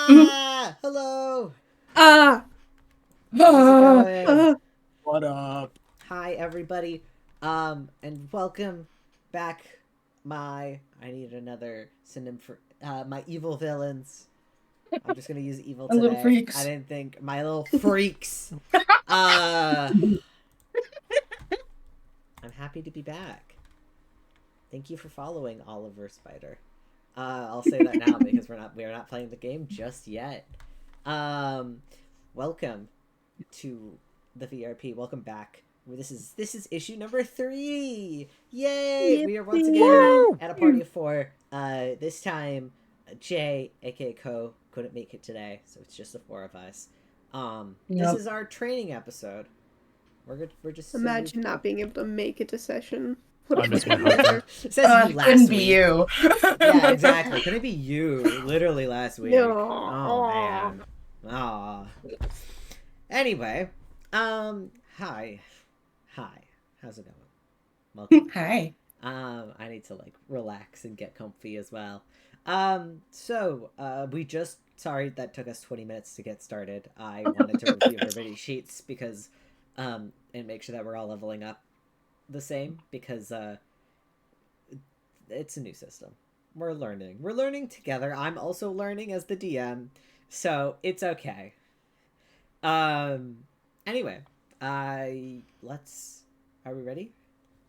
Hello! Ah! How's it going? What up? Hi, everybody. And welcome back, I need another synonym for, my evil villains. I'm just gonna use evil My today. little freaks. I didn't think, my little freaks. I'm happy to be back. Thank you for following Oliver Spider. I'll say that now because we are not playing the game just yet. Welcome to the VRP. Welcome back. This is issue number 3. Yay! Yep. We are once again at a party of 4. This time Jay, aka Ko, couldn't make it today, so it's just the 4 of us. This is our training episode. We're just Imagine not being able to make it to session. I miss my husband. It says you last couldn't be week. you. Yeah, exactly. Couldn't it be you? Literally last week. No. Oh man. Aw. Anyway, hi. How's it going? Welcome. Hi. I need to like relax and get comfy as well. We just sorry that took us 20 minutes to get started. I wanted to review everybody's sheets because and make sure that we're all leveling up the same because it's a new system. We're learning together. I'm also learning as the DM, so it's okay. Anyway, are we ready?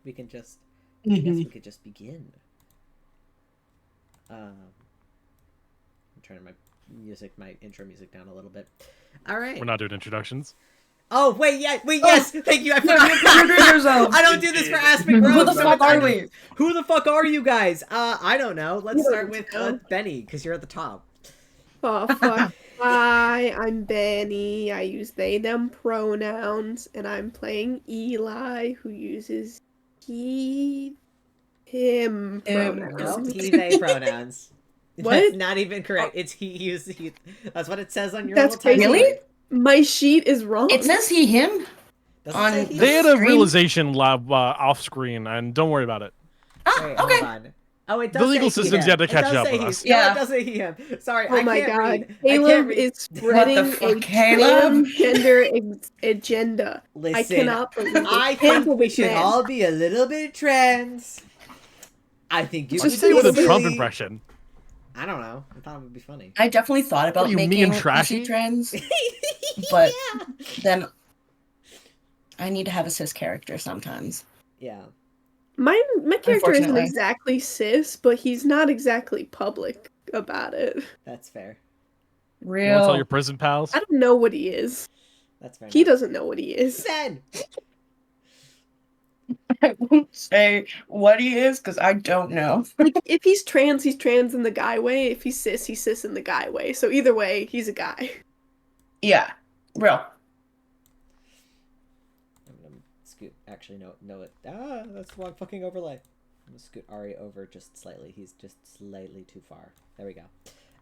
We can just I guess we could just begin. I'm turning my intro music down a little bit. All right. We're not doing introductions. Oh, wait, yes, thank you, I forgot. I don't do this for Aspen Grove. Who the fuck are we? Who the fuck are you guys? I don't know. Let's start with Benny, because you're at the top. Oh, fuck. Hi, I'm Benny. I use they, them pronouns, and I'm playing Eli, who uses he, him pronouns. Nope, he, they pronouns. What? That's not even correct. It's he, uses he. That's what it says on your That's little crazy. Really? My sheet is wrong. It says he, him. Doesn't on- say he. They had a Screen? realization lab off screen, and don't worry about it. Ah, Wait, okay. hold on. Oh, it does The legal say he, system's him. yet to It catch does up say with he. us. No, Yeah. it does say he, him. Sorry, Oh I my can't god. read. I can't Caleb read. is spreading What the fuck, a Caleb? transgender agenda. Listen, I cannot believe it. I Handle think we this should man. all be a little bit trans. I think you Why'd you should say it with a really- Trump impression? I don't know. I thought it would be funny. I definitely thought about What are you, making mean trashy? PC trans, but Yeah. then I need to have a cis character sometimes. Yeah. My character isn't Unfortunately. exactly cis, but he's not exactly public about it. That's fair. You want to tell Real. your prison pals? I don't know what he is. That's fair. He enough. doesn't know what he is. Ben. I won't say what he is because I don't know. Like, if he's trans in the guy way. If he's cis in the guy way. So either way, he's a guy. Yeah, real. I'm gonna scoot. Actually, no. It. That's the wrong fucking overlay. I'm gonna scoot Ari over just slightly. He's just slightly too far. There we go.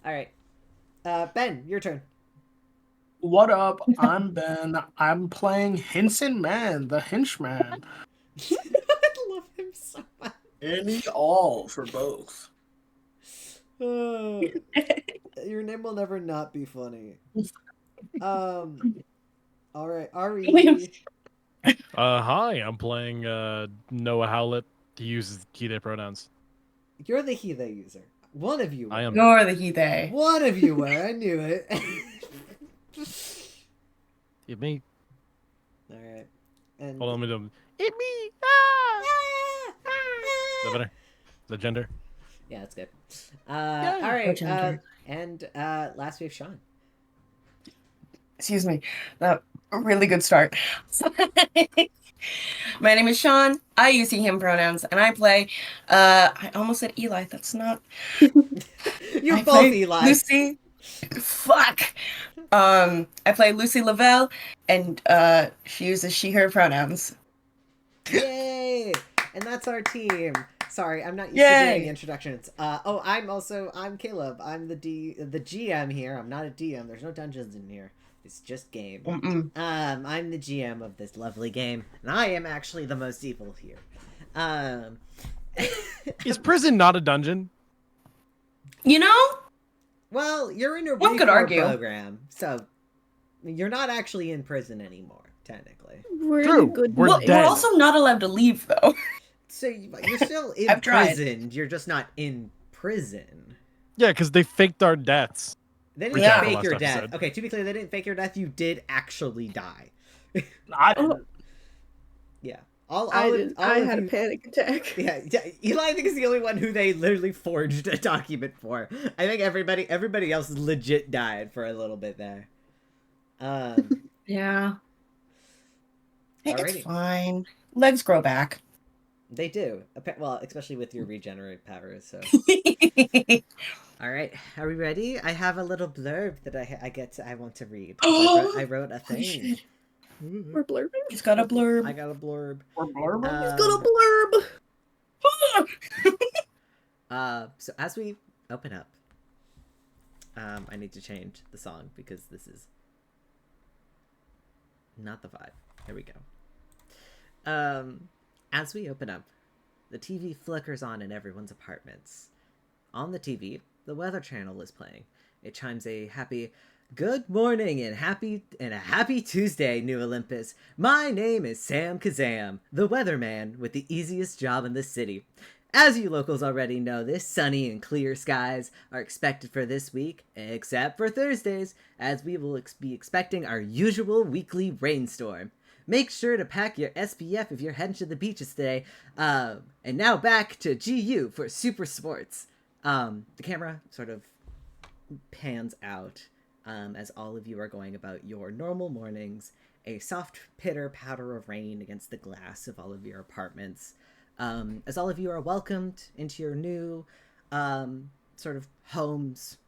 All right. Ben, your turn. What up? I'm Ben. I'm playing Mann, the henchman. I love him so much. Any all for both. Your name will never not be funny. All right, Ari. Hi, I'm playing Noah Howlet. He uses he/they pronouns. You're the he/they user. One of you. I am. You're the he, they. One of you were. I knew it. It me. All right. And Hold on, let me do. It me. Is that better? Is that gender? yeah, that's good. Yeah, all right. gender. And last we have Sean. Excuse me. A really good start. My name is Sean. I use he, him pronouns, and I play. I almost said Eli. That's not. You're I both play Eli. Lucy. Fuck. I play Lucy Lovell, and she uses she/her pronouns. Yay! And that's our team. Sorry, I'm not used to Yay! doing the introductions. I'm Caleb. I'm the GM here. I'm not a DM. There's no dungeons in here. It's just game. Mm-mm. I'm the GM of this lovely game, and I am actually the most evil here. Is prison not a dungeon? You know, Well, you're in a One could reform argue. program, so you're not actually in prison anymore, technically. We're in True, a good we're place. dead. We're also not allowed to leave, though. So you're still in I've tried. prison. You're just not in prison. Yeah, because they faked our deaths. They didn't Yeah. fake Last your death. episode. Okay, to be clear, they didn't fake your death. You did actually die. I didn't. Yeah. I didn't. I of had a you- panic attack. Yeah, Eli, I think, is the only one who they literally forged a document for. I think everybody else legit died for a little bit there. Yeah. Hey, Alrighty. it's fine. Legs grow back. They do. Well, especially with your regenerate powers. So, all right, are we ready? I have a little blurb that I want to read. I wrote a thing. We're blurbing. He's got a blurb. I got a blurb. We're blurbing. He's got a blurb. So as we open up, I need to change the song because this is not the vibe. There we go. As we open up, the TV flickers on in everyone's apartments. On the TV, the Weather Channel is playing. It chimes a happy good morning and a happy Tuesday, New Olympus. My name is Sam Kazam, the weatherman with the easiest job in the city. As you locals already know, this sunny and clear skies are expected for this week, except for Thursdays, as we will be expecting our usual weekly rainstorm. Make sure to pack your SPF if you're heading to the beaches today. And now back to GU for Super Sports. The camera sort of pans out as all of you are going about your normal mornings. A soft pitter-patter of rain against the glass of all of your apartments. As all of you are welcomed into your new sort of homes.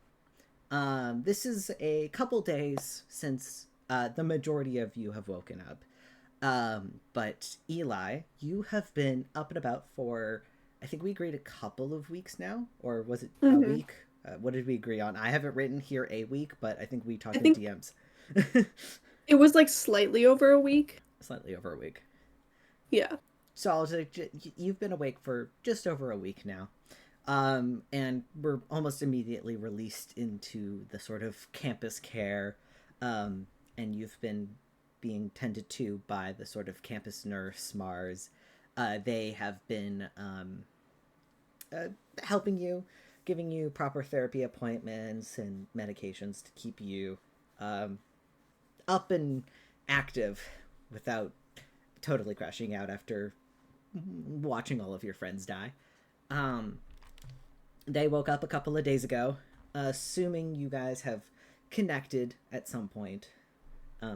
This is a couple days since the majority of you have woken up. But Eli, you have been up and about for, I think we agreed a couple of weeks now, or was it a week? What did we agree on? I haven't written here a week, but I think we talked in DMs. It was like slightly over a week. Slightly over a week. Yeah. So I was like, you've been awake for just over a week now. And we're almost immediately released into the sort of campus care. And you've been being tended to by the sort of campus nurse, Mars. They have been helping you, giving you proper therapy appointments and medications to keep you up and active without totally crashing out after watching all of your friends die. They woke up a couple of days ago, assuming you guys have connected at some point,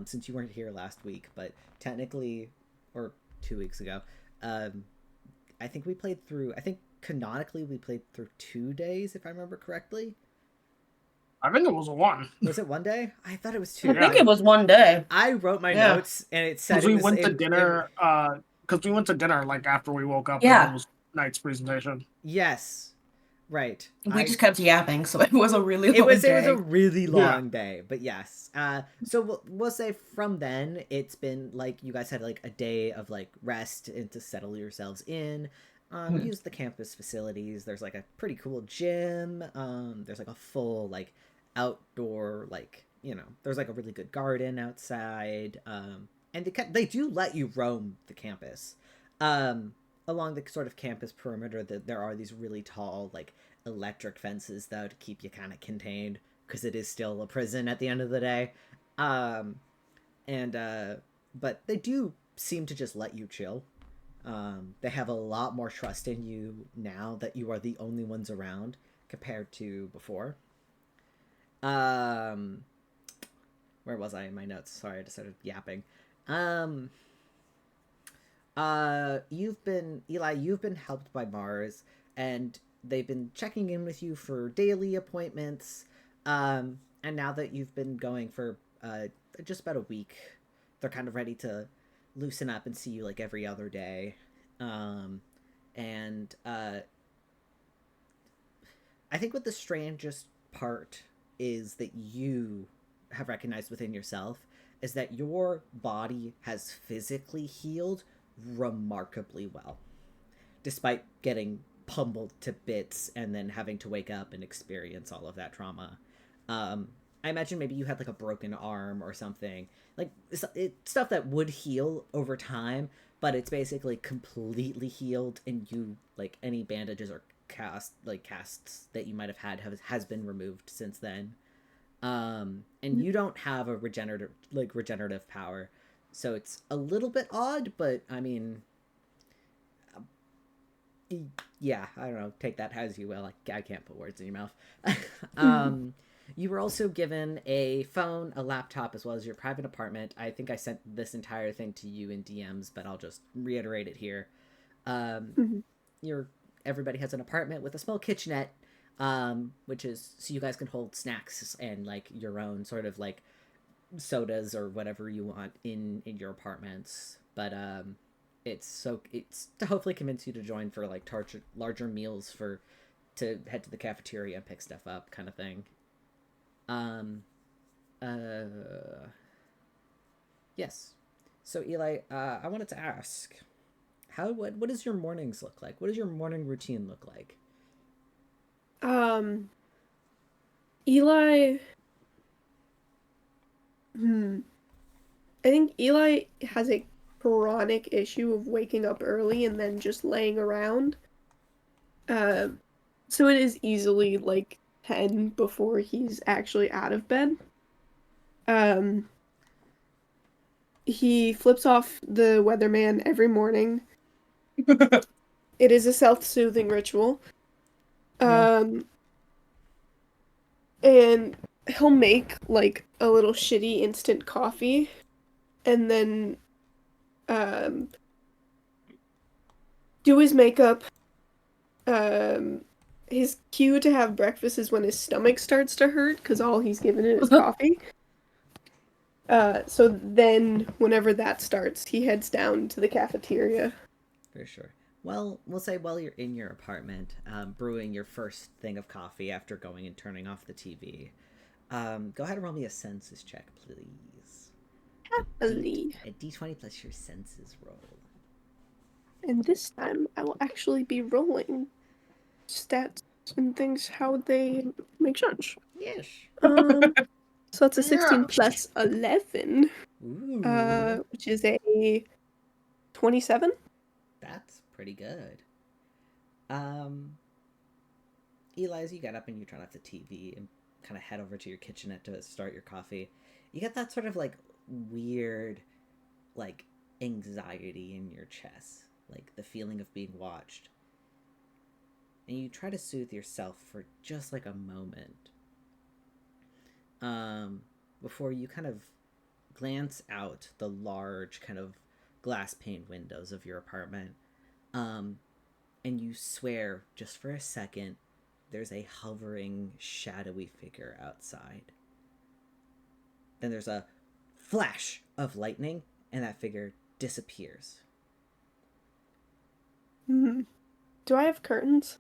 since you weren't here last week, but technically, or 2 weeks ago, I think canonically we played through 2 days, if I remember correctly. I think it was one. Was it 1 day? I thought it was 2. I think it was 1 day. I wrote my notes and it said we went to dinner. Because we went to dinner like after we woke up. Yeah. And it was Knight's presentation. Yes, right. We just kept yapping, so it was a really long day. It was a really long day, but yes. So we'll say from then it's been like you guys had like a day of like rest and to settle yourselves in. Use the campus facilities. There's like a pretty cool gym. There's like a full like outdoor like there's like a really good garden outside. And they do let you roam the campus. Along the sort of campus perimeter, there are these really tall like electric fences though to keep you kind of contained because it is still a prison at the end of the day. But they do seem to just let you chill. They have a lot more trust in you now that you are the only ones around compared to before. Where was I in my notes? Sorry, I just started yapping. You've been helped by Mars, and they've been checking in with you for daily appointments. And now that you've been going for just about a week, they're kind of ready to loosen up and see you like every other day. I think what the strangest part is that you have recognized within yourself is that your body has physically healed remarkably well, despite getting pummeled to bits and then having to wake up and experience all of that trauma. I imagine maybe you had like a broken arm or something, like stuff that would heal over time, but it's basically completely healed, and you like any bandages or casts that you might have had has been removed since then. And you don't have a regenerative power, so it's a little bit odd, but I mean, yeah, I don't know, take that as you will. I can't put words in your mouth. You were also given a phone, a laptop, as well as your private apartment. I think I sent this entire thing to you in DMs, but I'll just reiterate it here. Everybody has an apartment with a small kitchenette, which is so you guys can hold snacks and like your own sort of like sodas or whatever you want in your apartments. But it's to hopefully convince you to join for like larger meals to head to the cafeteria and pick stuff up, kind of thing. Yes. So Eli, I wanted to ask, what does your mornings look like? What does your morning routine look like? Eli. I think Eli has a chronic issue of waking up early and then just laying around. So it is easily like 10 before he's actually out of bed. He flips off the weatherman every morning. It is a self-soothing ritual. And he'll make like a little shitty instant coffee and then do his makeup. His cue to have breakfast is when his stomach starts to hurt because all he's given it is coffee. So then whenever that starts, he heads down to the cafeteria. For sure. Well, we'll say while you're in your apartment, brewing your first thing of coffee after going and turning off the TV, go ahead and roll me a senses check, please. Happily. A D20 plus your senses roll. And this time, I will actually be rolling stats and things how they make sense. Yes. So it's a 16 plus 11, Ooh. which is a 27. That's pretty good. Eli, as you get up and you turn off the TV and kind of head over to your kitchenette to start your coffee, you get that sort of like weird, like anxiety in your chest, like the feeling of being watched. And you try to soothe yourself for just like a moment. Before you kind of glance out the large kind of glass pane windows of your apartment, and you swear just for a second there's a hovering shadowy figure outside. Then there's a flash of lightning and that figure disappears. Do I have curtains?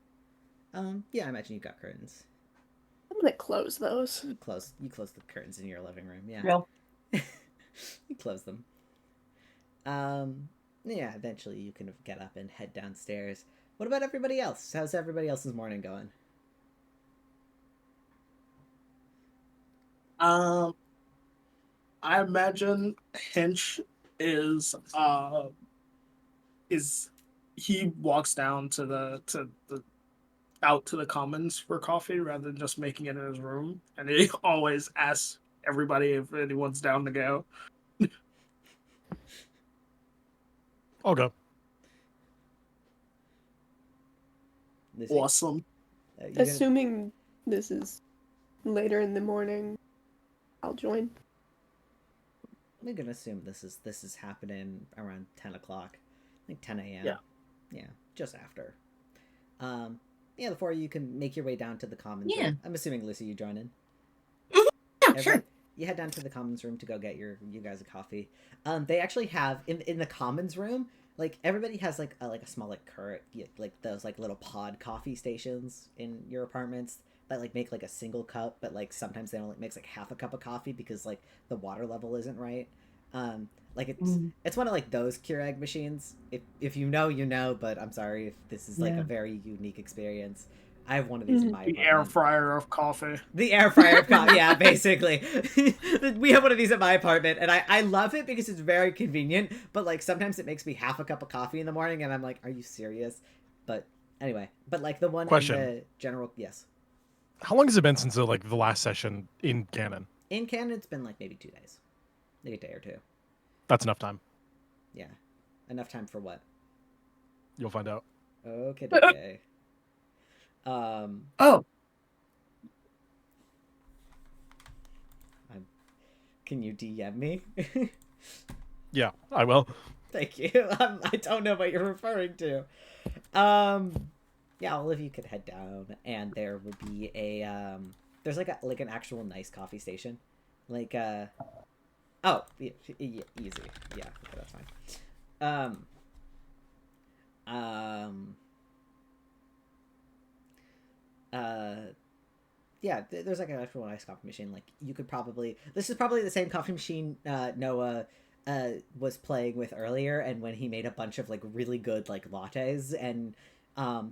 Yeah, I imagine you've got curtains. I'm gonna close those. You close the curtains in your living room, yeah. Real. You close them. Yeah, eventually you can get up and head downstairs. What about everybody else? How's everybody else's morning going? I imagine Hinch is he walks down to the out to the commons for coffee rather than just making it in his room, and he always asks everybody if anyone's down to go. I'll go. Awesome. Assuming this is later in the morning, I'll join. I'm gonna assume this is happening around 10 o'clock, like 10 a.m. Yeah, just after. Yeah, before you can make your way down to the commons room. I'm assuming, Lucy, you join in. Yeah, sure. You head down to the commons room to go get you guys a coffee. They actually have in the commons room, like everybody has like a small like current, like those like little pod coffee stations in your apartments that like make like a single cup, but like sometimes they only makes like half a cup of coffee because like the water level isn't right. Like it's one of like those Keurig machines. If you know, you know, but I'm sorry if this is like a very unique experience. I have one of these in my The apartment. air fryer of coffee. The air fryer of coffee, yeah, basically. We have one of these at my apartment, and I love it because it's very convenient, but, like, sometimes it makes me half a cup of coffee in the morning, and I'm like, are you serious? But, anyway. But, like, the one Question. in the general, yes. How long has it been since the last session in canon? In canon, it's been, like, maybe 2 days. Maybe a day or 2. That's enough time. Yeah. Enough time for what? You'll find out. Okay. Oh, Can you DM me? Yeah, I will. Thank you. I don't know what you're referring to. Yeah, all of you could head down, and there would be a there's like an actual nice coffee station, like oh yeah, easy, yeah, okay, that's fine. Yeah, there's like an actual nice coffee machine. Like, you could probably, this is probably the same coffee machine Noah was playing with earlier, and when he made a bunch of like really good like lattes and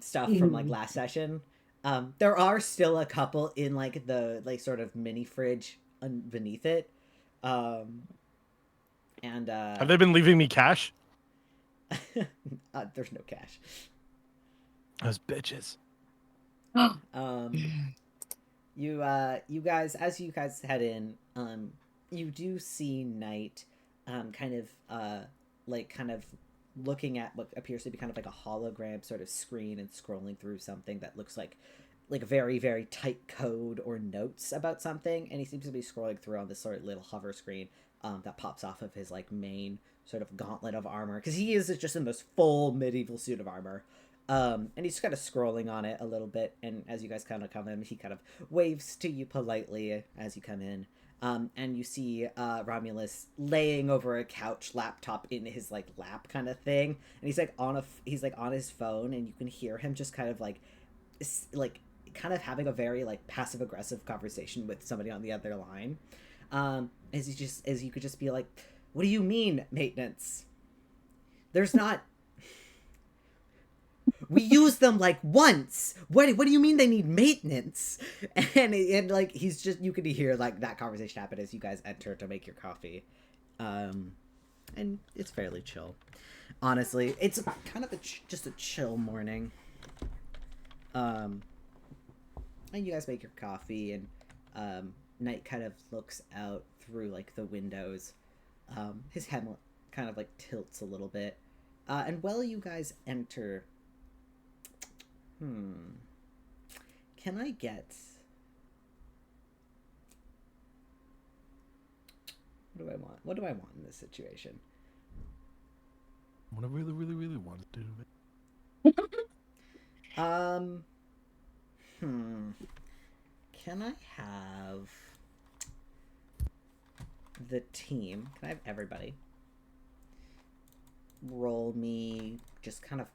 stuff from like last session. There are still a couple in like the like sort of mini fridge beneath it. And Have they been leaving me cash? there's no cash. Those bitches. You guys, as you guys head in, you do see Knight, kind of looking at what appears to be kind of like a hologram sort of screen and scrolling through something that looks like very, very tight code or notes about something, and he seems to be scrolling through on this sort of little hover screen that pops off of his like main sort of gauntlet of armor, because he is just in this full medieval suit of armor. And he's kind of scrolling on it a little bit, and as you guys kind of come in, he kind of waves to you politely as you come in. And you see Romulus laying over a couch, laptop in his like lap kind of thing, and he's like on his phone, and you can hear him just kind of like kind of having a very like passive aggressive conversation with somebody on the other line. As you could just be like, "What do you mean maintenance? There's not." We use them like once. What do you mean they need maintenance? And like he's just, you could hear like that conversation happen as you guys enter to make your coffee, and it's fairly chill. Honestly, it's kind of just a chill morning. And you guys make your coffee, and Knight kind of looks out through like the windows. His head kind of like tilts a little bit, and while you guys enter. Can I get... What do I want? What do I want in this situation? What I really, really, really want to do. Can I have the team? Can I have everybody roll me just kind of...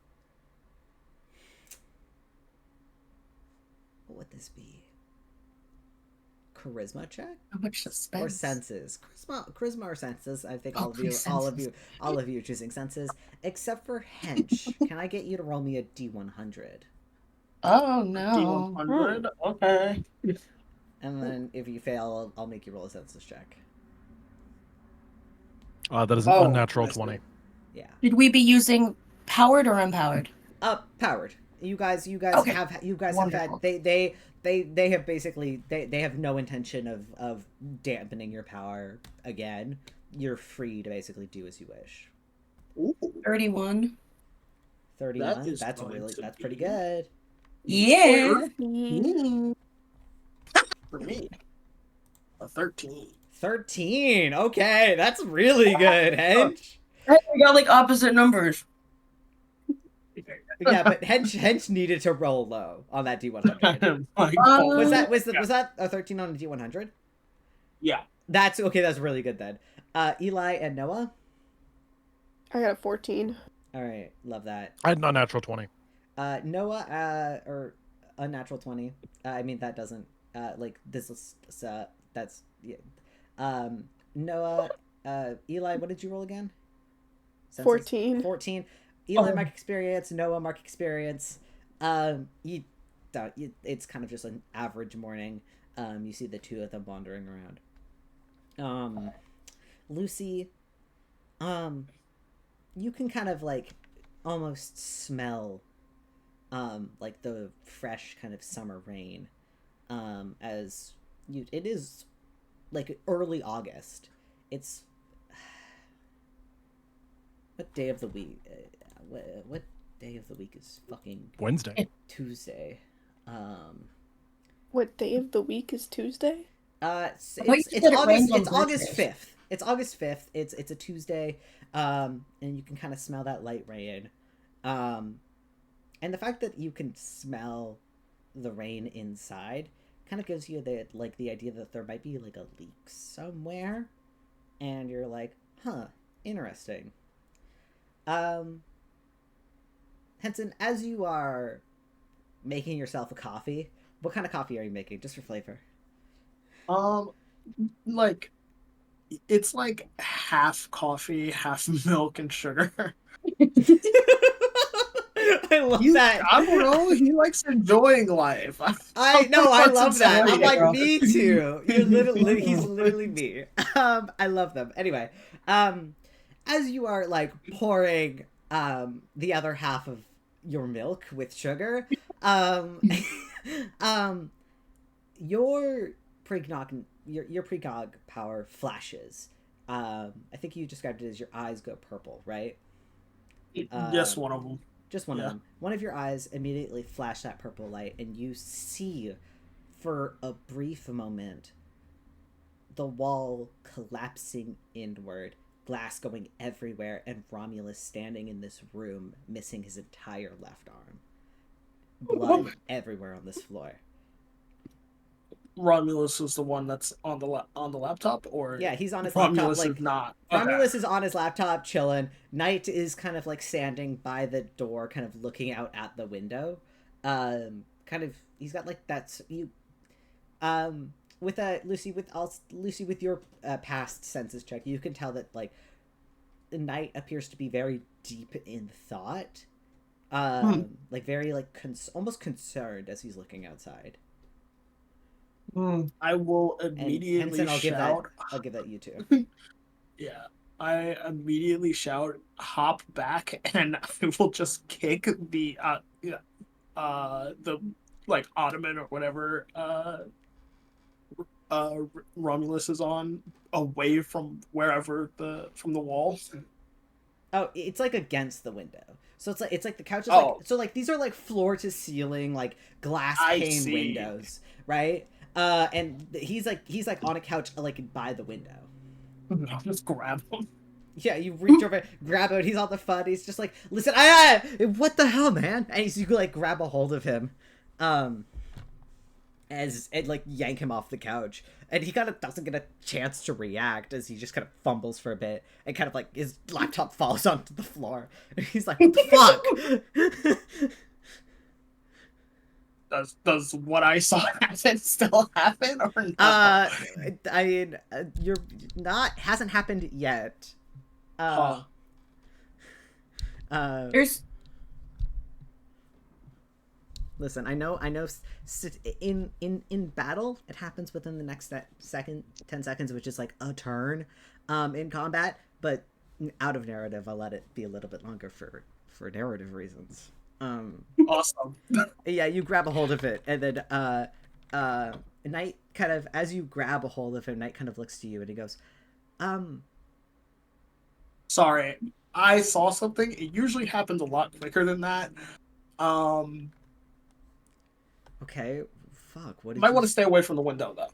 What would this be? Charisma check? How much suspense? Or senses? Charisma or senses? I think Oh, all of you are choosing senses, except for Hench. Can I get you to roll me a D100? Oh no. D100? Okay. And then if you fail, I'll make you roll a senses check. That is an unnatural 20. Yeah. Should we be using powered or empowered? Powered. You guys Okay. have Wonderful. had they have basically they have no intention of dampening your power again. You're free to basically do as you wish. Ooh, 31. 31. That is going to That's be- pretty good. Yeah. for me. A 13. 13. Okay, that's really good, Hench. We got like opposite numbers. Yeah, but Hench needed to roll low on that D100. My Was God. that a 13 on a D100? Yeah. That's okay. That's really good then. Eli and Noah. I got a 14. All right, love that. I had an unnatural 20. Noah, or unnatural 20. I mean that doesn't like this is that's yeah. Noah, Eli, what did you roll again? Senses? 14. 14. Eli mark experience. Noah mark experience. it's kind of just an average morning. You see the two of them wandering around. Lucy, you can kind of like almost smell like the fresh kind of summer rain, as it is like early August. It's what day of the week? What day of the week is fucking Wednesday? Tuesday. What day of the week is Tuesday? It's August August 5th. It's August 5th. It's a Tuesday. And you can kind of smell that light rain. And the fact that you can smell the rain inside kind of gives you the idea that there might be like a leak somewhere. And you're like, huh, interesting. Henson, as you are making yourself a coffee, what kind of coffee are you making, just for flavor? Like, it's like half coffee, half milk and sugar. I love that. I don't know. He likes enjoying life. I love that. I'm like, girl. me too. He's literally me. I love them. Anyway, as you are like pouring the other half of your milk with sugar, your precog power flashes. I think you described it as your eyes go purple, right? Yes, one of them. Just one of them. One of your eyes immediately flash that purple light, and you see, for a brief moment, the wall collapsing inward, glass going everywhere, and Romulus standing in this room, missing his entire left arm. Blood everywhere on this floor. Romulus is the one that's on the laptop, or yeah, he's on his Romulus laptop. Like, is not. Romulus is on his laptop chilling. Knight is kind of like standing by the door, kind of looking out at the window. He's got like that. With Lucy, with your past senses check, you can tell that like the Knight appears to be very deep in thought. Like very like almost concerned as he's looking outside. I will immediately Henson, shout. I'll give that you too. Yeah, I immediately shout, "Hop back!" and I will just kick the like ottoman or whatever Romulus is on away from wherever from the wall. Oh, it's like against the window. So it's like the couch is like, so like these are like floor to ceiling like glass pane windows, right? And he's like on a couch like by the window. I'll just grab him. Yeah, you reach over, grab him, he's on the FUD, he's just like, listen, what the hell, man? And you like grab a hold of him, and like yank him off the couch. And he kind of doesn't get a chance to react as he just kind of fumbles for a bit and kind of like his laptop falls onto the floor. And he's like, what the fuck? Does what I saw happen still happen or not? I mean, you're not hasn't happened yet. There's Listen, I know. In battle, it happens within the next 10 seconds, which is like a turn, in combat. But out of narrative, I'll let it be a little bit longer for narrative reasons. Awesome. Yeah, you grab a hold of it, and then Knight kind of, as you grab a hold of him, Knight kind of looks to you and he goes, Sorry, I saw something. It usually happens a lot quicker than that. Okay, fuck. What? Might want to stay away from the window though.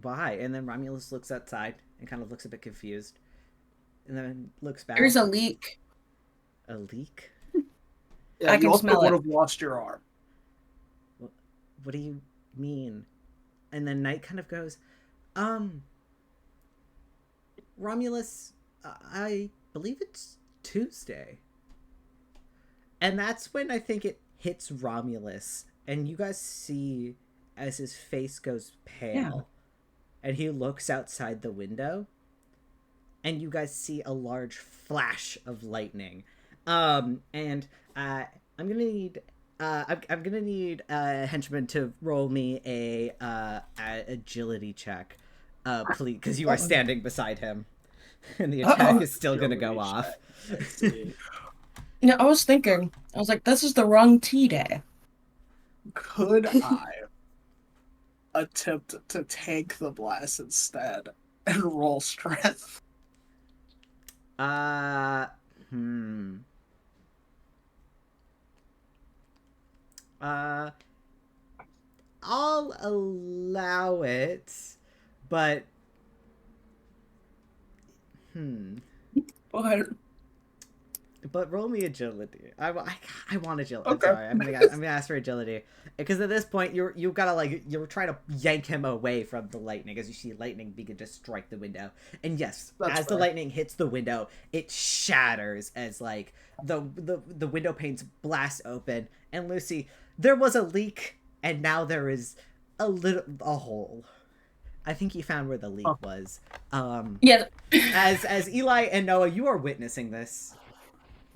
Why? And then Romulus looks outside and kind of looks a bit confused, and then looks back. There's a leak. A leak? Yeah, I can smell would it. have lost your arm. What do you mean? And then Knight kind of goes, Romulus, I believe it's Tuesday. And that's when I think it hits Romulus, and you guys see as his face goes pale, and he looks outside the window, and you guys see a large flash of lightning. And I'm gonna need I'm gonna need henchman to roll me a agility check, please, because you are standing beside him, and the attack is still gonna go off. I was thinking, I was like, this is the wrong tea day. Could I attempt to tank the blast instead and roll strength? I'll allow it, but What? But roll me agility. I want agility. Okay. I'm sorry. I'm gonna ask for agility because at this point you've gotta like you're trying to yank him away from the lightning as you see lightning begin to strike the window. And yes, That's as fair. the lightning hits the window, it shatters as like the window panes blast open. And Lucy, there was a leak, and now there is a hole. I think you found where the leak was. Yeah. As Eli and Noah, you are witnessing this.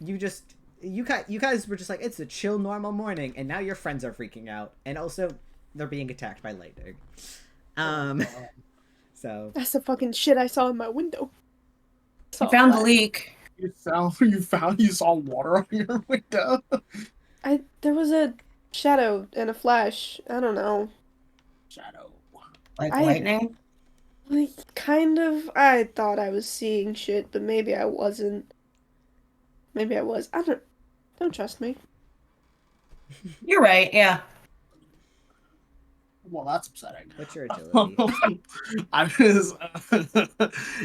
You guys were just like, it's a chill normal morning, and now your friends are freaking out, and also they're being attacked by lightning. So That's the fucking shit I saw in my window. I found the leak. You saw water on your window. There was a shadow and a flash. I don't know. Shadow. Like lightning? Like, kind of. I thought I was seeing shit, but maybe I wasn't. Maybe I was. Don't trust me. You're right, yeah. Well, that's upsetting. what's your agility?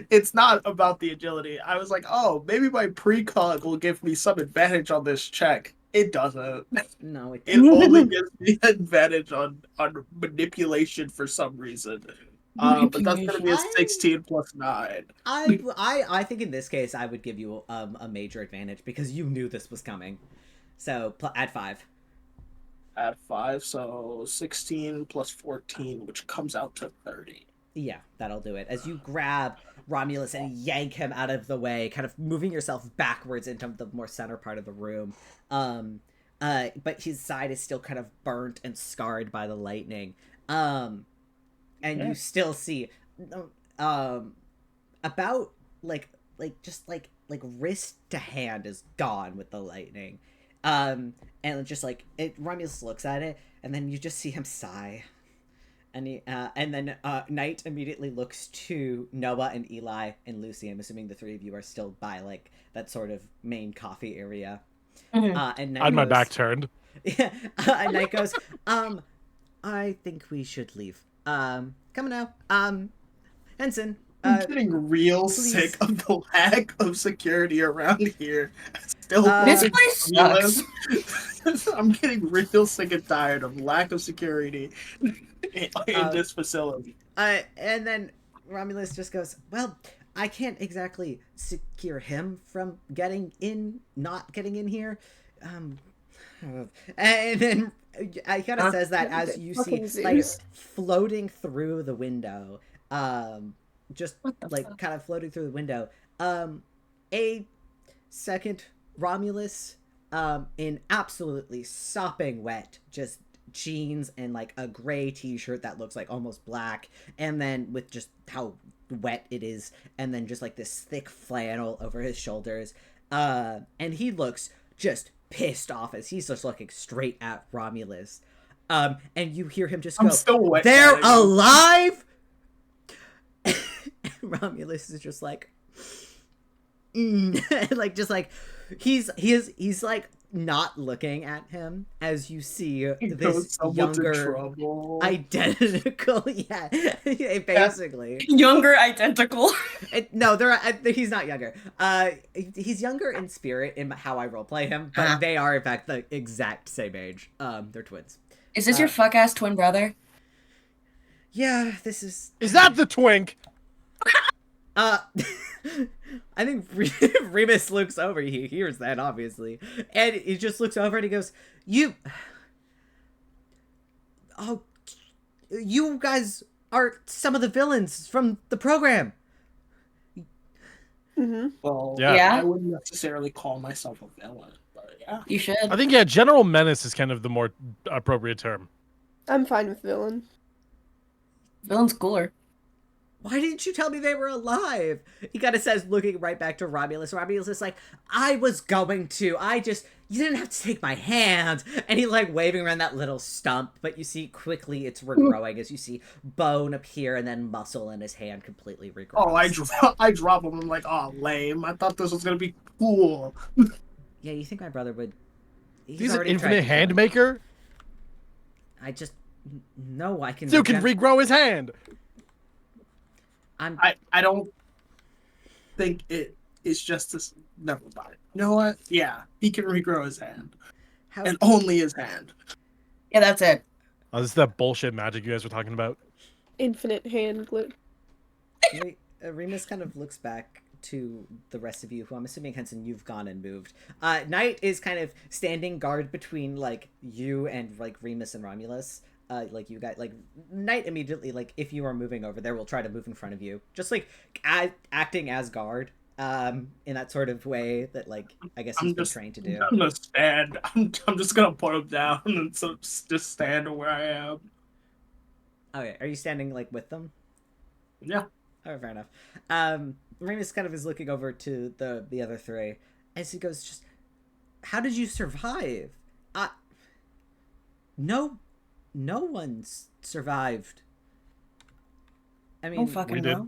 It's not about the agility. I was like, oh, maybe my precog will give me some advantage on this check. It doesn't. No, it It only gives me advantage on manipulation for some reason. But that's gonna be a 16 plus 9. I think in this case I would give you a major advantage because you knew this was coming. So add 5. Add 5, so 16 plus 14, which comes out to 30. Yeah, that'll do it. As you grab Romulus and yank him out of the way, kind of moving yourself backwards into the more center part of the room. But his side is still kind of burnt and scarred by the lightning. And you still see about like wrist to hand is gone with the lightning. And just like Romulus looks at it, and then you just see him sigh. And then Knight immediately looks to Noah and Eli and Lucy. I'm assuming the three of you are still by like that sort of main coffee area. Mm-hmm. And Knight I had my goes, back turned. Yeah, and Knight goes, I think we should leave. Come on now. Ensign. I'm getting real please. sick of the lack of security around here. Still, This place sucks. I'm getting real sick and tired of lack of security in this facility. And then Romulus just goes, well, I can't exactly secure him from not getting in here. And then I kind of says that as you see, like, floating through the window, just like kind of floating through the window, a second Romulus, in absolutely sopping wet, just jeans and like a gray t-shirt that looks like almost black, and then with just how wet it is, and then just like this thick flannel over his shoulders, and he looks just pissed off as he's just looking straight at Romulus, and you hear him just go, "They're alive!" Romulus is just like, like just like he's like not looking at him as you see this younger identical basically younger identical. He's not younger, he's younger in spirit in how I roleplay him, but they are in fact the exact same age. They're twins. Is this your fuck ass twin brother? Yeah, this is that the twink? I think Remus looks over. He hears that, obviously. And he just looks over and he goes, you guys are some of the villains from the program. Mm-hmm. Well, yeah. I wouldn't necessarily call myself a villain, but yeah. Yeah. You should. I think, yeah, General Menace is kind of the more appropriate term. I'm fine with villain. Villain's cooler. Why didn't you tell me they were alive? He kind of says, looking right back to Romulus. Romulus is like, I was going to. You didn't have to take my hand. And he like waving around that little stump. But you see quickly it's regrowing as you see bone appear and then muscle in his hand completely regrows. Oh, I drop him. I'm like, oh, lame. I thought this was going to be cool. Yeah, you think my brother would... He's an already tried infinite to kill hand him. maker? No, I can... So can regrow his hand! I don't think it's just this. Never mind. You know what? Yeah, he can regrow his hand. And only his hand. Yeah, that's it. Oh, this is that bullshit magic you guys were talking about? Infinite hand glue. Remus kind of looks back to the rest of you, who I'm assuming, Henson, you've gone and moved. Knight is kind of standing guard between, like, you and, like, Remus and Romulus. Like, you guys, like, Knight immediately, like, if you are moving over there, will try to move in front of you. Just, like, acting as guard, in that sort of way that, like, I guess he's been trained to do. I'm gonna stand. I'm just gonna put him down and so just stand where I am. Okay, are you standing, like, with them? Yeah. Oh, fair enough. Remus kind of is looking over to the other three as he goes, just, how did you survive? No one's survived. I mean, fucking know.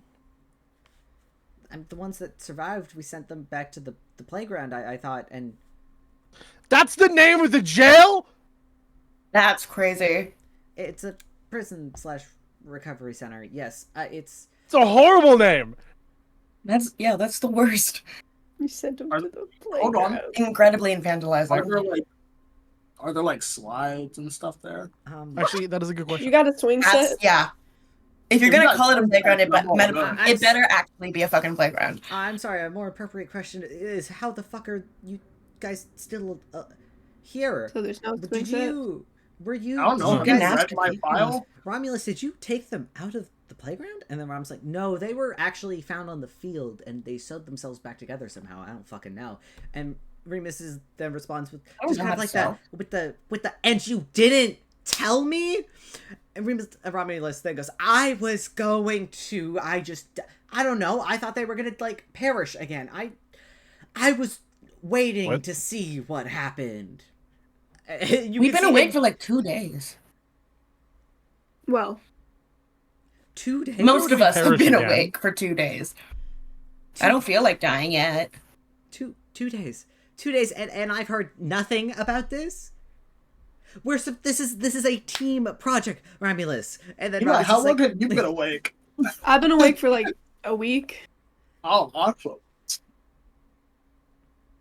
The ones that survived, we sent them back to the playground, I thought, and... That's the name of the jail?! That's crazy. It's a prison/recovery center, yes. It's a horrible name! That's the worst. You sent him to the Hold on. playground. Incredibly infantilizing. Are there like slides and stuff there? Actually, that is a good question. You got a swing set? Yeah. If you're gonna call it a playground, it better actually be a fucking playground. I'm sorry, a more appropriate question is, how the fuck are you guys still here? So there's no swing set? Were you... I don't know. You Have guys you read my file? Romulus, did you take them out of the playground? And then Rom's like, no, they were actually found on the field, and they sewed themselves back together somehow. I don't fucking know. And Remus then responds with just kind of like that, with the, and you didn't tell me? And Romulus then goes, I don't know. I thought they were gonna, like, perish again. I was waiting to see what happened. We've been awake for like 2 days. Well, 2 days? Most of us have been again. awake for 2 days. I don't feel like dying yet. 2 days. 2 days, and I've heard nothing about this? This is a team project, Romulus. And then Romulus how long have you been awake? I've been awake for like a week. Oh, awesome.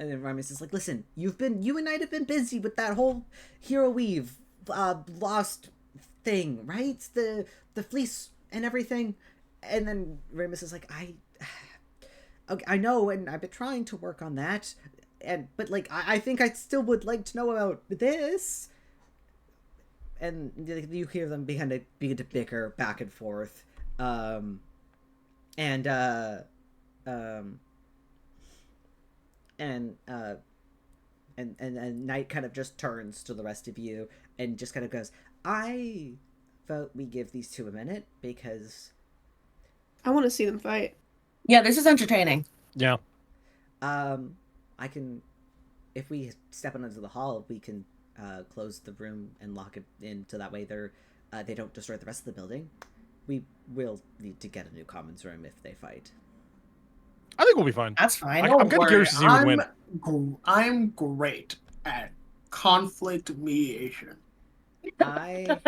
And then Romulus is like, listen, you and Knight have been busy with that whole Hero Weave lost thing, right? The fleece and everything. And then Remus is like, I know, and I've been trying to work on that. But like, I think I still would like to know about this. And you hear them begin to bicker back and forth. And Knight kind of just turns to the rest of you and just kind of goes, I vote we give these two a minute because I want to see them fight. Yeah, this is entertaining. Yeah. I can, if we step into the hall, we can close the room and lock it in so that way they don't destroy the rest of the building. We will need to get a new commons room if they fight. I think we'll be fine. That's fine. I'm kind of curious to see who would win. I'm great at conflict mediation. I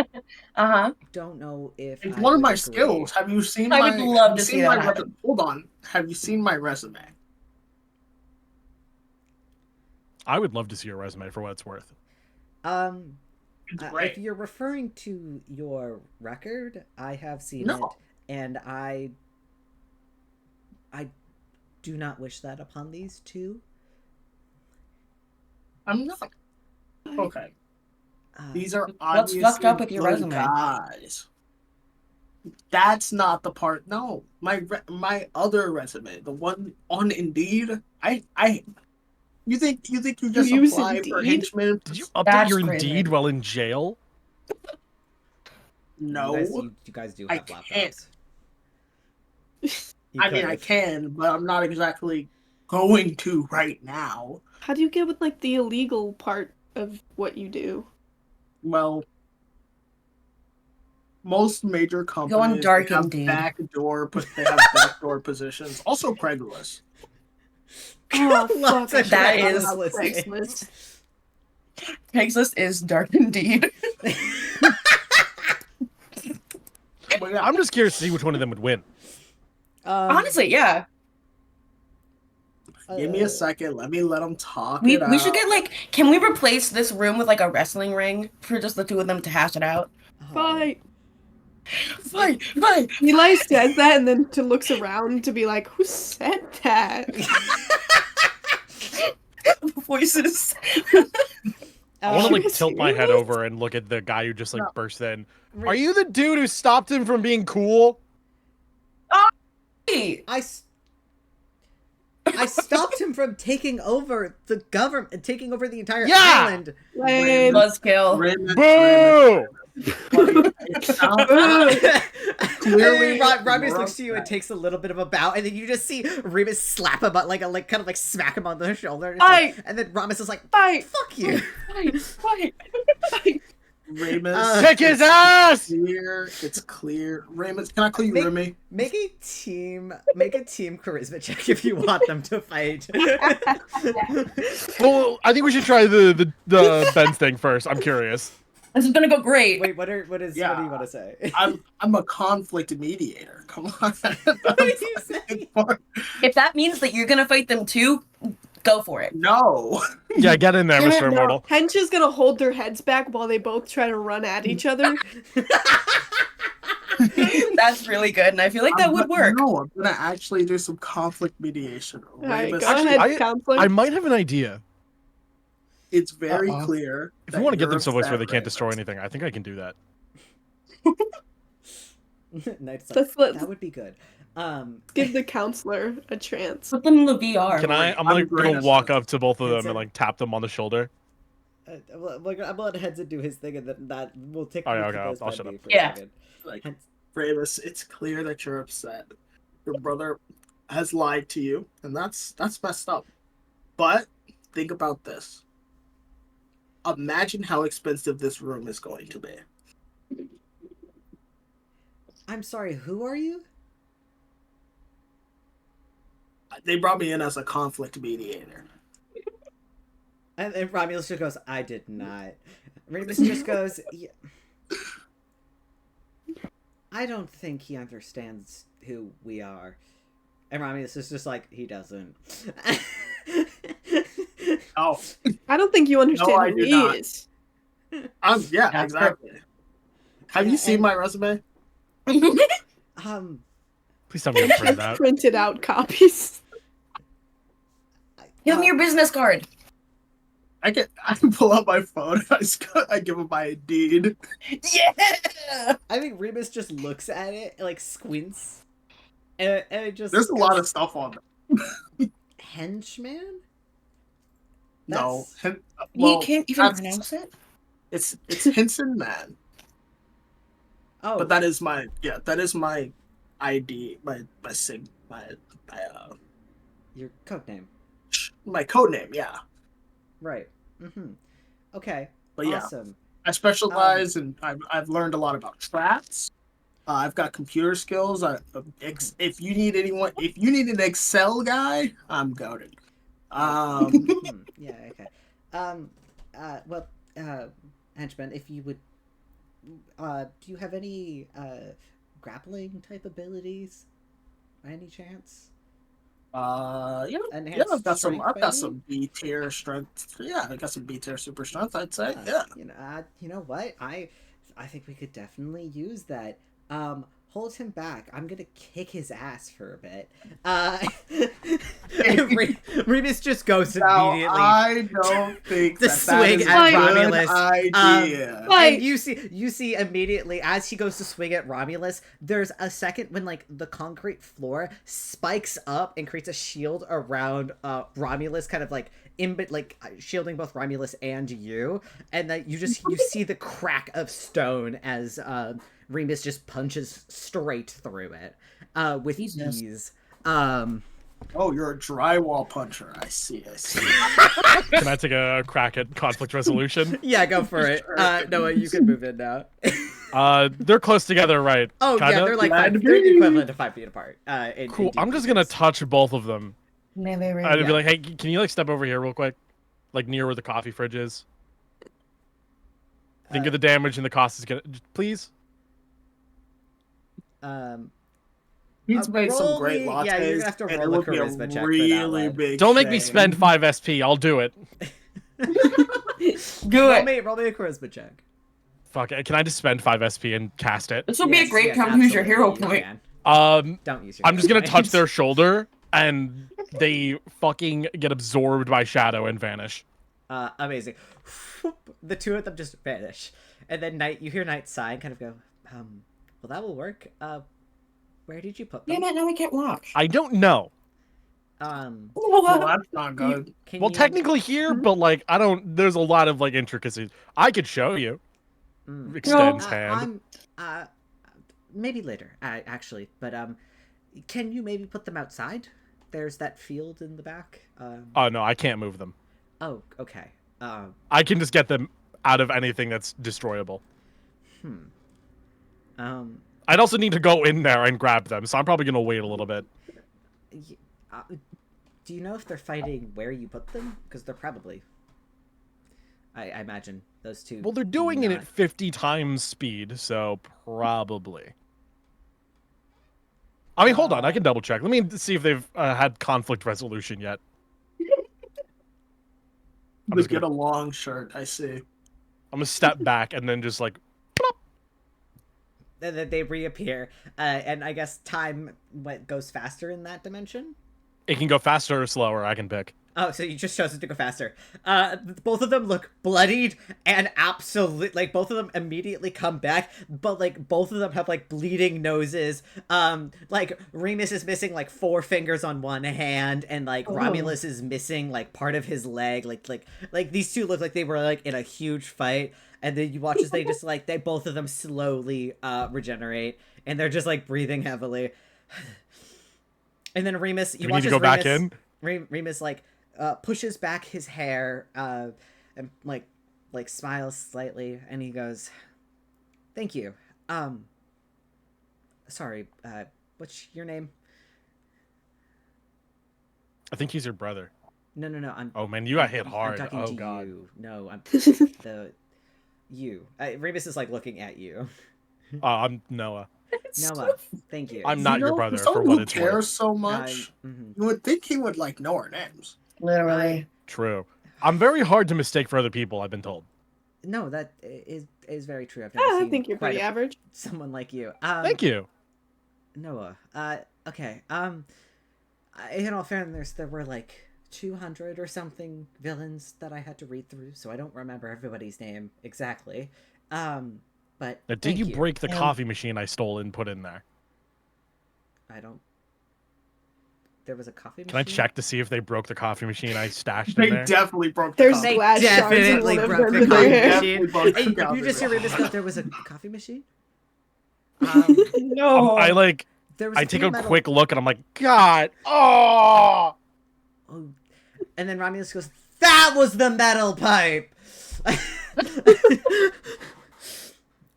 don't know if it's one of my skills. Have you seen I would love to see that happen. Hold on. Have you seen my resume? I would love to see your resume for what it's worth. If you're referring to your record, I have seen it, and I do not wish that upon these two. I'm not. Okay. These are what's obviously fucked up with your resume? Guys. That's not the part. No, my other resume, the one on Indeed. You think you You just use apply for Indeed? henchman? Did you update That's your crazy. Indeed while in jail? No, You guys do I have can't. laptops. I mean, I can, but I'm not exactly going to right now. How do you get with like the illegal part of what you do? Well, most major companies Go on Dark they have Indeed. they have backdoor positions. Also, Craigslist. Oh Lots fuck! of That I is- forgot about Craigslist. Craigslist. Craigslist is dark indeed. But yeah, I'm just curious to see which one of them would win. Honestly, yeah. give me a second. Let them talk. We it should out. get like, can we replace this room with like a wrestling ring for just the two of them to hash it out? Fight. Fight! Eli says that and then looks around to be like, who said that? Voices. I want to Are like you tilt my head serious? over and look at the guy who just like No. burst in. Are you the dude who stopped him from being cool? Hey, I stopped him from taking over the government, taking over the entire Yeah! island. Lame. Buzzkill. Raymond, Boo! it sounds clearly. Remus looks to you and takes a little bit of a bow, and then you just see Remus slap him, like kind of like smack him on the shoulder, and, Fight! and then Remus is like, Fight! "Fuck you." Fight! Ramus, Kick his ass! It's clear. Ramus, can I call you Make- Remy? Make a team charisma check if you want them to fight. Well, I think we should try the Ben's thing first. I'm curious. This is gonna go great. Wait, what do you want to say? I'm a conflict mediator. Come on. What are you saying? If that means that you're gonna fight them too, go for it. No. Yeah, get in there, Mr. Immortal. Hench is gonna hold their heads back while they both try to run at each other. That's really good, and I feel like that would work. No, I'm gonna actually do some conflict mediation. Alright, Ramus, go ahead, I counselor. might have an idea. it's very Uh-oh. clear. If that you want to get you're them someplace where they upset, can't destroy Ramus. anything, I think I can do that. Knight's Let's let- that would be good. Give the counselor a chance. Put them in the VR. Can I? I'm I'm gonna great. walk up to both of them It's and like tap them on the shoulder. I'm gonna let Henson do his thing, and then that will take. Oh, yeah, we'll keep okay, those I'll shut Bendy up. for a Yeah. second. Like, Hence- Ramus, it's clear that you're upset. Your brother has lied to you, and that's messed up. But think about this. Imagine how expensive this room is going to be. I'm sorry. Who are you? They brought me in as a conflict mediator. And Romulus just goes, "I did not." Remus just goes, "Yeah. I don't think he understands who we are." And Romulus is just like, he doesn't. Oh, I don't think you understand I who do he not. is. yeah, That's exactly. Have Yeah, you seen and- my resume? Please tell me I'm print that. Printed out copies. Give me your business card. I can pull out my phone. I give him my Indeed. Yeah. I think Remus just looks at it, like squints, and it just. There's a lot of stuff on it. Henchman. No, He can't even that's- pronounce it. It's Henson Man, Oh, but that is my ID, my your code name, my code name. Yeah, right? Mm-hmm. Okay. but yeah, Awesome. I specialize and I've learned a lot about traps. I've got computer skills. If you need an Excel guy, I'm goated. Yeah. Okay. Well, henchman, if you would, do you have any grappling type abilities, by any chance? Yeah, Enhanced I've got strength, some B tier strength. Yeah, I got some B tier super strength. I'd say. Yeah. Yeah. You know what? I think we could definitely use that. Hold him back. I'm gonna kick his ass for a bit. Remus just goes Now, immediately. I don't think The that swing is at a good Romulus. idea. And you see immediately as he goes to swing at Romulus, there's a second when like the concrete floor spikes up and creates a shield around Romulus, kind of like shielding both Romulus and you, and that you see the crack of stone as Remus just punches straight through it with Jesus. ease. Oh, you're a drywall puncher. I see. Can I take a crack at conflict resolution? Yeah, go for it. Noah, you can move in now. They're close together, right? Oh, Kinda? yeah, they're the equivalent of 5 feet apart. Cool. I'm just gonna touch both of them. I'd be like, hey, can you step over here real quick? Near where the coffee fridge is. Think of the damage and the cost is gonna... Please? He's made some great lattes. Yeah, you're gonna have to roll a charisma check really for that big. Don't make me spend 5 SP. I'll do it. Do it. Roll me a charisma check. Fuck it. Can I just spend 5 SP and cast it? This will be a great time to use your hero point. Don't use your I'm just gonna hero touch point. their shoulder, and they fucking get absorbed by shadow and vanish. Amazing. The two of them just vanish. And then you hear Night sigh and kind of go, well, that will work. Where did you put them? Damn it, now we can't walk. I don't know. Well, that's not good. Technically here, but I don't. There's a lot of intricacies. I could show you. Extends hand. Maybe later, actually. But can you maybe put them outside? There's that field in the back. Oh no, I can't move them. Oh, okay. I can just get them out of anything that's destroyable. I'd also need to go in there and grab them, so I'm probably gonna wait a little bit. Do you know if they're fighting where you put them? Because they're probably... I imagine those two... Well, they're doing it at 50 times speed, so probably. I mean, hold on, I can double check. Let me see if they've had conflict resolution yet. Let's get a long shirt, I see. I'm gonna step back and then just plop. And then they reappear, and I guess time goes faster in that dimension? It can go faster or slower, I can pick. Oh, so you just chose it to go faster. Both of them look bloodied and absolutely, both of them immediately come back, but, both of them have, bleeding noses. Remus is missing, 4 fingers on one hand, and, Romulus is missing, part of his leg. These two look like they were, in a huge fight, and then you watch as they just, they both of them slowly, regenerate, and they're just, breathing heavily. And then Remus, you watch as Remus... back in? Remus, pushes back his hair, and, smiles slightly, and he goes, "Thank you. Sorry, what's your name?" I think he's your brother. No, I'm... Oh, man, you got hit hard. I'm talking to God. you. No, I'm... You. Remus is, looking at you. I'm Noah. Noah, thank you. I'm not your brother, for Someone what who it's cares worth. so much, you would think he would, know our names. Literally. True. I'm very hard to mistake for other people, I've been told. No, that is very true. I've never seen I think you're pretty average. Someone like you. Thank you. Noah. Okay. In all fairness, there were 200 or something villains that I had to read through, so I don't remember everybody's name exactly. But now, did you break the coffee machine I stole and put in there? I don't... There was a coffee machine? Can I check to see if they broke the coffee machine I stashed They in there? definitely broke the coffee. They glass shards in definitely one of broke them the coffee there. machine. Hey, you just hear Remus go, there was a coffee machine? No. There was I take a metal... quick look and I'm like, God, oh! And then Romulus goes, that was the metal pipe!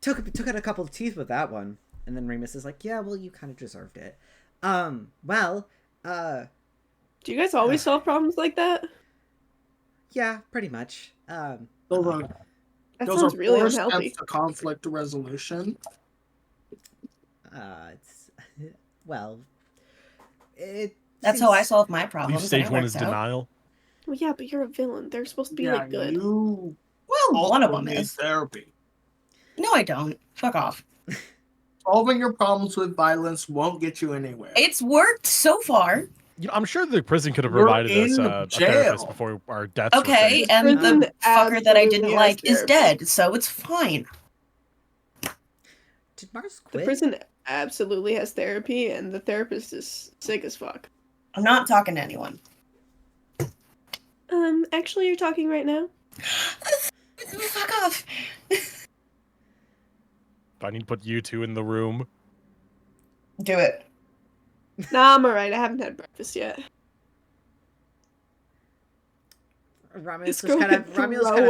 Took out a couple of teeth with that one. And then Remus is like, yeah, well, you kind of deserved it. Do you guys always solve problems like that? Yeah, pretty much. That those sounds are really 4 unhealthy. steps to conflict resolution. That's how I solve my problems. Stage 1 is out. denial. Well, yeah, but you're a villain. They're supposed to be good. You Well, one of them need is. therapy. No, I don't. Fuck off. Solving your problems with violence won't get you anywhere. It's worked so far. I'm sure the prison could have You're provided us in a jail. therapist before our deaths. Okay, and Prison the fucker that I didn't absolutely like has is dead, so it's fine. Did Mars The quit? prison absolutely has therapy, and the therapist is sick as fuck. I'm not talking to anyone. Actually, you're talking right now. Fuck off. I need to put you two in the room. Do it. Nah, I'm alright. I haven't had breakfast yet. Romulus just kind of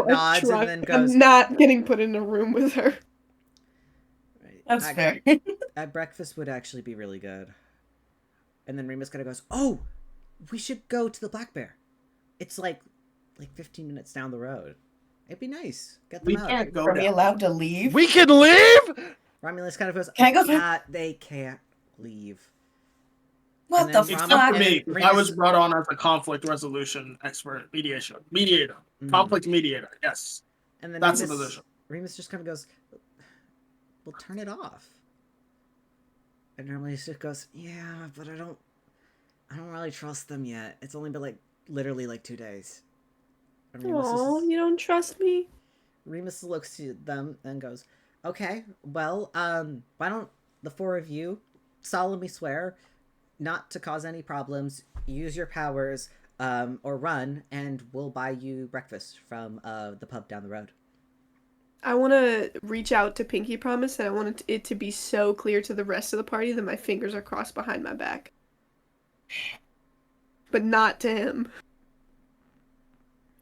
nods and then goes. I'm not getting put in a room with her. That's fair. Breakfast would actually be really good. And then Remus kind of goes, "Oh, we should go to the Black Bear. It's like 15 minutes down the road. It'd be nice. Get them out. Can't go. Are we allowed to leave? We can leave. Romulus kind of goes, Can I go? They can't leave. What the Except fuck? for me, I was brought on as a conflict resolution expert, mediator, conflict mediator. Yes, and then that's the position. Remus just kind of goes, "We'll turn it off." And normally just goes, "Yeah, but I don't really trust them yet. It's only been literally 2 days." Oh, you don't trust me? Remus looks to them and goes, "Okay, well, why don't the four of you solemnly swear not to cause any problems, use your powers, or run, and we'll buy you breakfast from the pub down the road." I want to reach out to Pinky Promise, and I want it to be so clear to the rest of the party that my fingers are crossed behind my back. But not to him.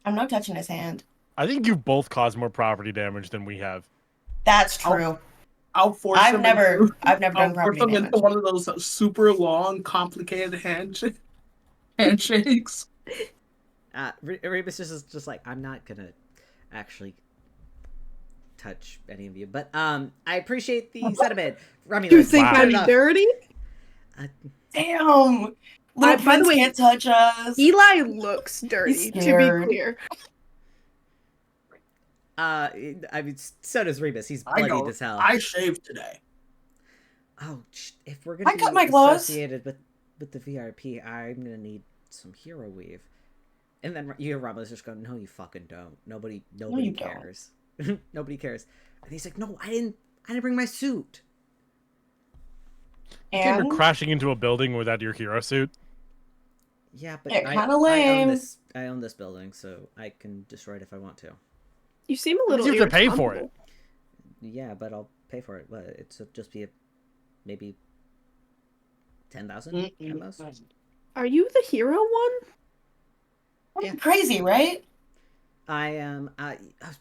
I'm not touching his hand. I think you both caused more property damage than we have. That's true. I'll force I've him never done force property him damage. into one of those super long, complicated handshakes. Rebus is just like, "I'm not gonna actually touch any of you, but I appreciate the sentiment." Romulus, You think I'm dirty? Damn. Little prince can't touch us. Eli looks dirty, to be clear. I mean, so does Rebus. He's bloodied as hell. I shaved today. Oh, if we're gonna cut my be gloves. associated with the VRP, I'm gonna need some hero weave. And then you hear Romulus just go, "No, you fucking don't. Nobody cares. Nobody cares." And he's like, "No, I didn't bring my suit." And you're crashing into a building without your hero suit. Yeah, but kinda lame. I own this building, so I can destroy it if I want to. You seem a little. You have to pay for it. Yeah, but I'll pay for it. But it'll just be maybe 10,000 at most. Are you the hero one? Yeah. Crazy, right? I am.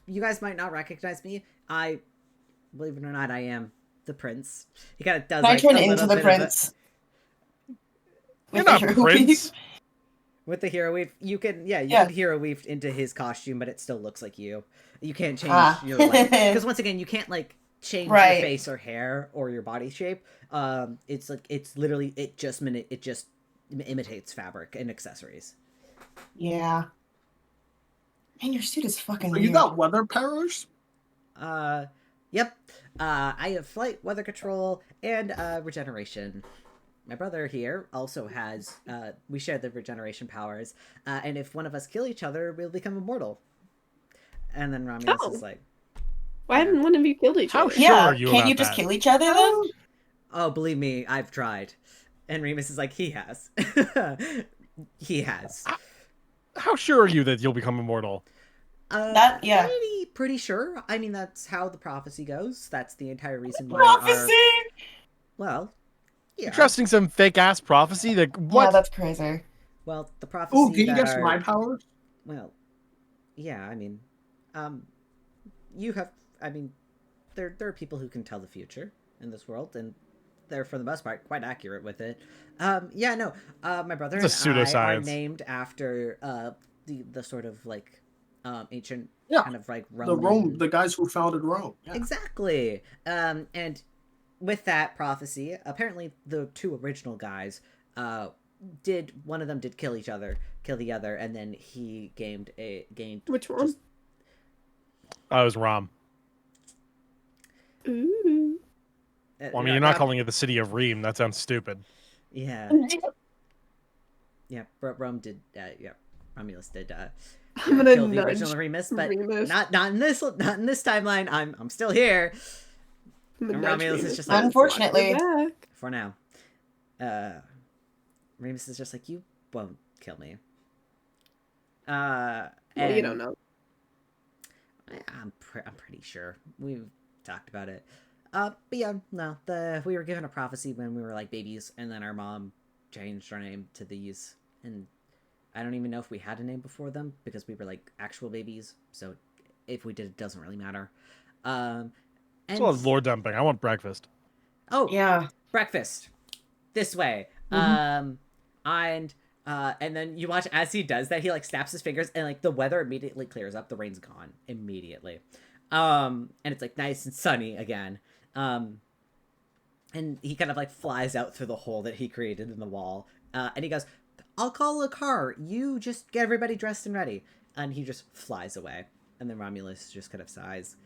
You guys might not recognize me. Believe it or not, I am the prince. He kind of does. I turn into the prince. You're not prince. With the hero weave, you can hero weave into his costume, but it still looks like you. You can't change your because once again, you can't change your face or hair or your body shape. It's literally it just imitates fabric and accessories. Yeah. Man, your suit is fucking weird. You got weather powers? Yep. I have flight, weather control, and regeneration. My brother here also has, we share the regeneration powers, and if one of us kill each other, we'll become immortal. And then Romulus is like... Why haven't one of you killed each other? How sure are you can't you just kill each other, then? Oh, believe me, I've tried. And Remus is like, he has. He has. How sure are you that you'll become immortal? Pretty sure. I mean, that's how the prophecy goes. That's the entire reason why prophecy! Well... Yeah. You're trusting some fake ass prophecy? What? Yeah, that's crazy. Well, the prophecy. Oh, can you guess my powers? Well, yeah. I mean, you have. I mean, there are people who can tell the future in this world, and they're for the most part quite accurate with it. Yeah, no. My brother and I are named after the sort of ancient kind of Roman. The guys who founded Rome. Yeah. Exactly. And with that prophecy, apparently the two original guys, one of them did kill the other, and then he gained. Which one? I was Rom. Ooh. Well, I mean, you're not calling it the city of Reem. That sounds stupid. Yeah. Yeah, Rome did. Yeah, Romulus did. I'm gonna kill the original Remus, but not in this timeline. I'm still here. And Romulus is just like, unfortunately, for now. Remus is just like, you won't kill me. Well, And you don't know. I'm pretty sure we've talked about it. But yeah, no, we were given a prophecy when we were like babies, and then our mom changed our name to these, and I don't even know if we had a name before them because we were like actual babies. So if we did, it doesn't really matter. And It's a lot of lore dumping. I want breakfast. Oh Yeah. breakfast this way. Mm-hmm. And then you watch as he does that, he like snaps his fingers and like the weather immediately clears up. The rain's gone immediately. And it's like nice and sunny again. And he kind of like flies out through the hole that he created in the wall. And he goes, I'll call a car. You just get everybody dressed and ready. And he just flies away. And then Romulus just kind of sighs.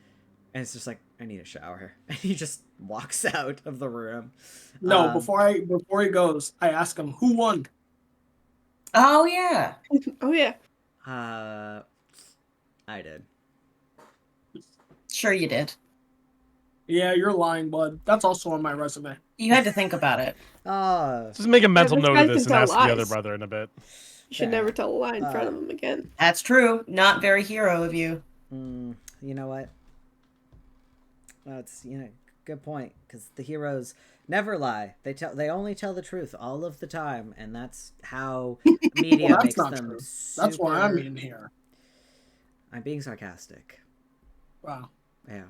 And it's just like, I need a shower. And he just walks out of the room. No, before he goes, I ask him, who won? Oh, yeah. Oh, yeah. I did. Sure you did. Yeah, you're lying, bud. That's also on my resume. You had to think about it. Just make a mental this note guy of this can and tell ask the other lies. brother in a bit. You should never tell a lie in front of him again. That's true. Not very hero of you. You know what? That's, good point. Because the heroes never lie. They only tell the truth all of the time, and that's how media Well, makes not them. true. Super... That's why I'm in here. I'm being sarcastic. Wow. Yeah.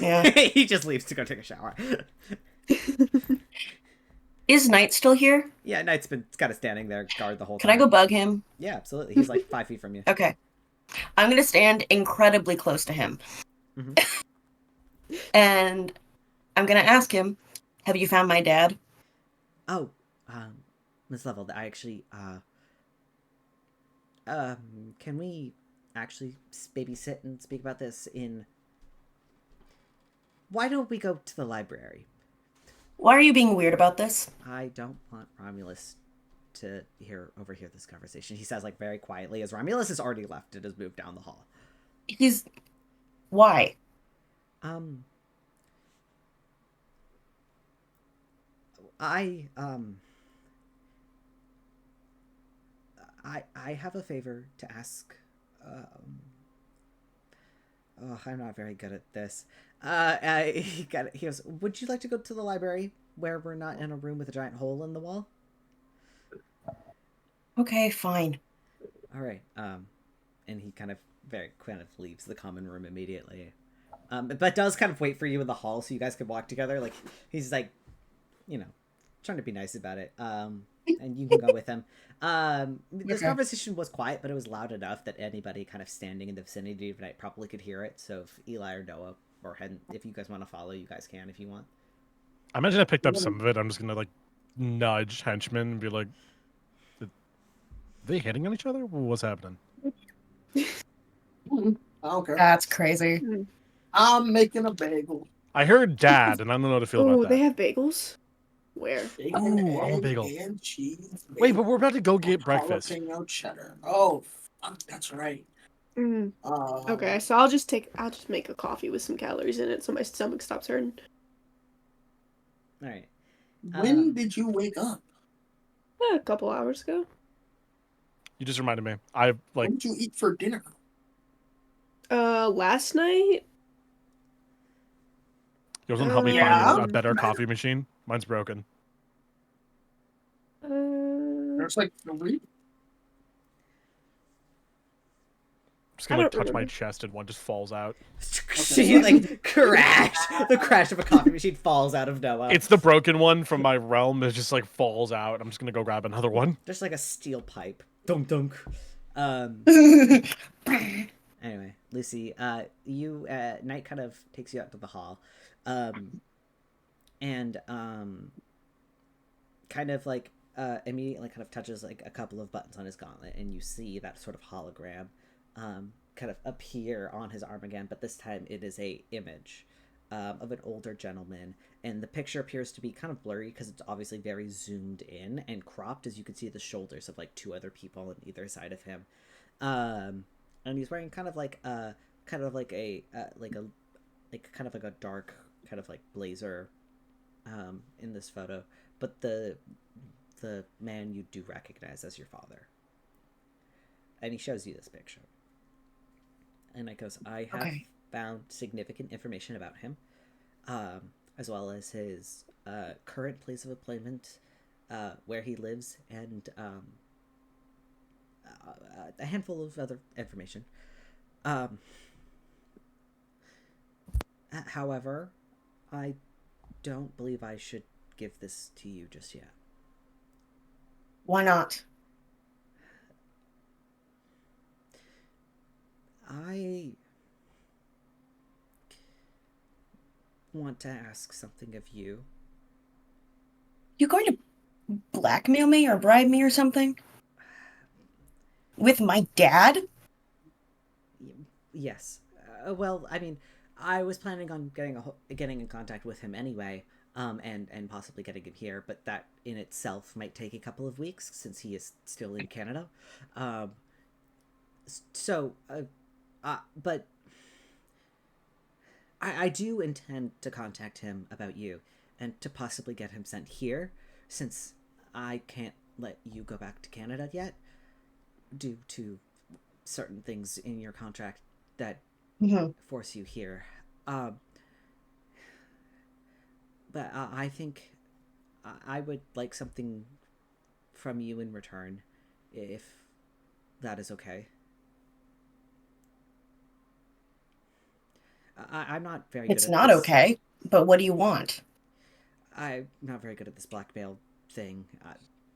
Yeah. He just leaves to go take a shower. Is Knight still here? Yeah, Knight's been kind of standing there guard the whole Can time. I go bug him? Yeah, absolutely. He's like 5 feet from you. Okay. I'm going to stand incredibly close to him. Mm-hmm. And I'm going to ask him, have you found my dad? Oh, Miss Lovell, I actually, can we actually babysit and speak about this in... Why don't we go to the library? Why are you being weird about this? I don't want Romulus to overhear this conversation. He says, like, very quietly, as Romulus has already left and has moved down the hall. Why? I have a favor to ask. I'm not very good at this. He goes, would you like to go to the library where we're not in a room with a giant hole in the wall? Okay, fine. All right. And he kind of leaves the common room immediately. But does kind of wait for you in the hall so you guys can walk together. Like, he's like, trying to be nice about it. And you can go with him. This conversation was quiet, but it was loud enough that anybody kind of standing in the vicinity of Night probably could hear it. So if Eli or Noah or Hendon, if you guys want to follow, you guys can if you want. I imagine I picked up some of it. I'm just gonna like nudge henchmen and be like, "Are they hitting on each other? What's happening?" I don't care. That's crazy. I'm making a bagel. I heard dad, and I don't know how to feel about that. Oh, they have bagels? Where? Bacon, Ooh, I want a bagel. and cheese. Wait, but we're about to go get breakfast. Jalapeno cheddar. Oh, fuck, that's right. Okay, so I'll just make a coffee with some calories in it so my stomach stops hurting. All right. When did you wake up? A couple hours ago. You just reminded me. I What did you eat for dinner? Last night. You want to help me find a better coffee machine? Mine's broken. There's like 3. I'm just gonna touch my chest and one just falls out. She crash. The crash of a coffee machine falls out of Noah. It's the broken one from my realm that just like falls out. I'm just gonna go grab another one. Just like a steel pipe. Dunk dunk. Anyway, Lucy, Night kind of takes you out to the hall, and kind of like immediately kind of touches like a couple of buttons on his gauntlet, and you see that sort of hologram kind of appear on his arm again, but this time it is a image of an older gentleman, and the picture appears to be kind of blurry because it's obviously very zoomed in and cropped, as you can see the shoulders of like 2 other people on either side of him, and he's wearing kind of like a dark kind of like blazer in this photo, but the the man you do recognize as your father. And he shows you this picture. And it goes, I have found significant information about him, as well as his current place of employment, where he lives, and a handful of other information. However, I don't believe I should give this to you just yet. Why not? I want to ask something of you. You going to blackmail me or bribe me or something? With my dad? Yes. Well, I mean, I was planning on getting in contact with him anyway, and possibly getting him here, but that in itself might take a couple of weeks since he is still in Canada. But I do intend to contact him about you and to possibly get him sent here, since I can't let you go back to Canada yet due to certain things in your contract that force you here. But I think I would like something from you in return, if that is okay. I'm not very good at this. It's not okay, but what do you want? I'm not very good at this blackmail thing.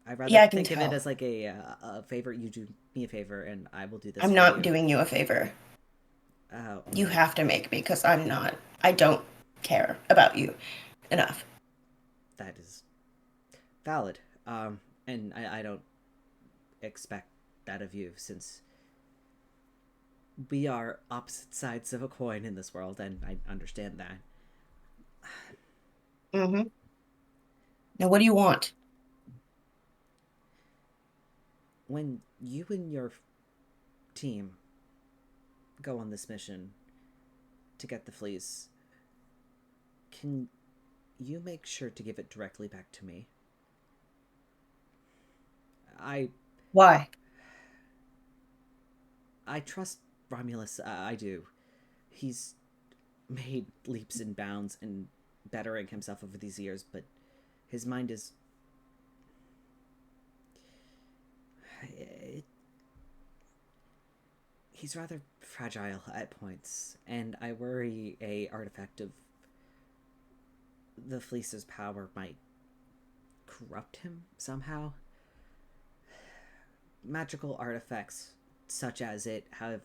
I'd rather think of it as like a favor. You do me a favor, and I will do this. I'm not doing you a favor. You have to make me, because I'm not. I don't care about you enough. That is valid. And I don't expect that of you, since we are opposite sides of a coin in this world, and I understand that. Now, what do you want? When you and your team go on this mission to get the fleas, can you make sure to give it directly back to me? Why? I trust Romulus. I do. He's made leaps and bounds in bettering himself over these years, but his mind is... He's rather fragile at points, and I worry a artifact of the Fleece's power might corrupt him somehow. Magical artifacts such as it have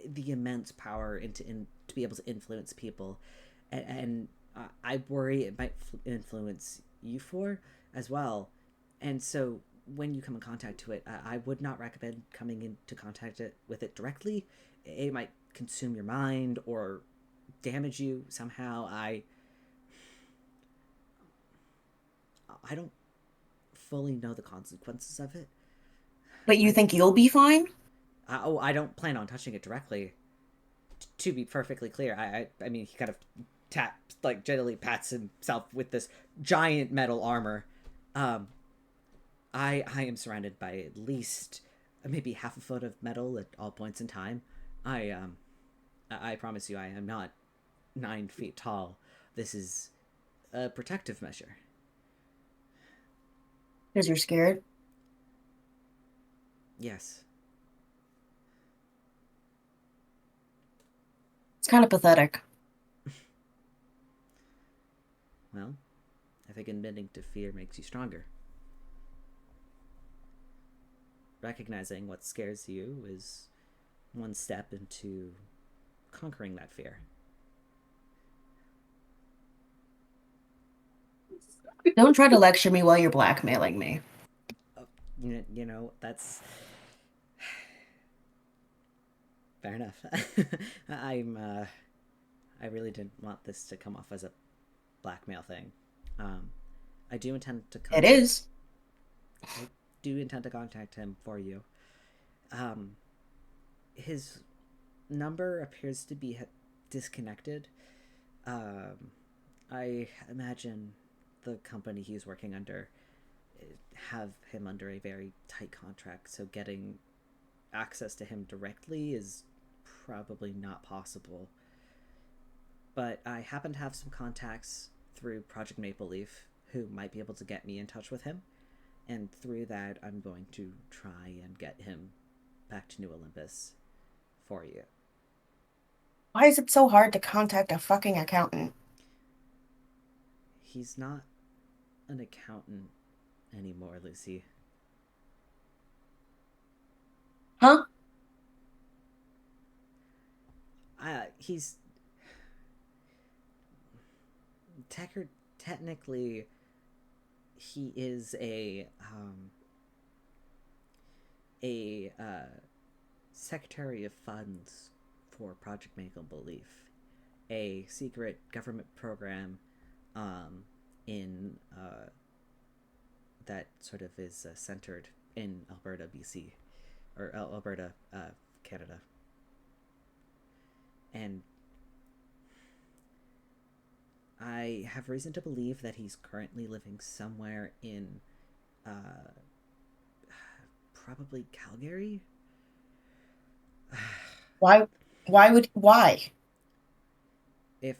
the immense power to be able to influence people, and I worry it might influence you four as well. And so when you come in contact to it, I would not recommend coming into contact with it directly. It might consume your mind or damage you somehow. I don't fully know the consequences of it. But you think you'll be fine? I don't plan on touching it directly. To be perfectly clear, I mean, he kind of gently pats himself with this giant metal armor. I am surrounded by at least maybe half a foot of metal at all points in time. I promise you, I am not 9 feet tall. This is a protective measure. Because you're scared? Yes. It's kind of pathetic. Well, I think admitting to fear makes you stronger. Recognizing what scares you is one step into conquering that fear. Don't try to lecture me while you're blackmailing me. You know, that's... Fair enough. I really didn't want this to come off as a blackmail thing. I do intend to contact... It is. I do intend to contact him for you. His number appears to be disconnected. I imagine the company he's working under have him under a very tight contract, so getting access to him directly is probably not possible. But I happen to have some contacts through Project Maple Leaf who might be able to get me in touch with him, and through that I'm going to try and get him back to New Olympus for you. Why is it so hard to contact a fucking accountant? He's not an accountant anymore, Lucy. Huh? He's technically he is a Secretary of Funds for Project Maple Belief, a secret government program in that sort of is centered in Alberta, BC, or Alberta, Canada. And I have reason to believe that he's currently living somewhere in probably Calgary. Why? If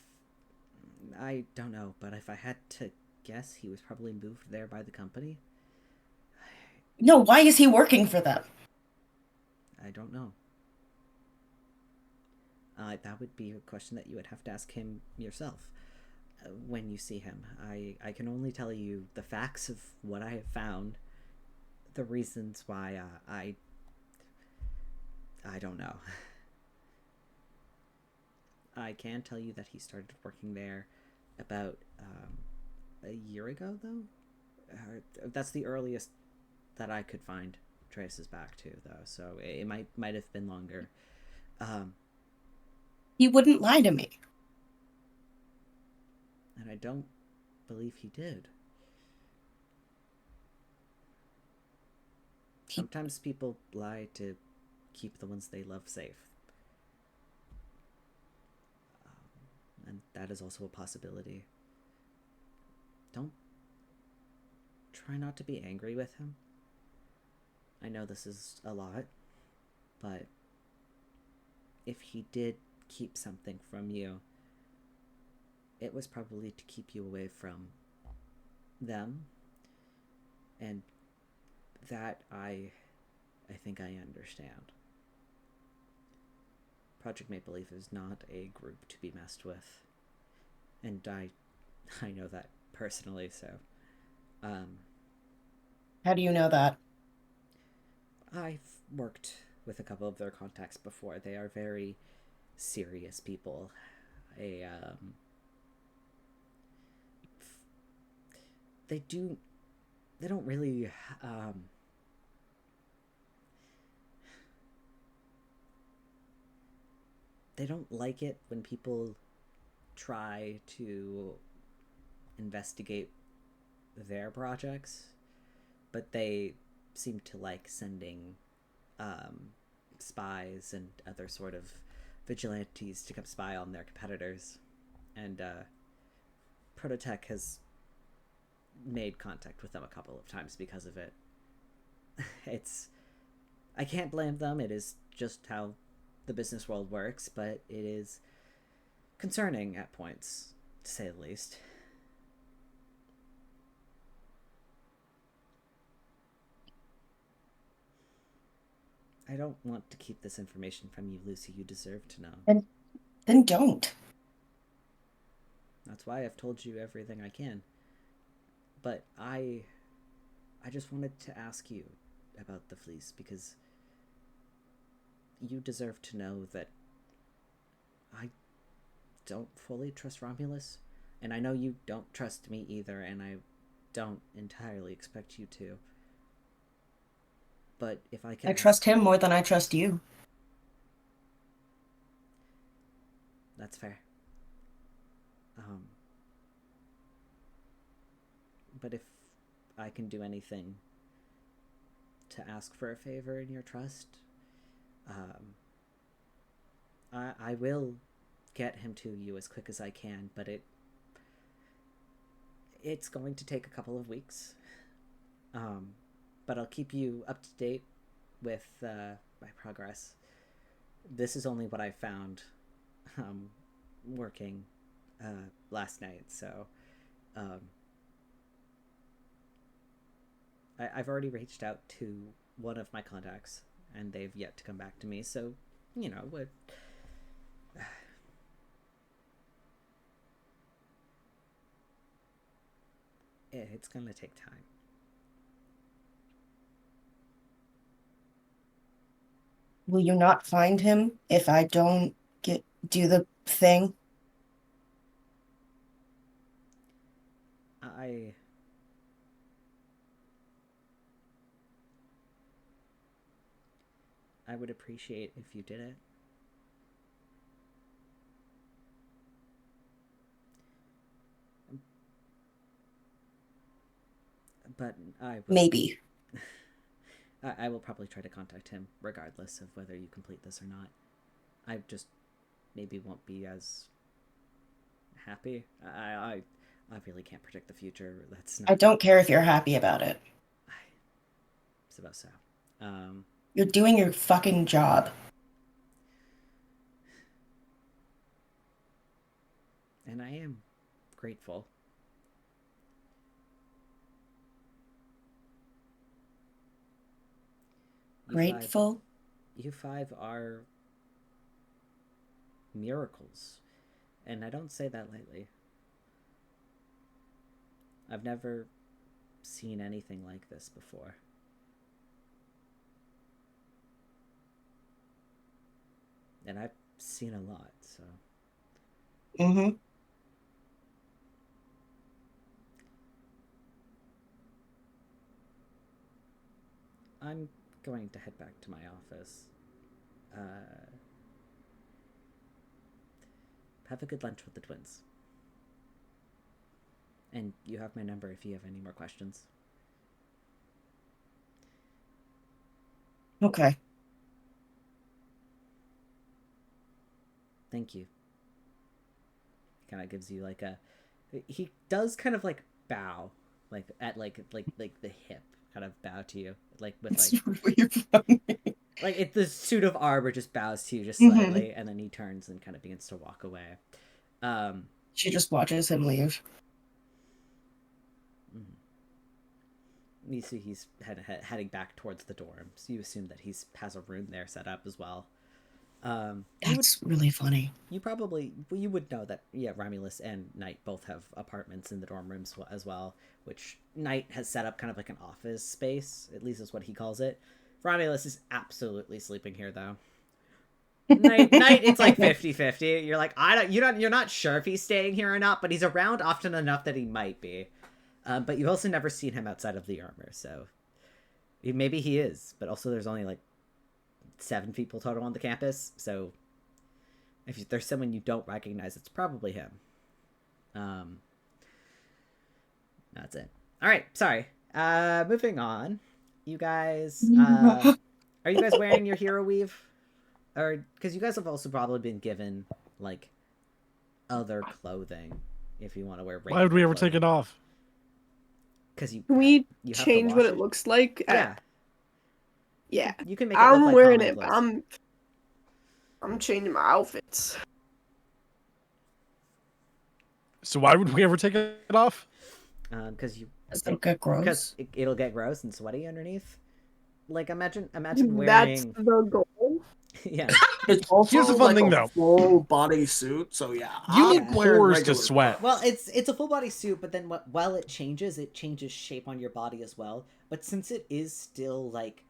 I don't know, but if I had to guess, he was probably moved there by the company. No, why is he working for them? I don't know. That would be a question that you would have to ask him yourself when you see him. I can only tell you the facts of what I have found, the reasons why I don't know. I can tell you that he started working there about a year ago, though. That's the earliest that I could find traces back to, though. So it might have been longer. He wouldn't lie to me. And I don't believe he did. Sometimes people lie to keep the ones they love safe. And that is also a possibility. Try not to be angry with him. I know this is a lot, but if he did keep something from you, it was probably to keep you away from them. And that I think I understand. Project Maple Leaf is not a group to be messed with. And I know that personally, so how do you know that? I've worked with a couple of their contacts before. They are very serious people. They don't really they don't like it when people try to investigate their projects, but they seem to like sending spies and other sort of vigilantes to come spy on their competitors. And Prototech has made contact with them a couple of times because of it. I can't blame them. It is just how the business world works, but it is concerning at points, to say the least. I don't want to keep this information from you, Lucy. You deserve to know. Then don't. That's why I've told you everything I can. But I just wanted to ask you about the fleece, because you deserve to know that I don't fully trust Romulus, and I know you don't trust me either, and I don't entirely expect you to. But if I can... I trust him more than I trust you. That's fair. But if I can do anything to ask for a favor in your trust, I will get him to you as quick as I can, but it's going to take a couple of weeks. But I'll keep you up to date with my progress. This is only what I found working last night, so I've already reached out to one of my contacts, and they've yet to come back to me, so, you know, it's gonna take time. Will you not find him if I don't do the thing? I would appreciate if you did it. But I will, maybe. I will probably try to contact him regardless of whether you complete this or not. I just maybe won't be as happy. I really can't predict the future. That's not... I don't care if you're happy about it. I suppose so. You're doing your fucking job. And I am grateful. Grateful? You five are miracles. And I don't say that lightly. I've never seen anything like this before. And I've seen a lot, so... Mm-hmm. I'm going to head back to my office. Have a good lunch with the twins. And you have my number if you have any more questions. Okay. Thank you. Kind of gives you like a... He does kind of like bow, like at like the hip, kind of bow to you, like with like... It's really funny. Like the suit of armor just bows to you just slightly, and then he turns and kind of begins to walk away. She just watches him leave. You see he's heading back towards the dorm, so you assume that has a room there set up as well. That's really funny. You would know that, yeah, Romulus and Knight both have apartments in the dorm rooms as well, which Knight has set up kind of like an office space, at least is what he calls it. Romulus is absolutely sleeping here, though. Knight, it's like 50-50. You're like, you're not sure if he's staying here or not, but he's around often enough that he might be. But you've also never seen him outside of the armor, so maybe he is. But also, there's only like 7 people total on the campus, so if there's someone you don't recognize, it's probably him. That's it. All right, sorry. Moving on. You guys, are you guys wearing your hero weave? Or, because you guys have also probably been given, like, other clothing, if you want to wear regular Why would we ever clothing. take it off? Because you have change to what wash it looks like? Yeah. Yeah. You can make it look I'm like wearing common it, but clothes. I'm changing my outfits. So why would we ever take it off? Because it'll get gross. Because it'll get gross and sweaty underneath. Like imagine That's wearing. the goal. Yeah. It's also Here's the fun like thing, a though. full body suit, so yeah. You need I'm wearing pores to regular sweat. clothes. Well, it's a full body suit, but then while it changes shape on your body as well. But since it is still like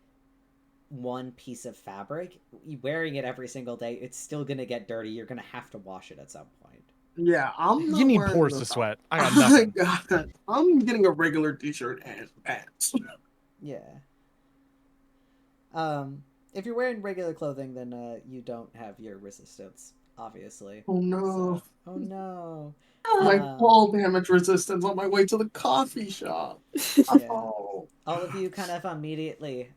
one piece of fabric, wearing it every single day, it's still gonna get dirty. You're gonna have to wash it at some point. Yeah, I'm not You need wearing pores the to top. sweat. I got nothing. I'm getting a regular t-shirt and pants. Yeah. If you're wearing regular clothing, then you don't have your resistance, obviously. Oh no. Oh no. My fall damage resistance on my way to the coffee shop. Yeah. Oh. All of you kind of immediately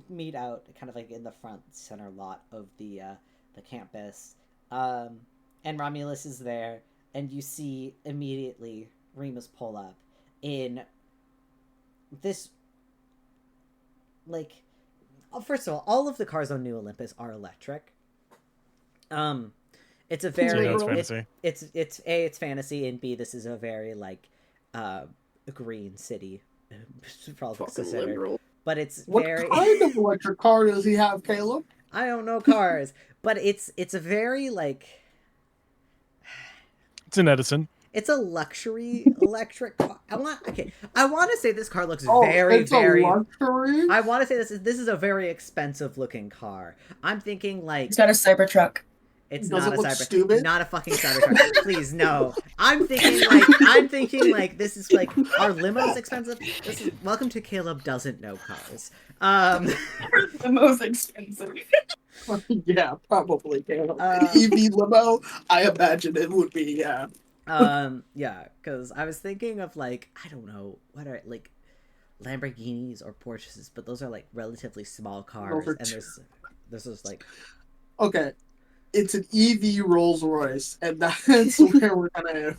meet out kind of like in the front center lot of the campus. And Romulus is there, and you see immediately Remus pull up in this, like, first of all of the cars on New Olympus are electric. It's a very fantasy. It's fantasy, and B, this is a very like green city. But it's what very. What kind of electric car does he have, Caleb? I don't know cars, but it's a very like. It's an Edison. It's a luxury electric car. I want to say this car looks very. A luxury? I want to say this is a very expensive looking car. I'm thinking like it's got a Cybertruck. It's Does not it a look cyber, stupid? not a fucking Cybertruck. Please, no. I'm thinking like this is like, are limos expensive? This is welcome to Caleb doesn't know cars. The most expensive. Yeah, probably. Caleb. An EV limo, I imagine it would be. Yeah. Yeah, because I was thinking of like, I don't know, what are like Lamborghinis or Porsches, but those are like relatively small cars, and there's just like. Okay. It's an EV Rolls Royce, and that's where we're gonna end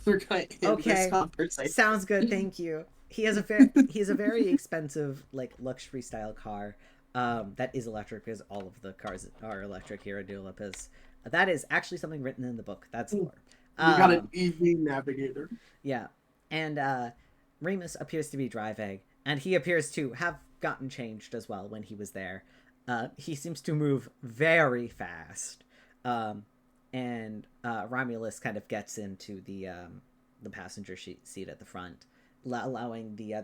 this conversation. Sounds good, thank you. He has a very expensive like luxury style car, that is electric because all of the cars are electric here at New Olympus. That is actually something written in the book. That's lore. You got an EV navigator. Yeah, and Remus appears to be driving, and he appears to have gotten changed as well when he was there. He seems to move very fast. And Romulus kind of gets into the passenger seat at the front, allowing the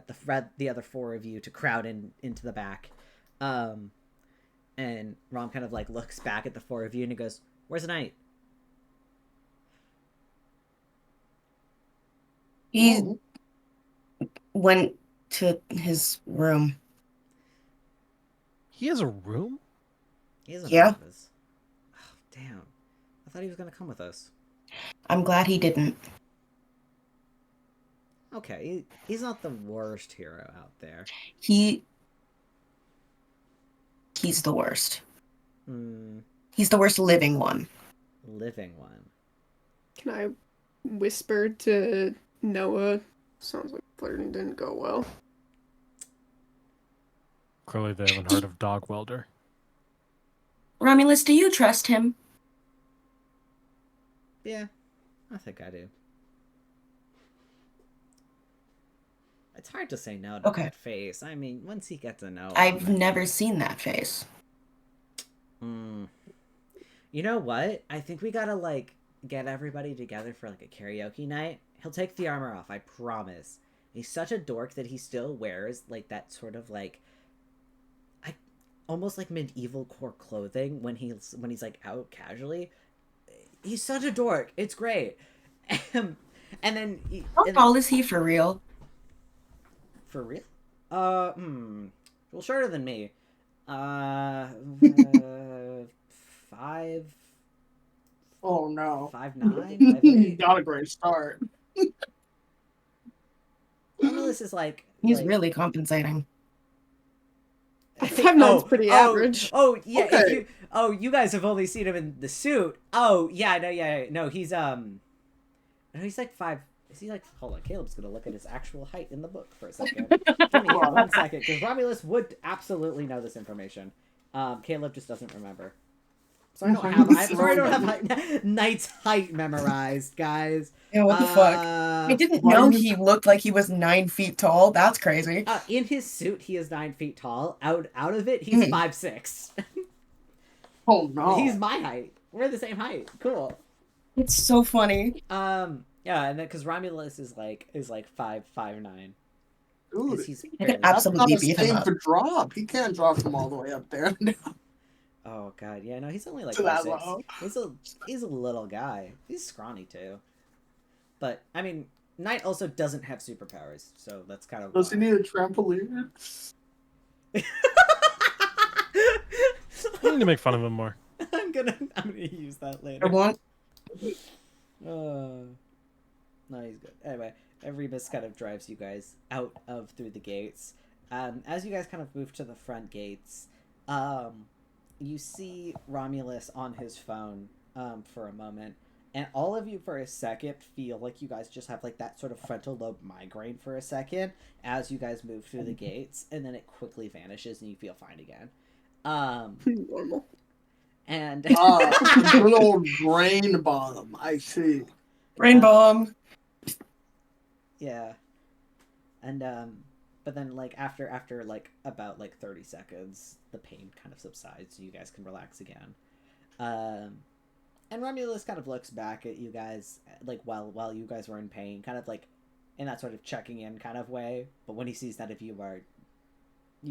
other four of you to crowd into the back. And Rom kind of like looks back at the four of you and he goes, "Where's Knight?" He went to his room. He has a room? He has Yeah. Office. Oh, damn. I thought he was going to come with us. I'm glad he didn't. Okay, he's not the worst hero out there. He's the worst. He's the worst living one. Living one. Can I whisper to Noah? Sounds like flirting didn't go well. Clearly they haven't heard of Dog Welder. Romulus, do you trust him? Yeah, I think I do. It's hard to say no to that face. I mean, once you get to know him, I've never seen that face. You know what? I think we gotta, like, get everybody together for, like, a karaoke night. He'll take the armor off, I promise. He's such a dork that he still wears, like, that sort of, like, almost like medieval core clothing when he's like out casually. He's such a dork. It's great. And then how tall is he for real? For real? Well, shorter than me. 5. Oh no. 5'9". Not a great start. Romulus is like he's really compensating. 5'9's pretty average. Oh yeah. Okay. You guys have only seen him in the suit. Oh yeah, no, he's he's like 5. Is he like? Hold on, Caleb's gonna look at his actual height in the book for a second. Give me 1 second, because Romulus would absolutely know this information. Caleb just doesn't remember. So I don't have Knight's height memorized, guys. Yeah, what the fuck? I didn't know he looked like he was 9 feet tall. That's crazy. In his suit, he is 9 feet tall. Out of it, he's 5'6". Oh no. He's my height. We're the same height. Cool. It's so funny. Yeah, and then because Romulus is like 5'9". Dude, he's I could absolutely beat him up. For drop. He can't drop from all the way up there. Oh god, yeah, no, he's only like To that 5'6". low. He's a little guy. He's scrawny too. But I mean, Knight also doesn't have superpowers, so that's kind of. Does he need a trampoline? I need to make fun of him more. I'm gonna use that later. I want. No, he's good. Anyway, Remus kind of drives you guys out of through the gates. As you guys kind of move to the front gates, you see Romulus on his phone for a moment, And all of you for a second feel like you guys just have like that sort of frontal lobe migraine for a second as you guys move through the gates, and then it quickly vanishes and you feel fine again. Normal. And good old brain bomb. I see. Brain bomb. Yeah. And but then like after like about like 30 seconds, the pain kind of subsides, so you guys can relax again. And Romulus kind of looks back at you guys, like, while you guys were in pain, kind of, like, in that sort of checking in kind of way. But when he sees that if you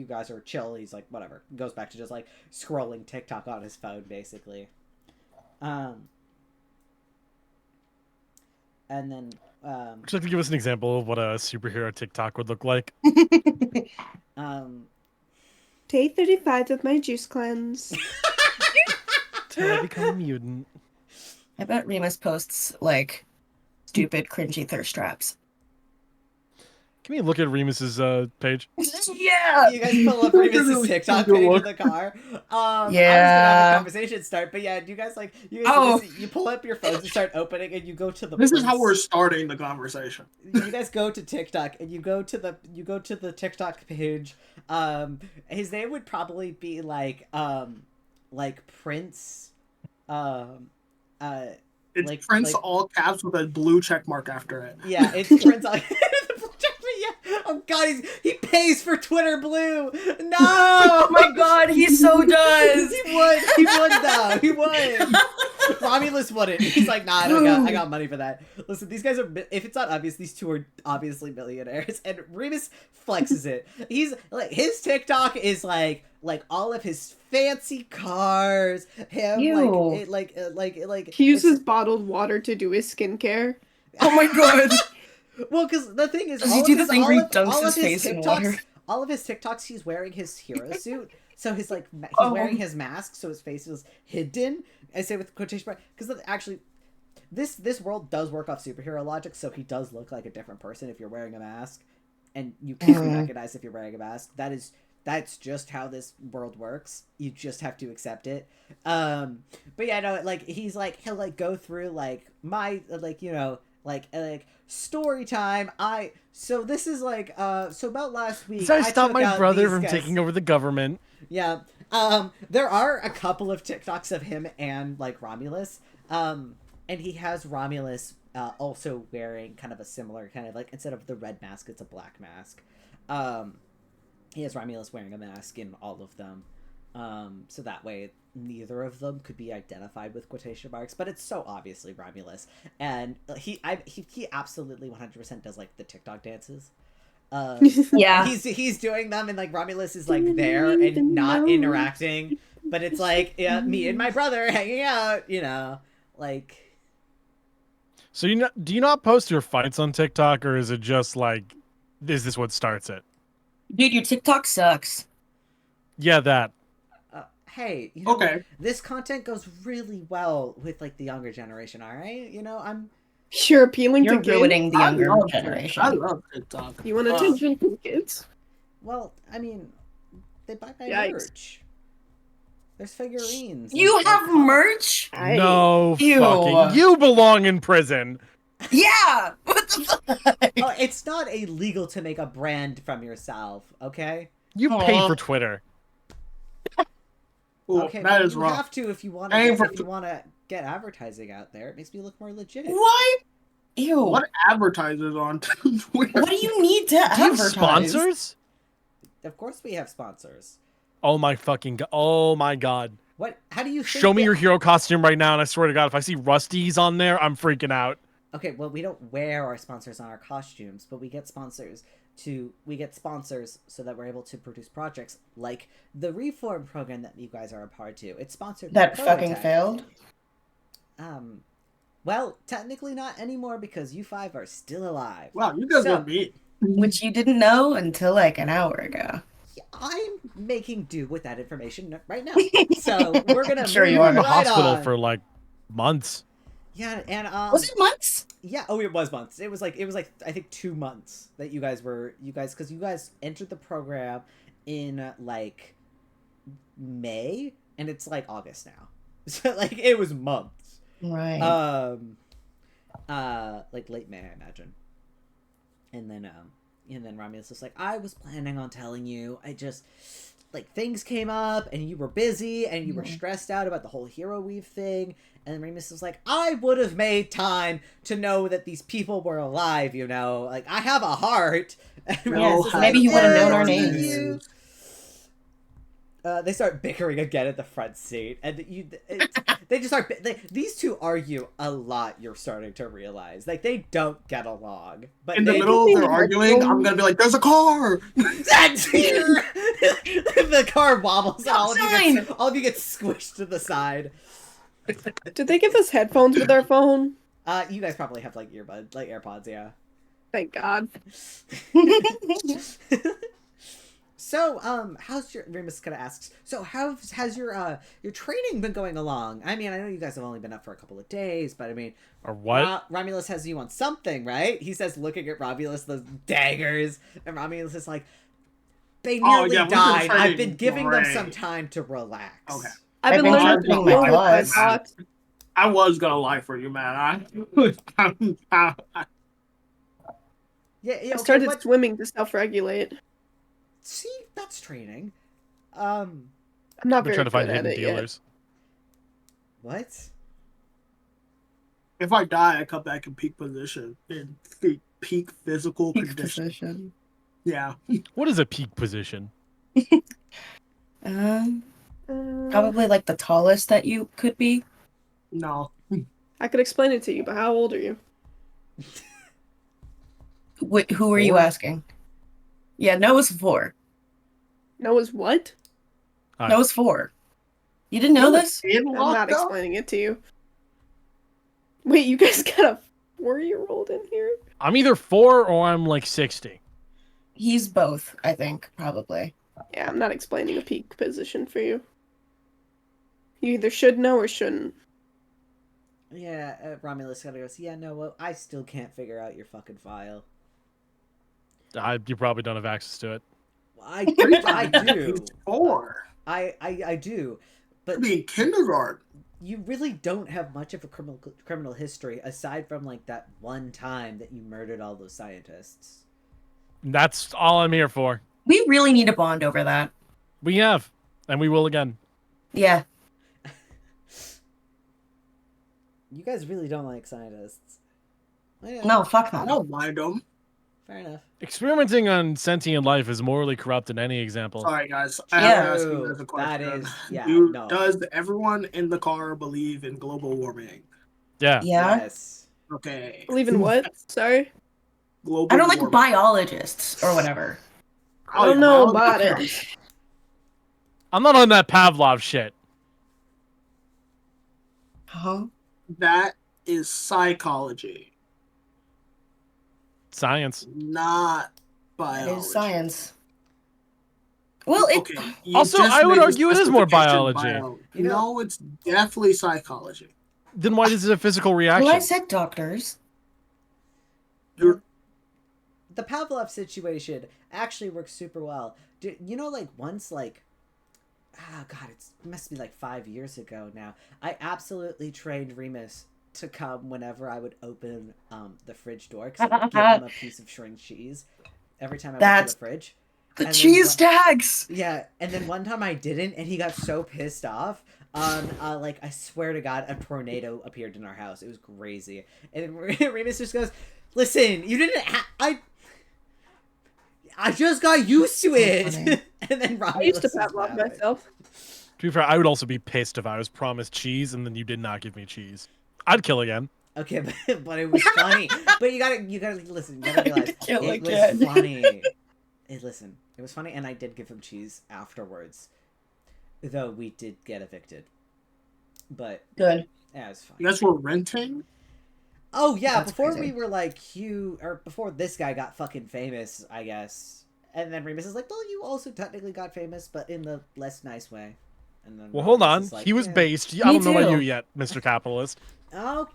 guys are chill, he's like, whatever. Goes back to just, like, scrolling TikTok on his phone, basically. And then, Would you like to give us an example of what a superhero TikTok would look like? Day 35 of my juice cleanse. Till I become a mutant. I bet Remus posts, like, stupid, cringy thirst traps. Can we look at Remus's page? Yeah! You guys pull up Remus's TikTok page in the car. I was gonna have a conversation start, but yeah, you guys you pull up your phones and start opening, and you go to the. This is how we're starting the conversation. You guys go to TikTok, and you go to the TikTok page. His name would probably be like Prince. It's like, Prince all caps with a blue check mark after it. Yeah, it's Prince. Yeah. Oh God, he pays for Twitter Blue. No, oh my God, he so does. He would though. He would. Romulus wouldn't. He's like, nah, I got money for that. Listen, these guys are. If it's not obvious, these two are obviously millionaires, and Remus flexes it. He's like, his TikTok is like all of his fancy cars. Him Ew. like He uses bottled water to do his skincare. Oh my God. Well, because the thing is, Does he do the thing where he dunks his face in water? All of his TikToks, he's wearing his hero suit, so his he's wearing his mask, so his face is hidden. I say with quotation marks, because actually, this world does work off superhero logic, so he does look like a different person if you're wearing a mask, and you can't be recognized if you're wearing a mask. That's just how this world works. You just have to accept it. But yeah, no, like he'll like go through like my like story time. So this is like so about last week. So I stopped my brother from guys. taking over the government. Yeah. There are a couple of TikToks of him and like Romulus. And he has Romulus also wearing kind of a similar kind of like, instead of the red mask, it's a black mask. He has Romulus wearing a mask in all of them. So that way neither of them could be identified with quotation marks, but it's so obviously Romulus. And he absolutely 100% does like the TikTok dances. Yeah. He's doing them, and like Romulus is like there and not interacting, but it's like, yeah, me and my brother hanging out, like. So do you not post your fights on TikTok, or is it just like, is this what starts it? Dude, your TikTok sucks. Yeah, that. Hey, okay. This content goes really well with like the younger generation. All right, I'm. You're appealing You're to ruining kids. the younger generation. I love TikTok. You want attention from kids? Well, I mean, they buy my Yikes. merch. There's figurines. You have merch? No Ew. fucking. You belong in prison. Yeah. What the fuck? Oh, it's not illegal to make a brand from yourself, okay? You pay for Twitter. Ooh, Okay, that well, is you wrong. have to if you want to get advertising out there. It makes me look more legit. What? Ew. What advertisers on Twitter? What do you need to Do you have advertise? sponsors? Of course we have sponsors. Oh my fucking god. Oh my god. What? How do you think Show me your hero costume right now, and I swear to god, if I see Rusty's on there, I'm freaking out. Okay, well, we don't wear our sponsors on our costumes, but we get sponsors so that we're able to produce projects like the Reform program that you guys are a part to. It's sponsored by That fucking Prototech. failed? Well, technically not anymore because you 5 are still alive. Wow, you guys are mean. Which you didn't know until like an hour ago. I'm making do with that information right now. So we're gonna Sure move you are. In the right hospital on. for like months. Yeah, and Was it months? yeah, oh, it was months. It was like I think 2 months that you guys because you guys entered the program in like May, and it's like August now. So like it was months. Right. Like late May, I imagine. And then Romulus was like, I was planning on telling you. I just, like, things came up, and you were busy, and you were stressed out about the whole hero weave thing. And then Remus was like, I would have made time to know that these people were alive, you know? Like, I have a heart. And Yes, maybe he would have known our names. They start bickering again at the front seat, and they just start. These two argue a lot. You're starting to realize, like, they don't get along. But in the middle of their arguing, I'm gonna be like, "There's a car!" That's here. The car wobbles, and all of you get squished to the side. Did they give us headphones with our phone? You guys probably have like earbuds, like AirPods, yeah. Thank God. So, how's your, Remus kind of asks, so has your training been going along? I mean, I know you guys have only been up for a couple of days, but I mean... Or what? Romulus has you on something, right? He says, looking at Romulus, those daggers, and Romulus is like, they nearly died. I've been giving them some time to relax. Okay. I've been learning my class. I was gonna lie for you, man. I started swimming to self-regulate. See, that's training. I'm not very trying to find good at hidden it dealers. Yet. What? If I die, I come back in peak position. In peak physical condition. Yeah. What is a peak position? Probably like the tallest that you could be. No. I could explain it to you, but how old are you? Who are you asking? Yeah, Noah's 4. Noah's what? Noah's 4. You didn't know this? I'm not explaining it to you. Wait, you guys got a 4-year-old in here? I'm either 4 or I'm like 60. He's both, I think, probably. Yeah, I'm not explaining a peak position for you. You either should know or shouldn't. Yeah, Romulus kind of goes, yeah, no, well, I still can't figure out your fucking file. You probably don't have access to it. I do. He's 4. I do. But I'd be in kindergarten. You really don't have much of a criminal history, aside from, like, that one time that you murdered all those scientists. That's all I'm here for. We really need to bond over that. We have. And we will again. Yeah. You guys really don't like scientists. Yeah. No, fuck I them. don't mind them. Fair enough. Experimenting on sentient life is morally corrupt in any example. Sorry, guys. I have to ask you guys a question. That is, yeah, Does everyone in the car believe in global warming? Yeah. Yeah? Yes. Okay. Believe in what? Sorry? Global I don't like warming. biologists or whatever. I don't know about it. I'm not on that Pavlov shit. Huh? That is psychology. Science. Not biology. It is science. Well, Okay. you Also, just I would made the argue it is more specification biology. No, it's definitely psychology. Then why is it a physical reaction? Well, I said doctors. You're The Pavlov situation actually works super well. You know, like, once, like, God, it must be like 5 years ago now. I absolutely trained Remus to come whenever I would open the fridge door, because I would give him a piece of shrink cheese every time I went to the fridge. The cheese tags! Yeah, and then one time I didn't, and he got so pissed off. Like, I swear to God, a tornado appeared in our house. It was crazy. And Remus just goes, listen, you didn't I just got used to it. And then Romulus I used to Pavlov myself. To be fair, I would also be pissed if I was promised cheese and then you did not give me cheese. I'd kill again. Okay, but it was funny. But you gotta listen. You gotta realize it was funny. Listen, it was funny, and I did give him cheese afterwards, though we did get evicted. But good. Yeah, it was fine. You guys were renting? Oh yeah, That's before crazy. we were like before this guy got fucking famous, I guess. And then Remus is like, well, you also technically got famous, but in the less nice way. And then Well, hold on. Like, he was yeah. based. I don't know about too. you yet, Mr. Capitalist. Oh,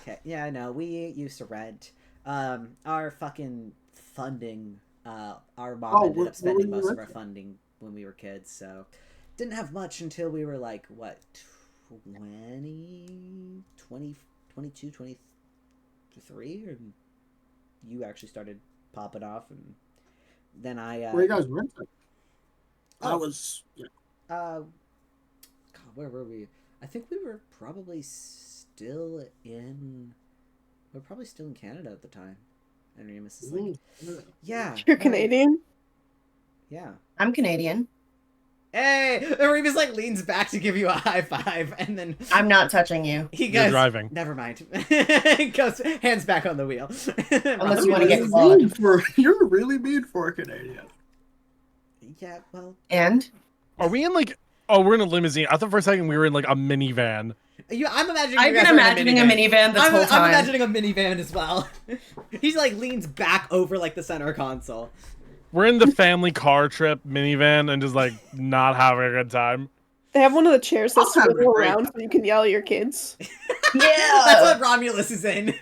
okay. Yeah, I know. We used to rent. Our fucking funding, our mom ended up spending most of our funding when we were kids, so didn't have much until we were like, what, 22, 23, or you actually started popping off, and then I. Where you guys went? I Oh. was. Yeah. God, where were we? I think we were probably still in. We're probably still in Canada at the time. And Remus is like, yeah. You're Canadian? Yeah. I'm Canadian. Hey! And Remus like leans back to give you a high five, and then I'm not touching you. he You're goes, driving. never mind. Goes hands back on the wheel. Unless you want to get mean clawed. You're really mean for a Canadian. Yeah, well. And? Are we in like? Oh, we're in a limousine. I thought for a second we were in like a minivan. I'm imagining. I've been imagining a minivan this whole time. I'm imagining a minivan as well. He's like leans back over like the center console. We're in the family car trip minivan and just like not having a good time. They have one of the chairs that I'll have swivel a great around so you can yell at your kids. Yeah! That's what Romulus is in.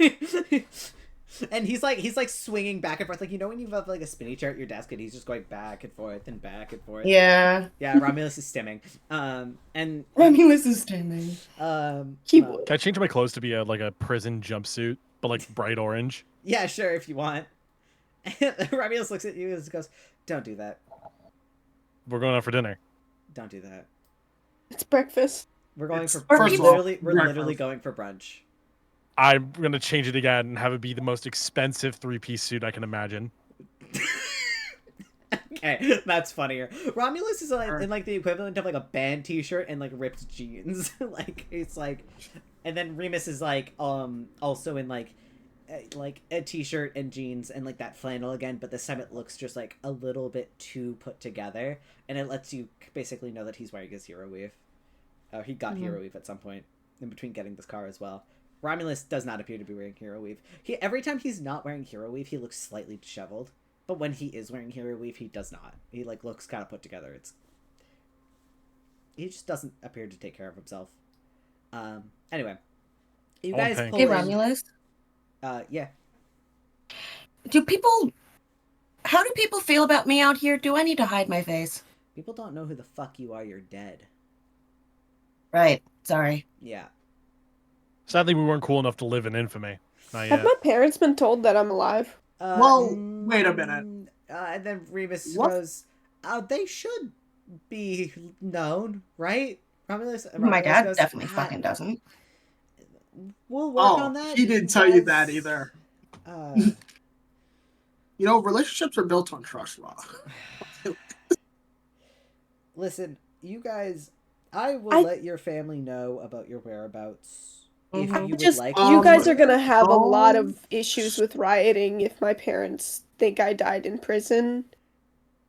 And he's like swinging back and forth, like, you know when you have like a spinny chair at your desk and he's just going back and forth and back and forth. Yeah. Yeah, Romulus is stimming. And Romulus is standing. He Can I change my clothes to be a prison jumpsuit, but like bright orange? Yeah, sure, if you want. Romulus looks at you and goes, "Don't do that. We're going out for dinner. Don't do that. It's breakfast. We're going It's- for first of all, we're literally breakfast. going for brunch." I'm gonna change it again and have it be the most expensive three-piece suit I can imagine. Okay, that's funnier. Romulus is like, in like the equivalent of like a band T-shirt and like ripped jeans. Like it's like, and then Remus is like also in like a T-shirt and jeans and like that flannel again, but this time it looks just like a little bit too put together, and it lets you basically know that he's wearing his hero weave. Oh, he got hero weave at some point in between getting this car as well. Romulus does not appear to be wearing hero weave. Every time he's not wearing hero weave, he looks slightly disheveled. But when he is wearing hero weave, he does not. He like looks kind of put together. He just doesn't appear to take care of himself. Anyway, you guys pull Hey, in. Romulus. Yeah. How do people feel about me out here? Do I need to hide my face? People don't know who the fuck you are. You're dead. Right. Sorry. Yeah. Sadly, we weren't cool enough to live in infamy. Not Have yet. my parents been told that I'm alive? Well, wait a minute. And then Remus What? goes, they should be known, right? Romulus My dad goes, definitely fucking doesn't. We'll work on that. He didn't tell you guys. that either. Uh, You know, relationships are built on trust, Rob. Listen, you guys, I will let your family know about your whereabouts if you would Just, like. you guys are gonna have a Oh. lot of issues with rioting if my parents think I died in prison.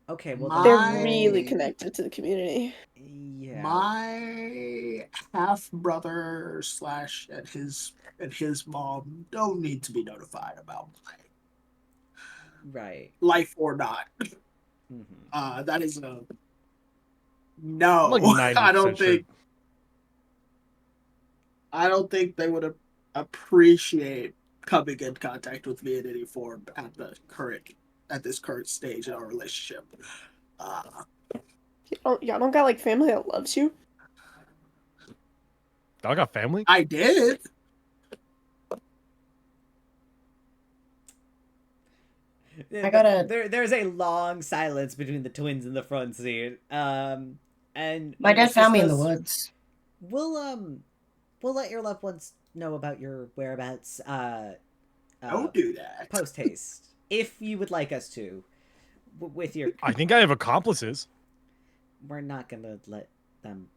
Okay, well, My- They're really connected to the community. yeah. My half brother / and his mom don't need to be notified about my Right. life or not. Mm-hmm. That is a no. Like I 90% don't sure. think. I don't think they would appreciate coming in contact with me in any form at this current stage in our relationship. Y'all don't got like family that loves you? Y'all got family? I did. There's a long silence between the twins in the front seat. And My dad Remus found me in just the goes, woods. We'll let your loved ones know about your whereabouts. Don't do that. Post haste, if you would like us to. With your, I think I have accomplices. we're not gonna let them.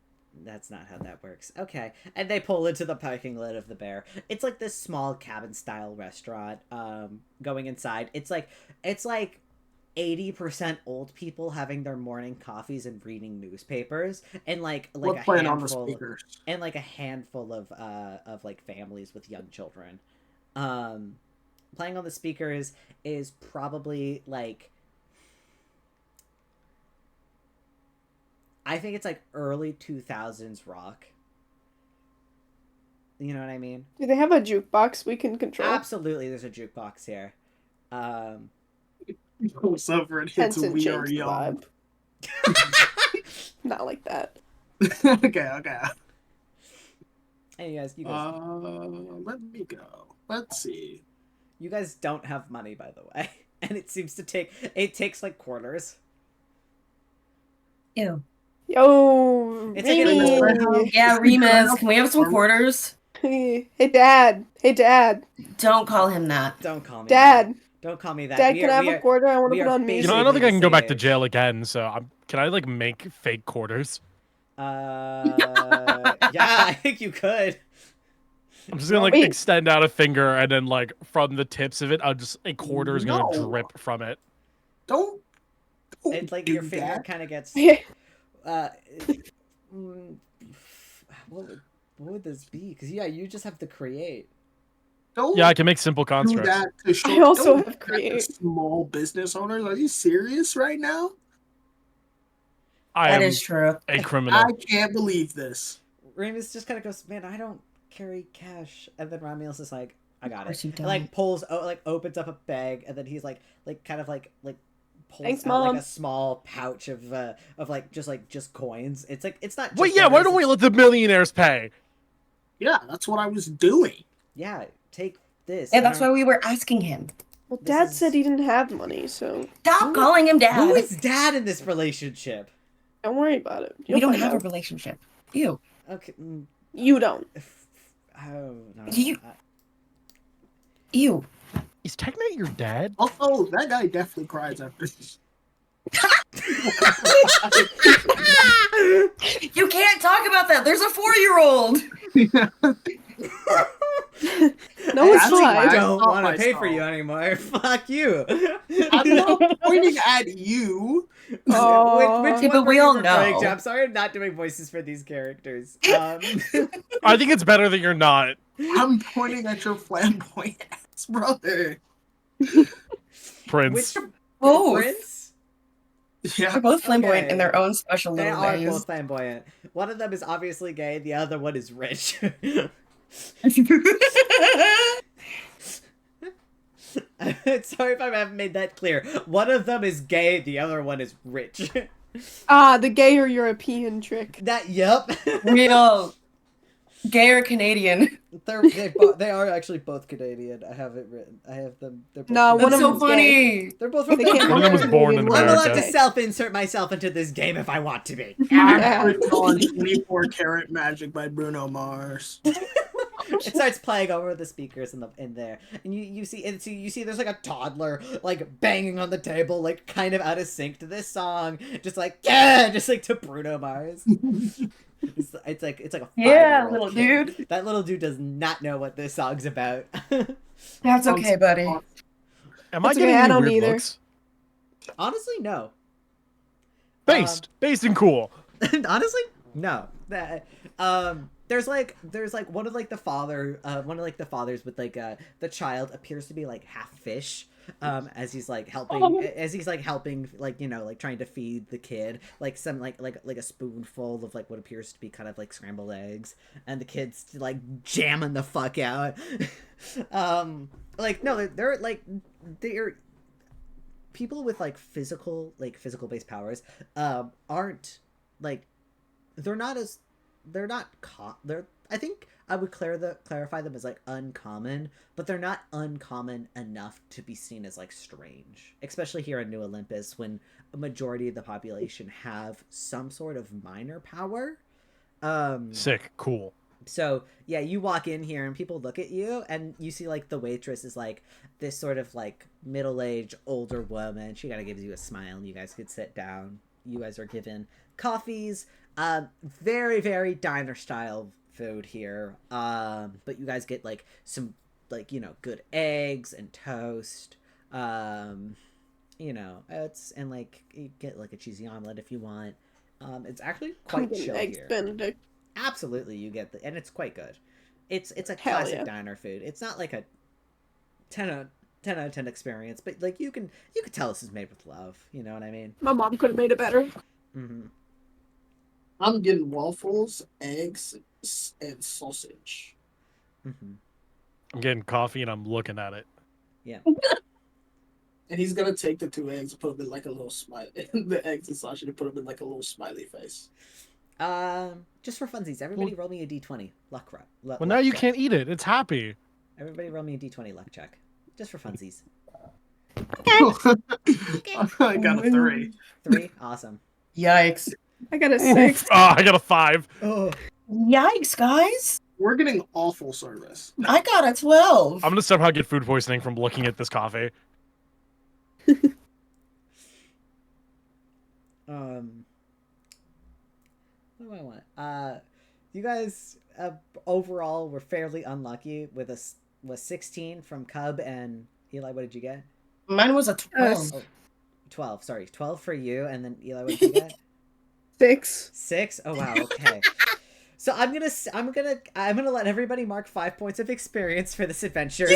That's not how that works. Okay, and they pull into the parking lot of the Bear. It's like this small cabin-style restaurant. Going inside, it's like 80% old people having their morning coffees and reading newspapers, and like We're a playing on the handful, speakers. and like a handful of like families with young children. Playing on the speakers is probably like, I think it's like early 2000s rock. You know what I mean? Do they have a jukebox we can control? Absolutely, there's a jukebox here. Goes over and hits Henson We changed Are the Young. vibe. Not like that. Okay. Hey, you guys. Let me go. Let's see. You guys don't have money, by the way, and it seems to takes like quarters. Ew. Yo, It's like an Remy. Yeah, Remus, can we have some quarters? Hey, Dad. Hey, Dad. Don't call him that. Don't call me Dad. that. Don't call me that. Dad, can I have a quarter? I want to put on me. You music. know, I don't think I can go back to age. jail again. So can I like make fake quarters? Yeah, I think you could. I'm just gonna like Wait. extend out a finger, and then like from the tips of it, a quarter is gonna No. drip from it. Don't It's like do your finger that. kind of gets. What would this be? Because you just have to create. Don't Yeah, I can make simple do constructs. that to show. I also don't have do that to create. small business owners. Are you serious right now? I That am is true. a criminal. I can't believe this. Remus just kind of goes, man, I don't carry cash, and then Ramiel's just like, I got course it. you And, like don't. opens up a bag, and then he's like kind of like pulls Thanks, out Mom. like a small pouch of just coins. It's like it's not. Just Wait, yeah, why don't we let the millionaires pay? Yeah, that's what I was doing. Yeah, take this. Yeah, and that's why we were asking him. Well, This Dad is- said he didn't have money, so Stop calling him Dad. Who is Dad in this relationship? don't worry about it. We You'll don't find have a out. relationship. Ew. Okay. You don't. Oh no. You- Ew. Is Techmate your dad? Oh, that guy definitely cries after this. You can't talk about that. There's a 4-year-old. No, it's Actually, fine. I don't stop want to pay for myself. you anymore. Fuck you. I'm not pointing at you. Oh. Which Yeah, one but we were you all referring to? know. I'm sorry I'm not doing voices for these characters. I think it's better that you're not. I'm pointing at your flamboyant ass brother. Prince. Which Both. Prince? Yeah. They're both flamboyant Okay. in their own special They little are ways. both flamboyant. One of them is obviously gay, the other one is rich. Sorry if I haven't made that clear. One of them is gay, the other one is rich. The gay or European trick. Yep. Real. Gay or Canadian. They are actually both Canadian. I have it written. I have them. They're both No, from one That's of so them's funny. They're both from They can't One of them was born in I'm allowed America. to self-insert myself into this game if I want to be. I'm putting on 24 Karat Magic by Bruno Mars. It starts playing over the speakers in there, and you see there's like a toddler like banging on the table, like kind of out of sync to this song, just like to Bruno Mars. It's like a 5-year-old Yeah, little kid. dude. That little dude does not know what this song's about. That's okay, buddy. Am I That's getting okay, I any don't weird either. looks? Honestly, no. Based and cool. Honestly, no. There's one of the fathers with the child appears to be like half fish, as he's helping trying to feed the kid like some like a spoonful of like what appears to be kind of like scrambled eggs, and the kid's like jamming the fuck out. They're people with like physical based powers aren't like I think I would clarify them as like uncommon, but they're not uncommon enough to be seen as like strange, especially here in New Olympus when a majority of the population have some sort of minor power. Sick. Cool. So yeah, you walk in here and people look at you and you see like the waitress is like this sort of like middle-aged older woman. She kind of gives you a smile and you guys could sit down. You guys are given coffees. Very, very diner style food here. But you guys get like some like, good eggs and toast. It's and like you get like a cheesy omelet if you want. It's actually quite chill Eggs here. Benedict. Absolutely, you get and it's quite good. It's a Hell classic yeah. diner food. It's not like a 10 out of 10 experience, but like you can tell this is made with love. You know what I mean? My mom could have made it better. Mm-hmm. I'm getting waffles, eggs, and sausage. Mm-hmm. I'm getting coffee and I'm looking at it. Yeah. And he's gonna take the 2 eggs and put them in like a little smile. The eggs and sausage and put them in like a little smiley face. Just for funsies, everybody roll me a d20 luck roll. Well, now you can't eat it. It's happy. Everybody roll me a d20 luck check, just for funsies. I got a 3. 3, awesome. Yikes. I got a 6. I got a 5. Oh, Yikes, guys. We're getting awful service. I got a 12. I'm gonna somehow get food poisoning from looking at this coffee. What do I want? You guys overall were fairly unlucky with was 16 from Cub and Eli. What did you get? Mine was a 12. Oh, 12. Sorry, 12 for you, and then Eli. What did you get? 6. 6. Oh wow. Okay. So I'm gonna let everybody mark 5 points of experience for this adventure.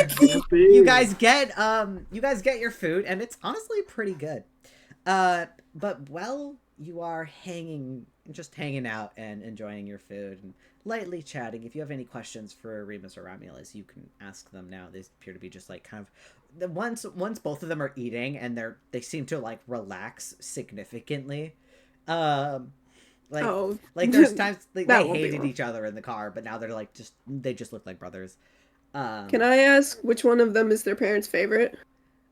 You guys get your food, and it's honestly pretty good. But while you are hanging out and enjoying your food and lightly chatting, if you have any questions for Remus or Romulus, you can ask them now. They appear to be just like kind of once both of them are eating, and they seem to like relax significantly. Like there's times they hated each other in the car, but now they're like they just look like brothers. Can I ask which one of them is their parents' favorite?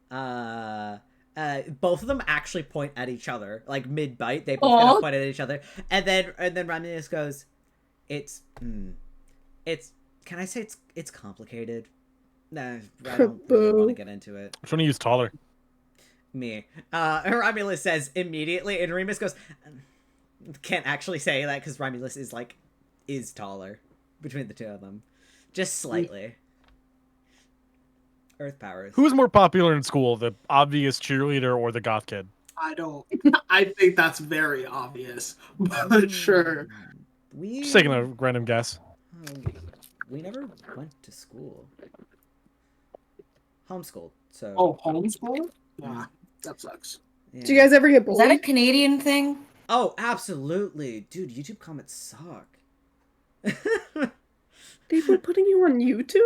Both of them actually point at each other, like mid-bite. They both kind of point at each other, and then Romulus goes, "It's, can I say it's complicated? Nah, I don't really want to get into it." Which one of you is taller? Me. Romulus says immediately, and Remus goes, can't actually say that because Romulus is taller between the two of them, just slightly. Earth powers. Who was more popular in school, the obvious cheerleader or the goth kid? I think that's very obvious, but sure. Just taking a random guess. We never went to school. Homeschooled, so. Oh, homeschooled? Yeah, that sucks. Yeah. Do you guys ever get bullied? Is that a Canadian thing? Oh, absolutely. Dude, YouTube comments suck. They were putting you on YouTube?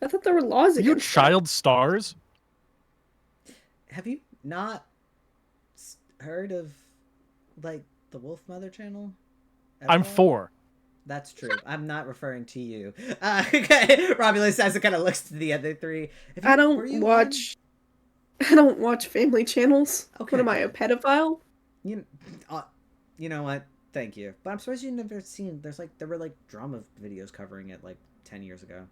I thought there were laws Are you against child stars? Have you not heard of, like, the Wolf Mother channel? I'm 4. That's true. I'm not referring to you. Okay. Romulus as it kind of looks to the other 3. I don't watch family channels. Okay. What am I, a pedophile? You know what? Thank you. But I'm surprised you've never seen. There were like drama videos covering it like 10 years ago.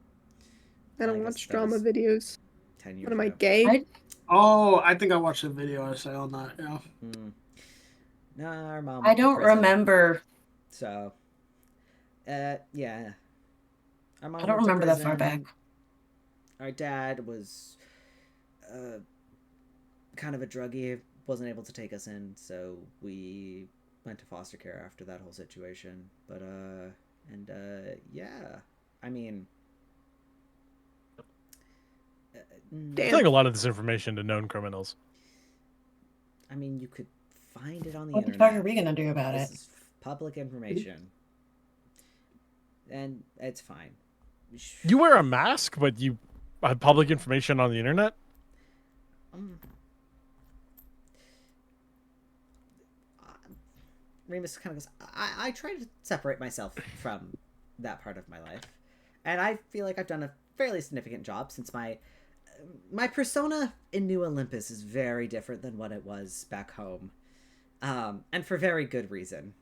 I don't watch drama videos. 10 years What am I, ago. gay? I think I watched a video I say on that. Yeah. No, our mom. I don't remember. So, yeah. Our mom I don't remember that far back. Our dad was kind of a druggie, wasn't able to take us in, so we went to foster care after that whole situation. But yeah, I mean, I feel like a lot of this information to known criminals. I mean, you could find it on the What the internet. fuck are we gonna do about This it? is public information, and it's fine. You wear a mask, but you have public information on the internet? Remus kind of goes, I try to separate myself from that part of my life, and I feel like I've done a fairly significant job since my persona in New Olympus is very different than what it was back home, and for very good reason.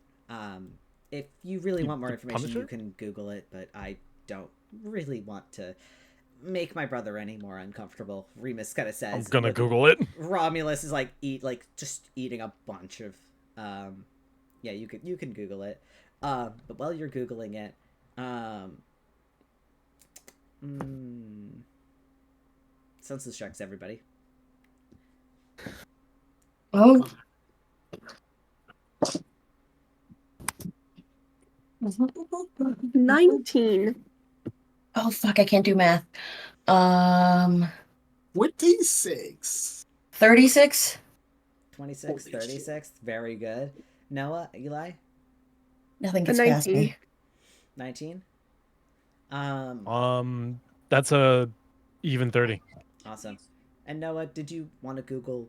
If you really want more information, you can Google it, but I don't really want to make my brother any more uncomfortable. Remus kind of says, I'm gonna Google it. Romulus is just eating a bunch of yeah, you can Google it. But while you're Googling it, census checks everybody. Oh. 19. Oh fuck! I can't do math. 26. 36. 26, 36. Very good. Noah, Eli? Nothing gets past me. 19? That's a even 30. Awesome. And Noah, did you want to Google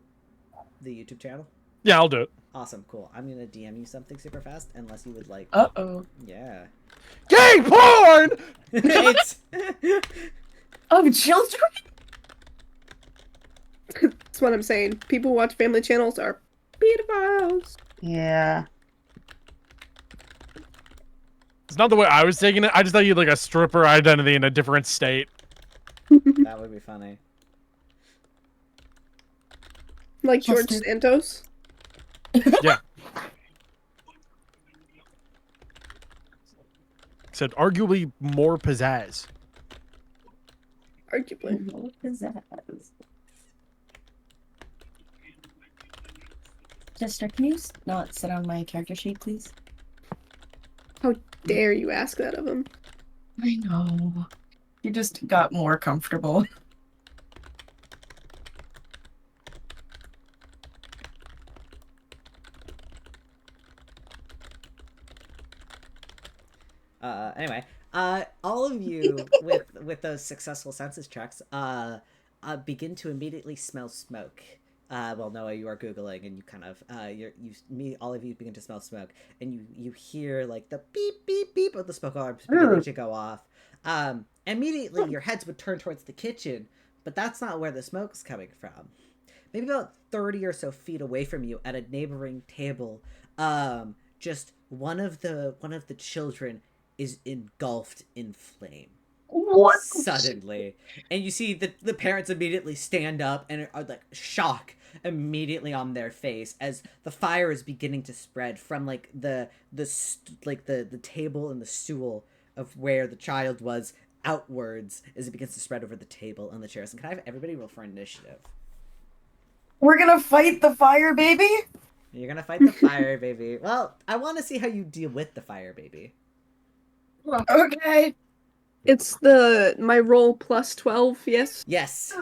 the YouTube channel? Yeah, I'll do it. Awesome, cool. I'm gonna DM you something super fast, unless you would like. Uh-oh. Yeah. Gay porn! It's. Of children? That's what I'm saying. People who watch family channels are pedophiles. Yeah. It's not the way I was taking it. I just thought you had like a stripper identity in a different state. That would be funny. Like George Santos. Yeah. Except arguably more pizzazz. Arguably. More pizzazz. Jester, can you not sit on my character sheet, please? How dare you ask that of him? I know. You just got more comfortable. Anyway, all of you with those successful census checks, begin to immediately smell smoke. Well, Noah, you are Googling, and you kind of, all of you begin to smell smoke, and you hear like the beep beep beep of the smoke alarms beginning to go off. Immediately your heads would turn towards the kitchen, but that's not where the smoke's coming from. Maybe about 30 or so feet away from you, at a neighboring table, just one of the children is engulfed in flame. What? Suddenly. And you see the parents immediately stand up and are like shock immediately on their face as the fire is beginning to spread from like the table and the stool of where the child was outwards as it begins to spread over the table and the chairs. And can I have everybody roll for initiative? We're gonna fight the fire baby? You're gonna fight the fire baby. Well, I want to see how you deal with the fire baby. Okay. It's my roll plus 12, yes? Yes.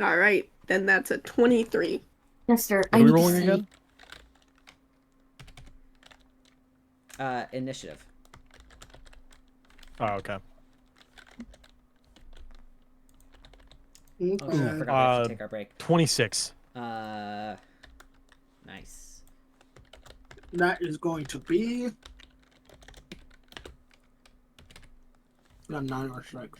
Alright, then that's a 23. Jester, What are we rolling again? Initiative. Oh, okay. Oh, shit, I forgot we have to take our break. 26. Nice. That is going to be a 9 or 6.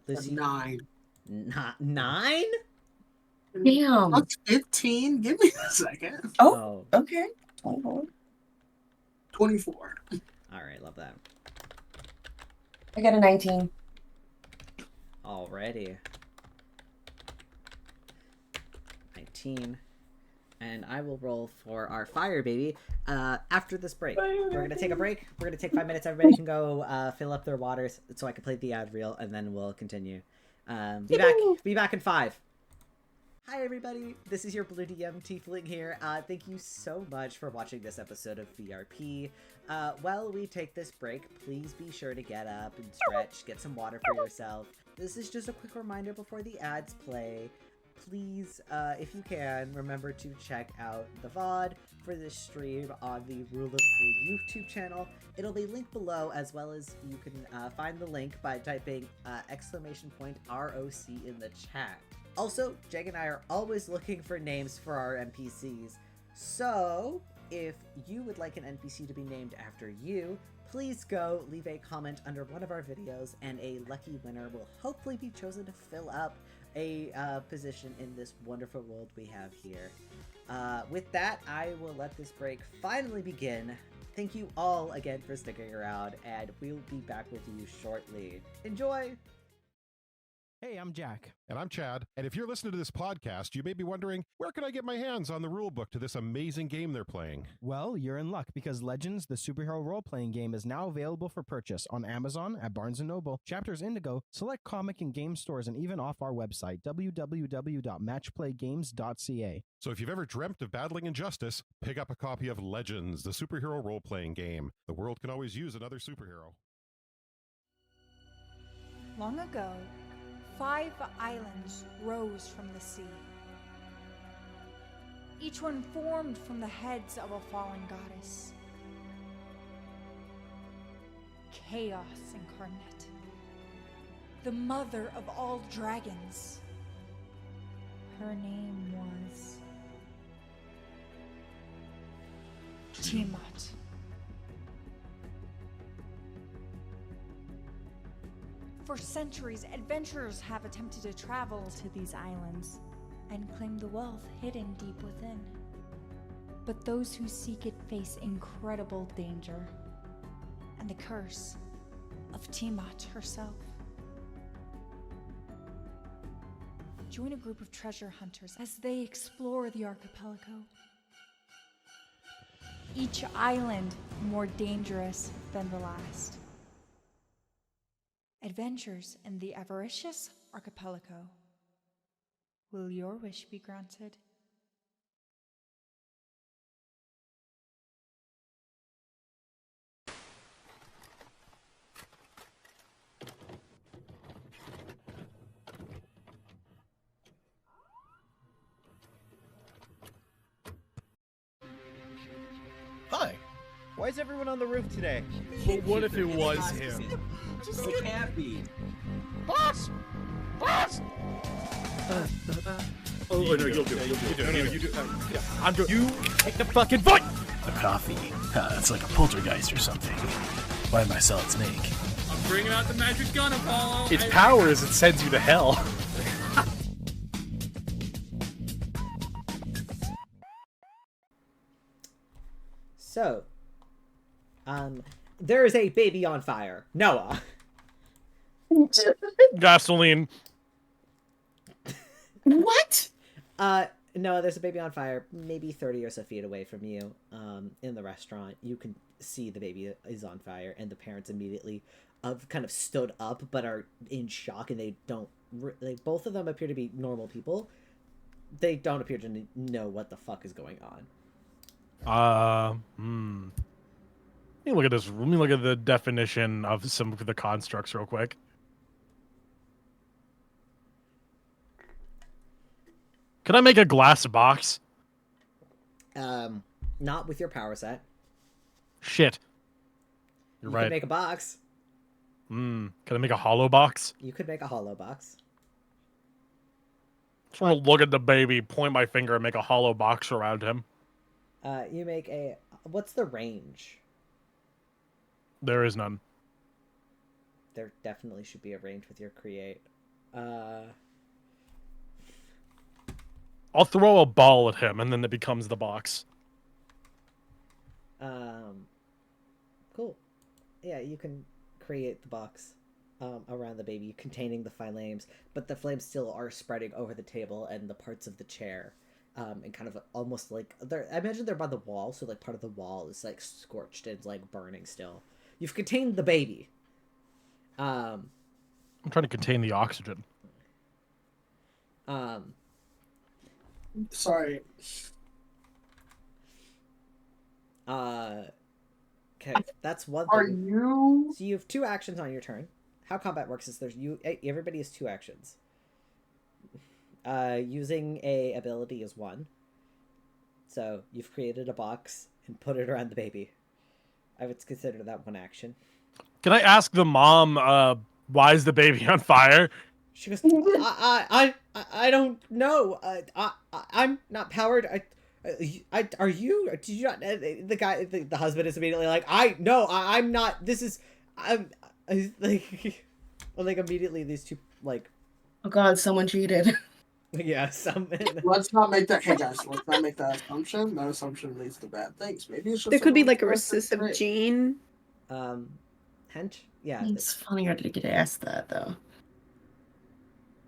Lucy. 9. Not 9? Damn. That's 15. Give me a second. Oh, okay. 24. Alright, love that. I got a 19. Alrighty. 19. And I will roll for our fire baby after this break. We're going to take a break. We're going to take 5 minutes. Everybody can go fill up their waters so I can play the ad reel, and then we'll continue. Be back in 5. Hi everybody, this is your Blue DM Teafling here. Thank you so much for watching this episode of VRP. While we take this break, please be sure to get up and stretch, get some water for yourself. This is just a quick reminder before the ads play. Please, if you can, remember to check out the VOD for this stream on the Rule of Cool YouTube channel. It'll be linked below, as well as you can find the link by typing !ROC in the chat. Also, Jeg and I are always looking for names for our NPCs, so if you would like an NPC to be named after you, please go leave a comment under one of our videos, and a lucky winner will hopefully be chosen to fill up a position in this wonderful world we have here. With that, I will let this break finally begin. Thank you all again for sticking around, and we'll be back with you shortly. Enjoy! Hey, I'm Jack. And I'm Chad. And if you're listening to this podcast, you may be wondering, where can I get my hands on the rulebook to this amazing game they're playing? Well, you're in luck because Legends, the superhero role-playing game, is now available for purchase on Amazon, at Barnes & Noble, Chapters Indigo, select comic and game stores, and even off our website, www.matchplaygames.ca. So if you've ever dreamt of battling injustice, pick up a copy of Legends, the superhero role-playing game. The world can always use another superhero. Long ago, 5 islands rose from the sea. Each one formed from the heads of a fallen goddess. Chaos incarnate. The mother of all dragons. Her name was Tiamat. For centuries, adventurers have attempted to travel to these islands and claim the wealth hidden deep within. But those who seek it face incredible danger and the curse of Tiamat herself. Join a group of treasure hunters as they explore the archipelago. Each island more dangerous than the last. Adventures in the avaricious archipelago. Will your wish be granted? Hi. Why is everyone on the roof today? But what if it was him? It can't be. Boss! Boss! Oh, no, you'll do it. You do it. I'm doing. You take the fucking fight! A coffee. It's like a poltergeist or something. Why am I solid snake? I'm bringing out the magic gun, Apollo. Its power is it sends you to hell. So, there is a baby on fire. Noah. Gasoline. What? Noah, there's a baby on fire, maybe 30 or so feet away from you, in the restaurant. You can see the baby is on fire, and the parents immediately kind of stood up, but are in shock, and they don't, both of them appear to be normal people. They don't appear to know what the fuck is going on. Let me look at this. Let me look at the definition of some of the constructs real quick. Can I make a glass box? Not with your power set. Shit. You're You right. could make a box. Can I make a hollow box? You could make a hollow box. Just want to look at the baby, point my finger, and make a hollow box around him. You make a... What's the range? There is none. There definitely should be a range with your create. I'll throw a ball at him, and then it becomes the box. Cool. Yeah, you can create the box around the baby containing the flames, but the flames still are spreading over the table and the parts of the chair. And kind of almost like... I imagine they're by the wall, so like part of the wall is like scorched and like burning still. You've contained the baby. I'm trying to contain the oxygen. Sorry. Okay, that's one Are thing. you... So you have 2 actions on your turn. How combat works is everybody has 2 actions. Using a ability is 1. So you've created a box and put it around the baby. I would consider that 1 action. Can I ask the mom, why is the baby on fire? She goes, I don't know. I'm not powered. Are you? Did you not? The guy, the husband is immediately like, I'm not. This is, I'm like, well, like immediately these 2 like. Oh God, someone cheated. Yeah, Let's not make that. Hey guys, let's not make that assumption. That assumption leads to bad things. Maybe it's just. There could be like a recessive gene. Hench. Yeah. It's funnier to get asked that though.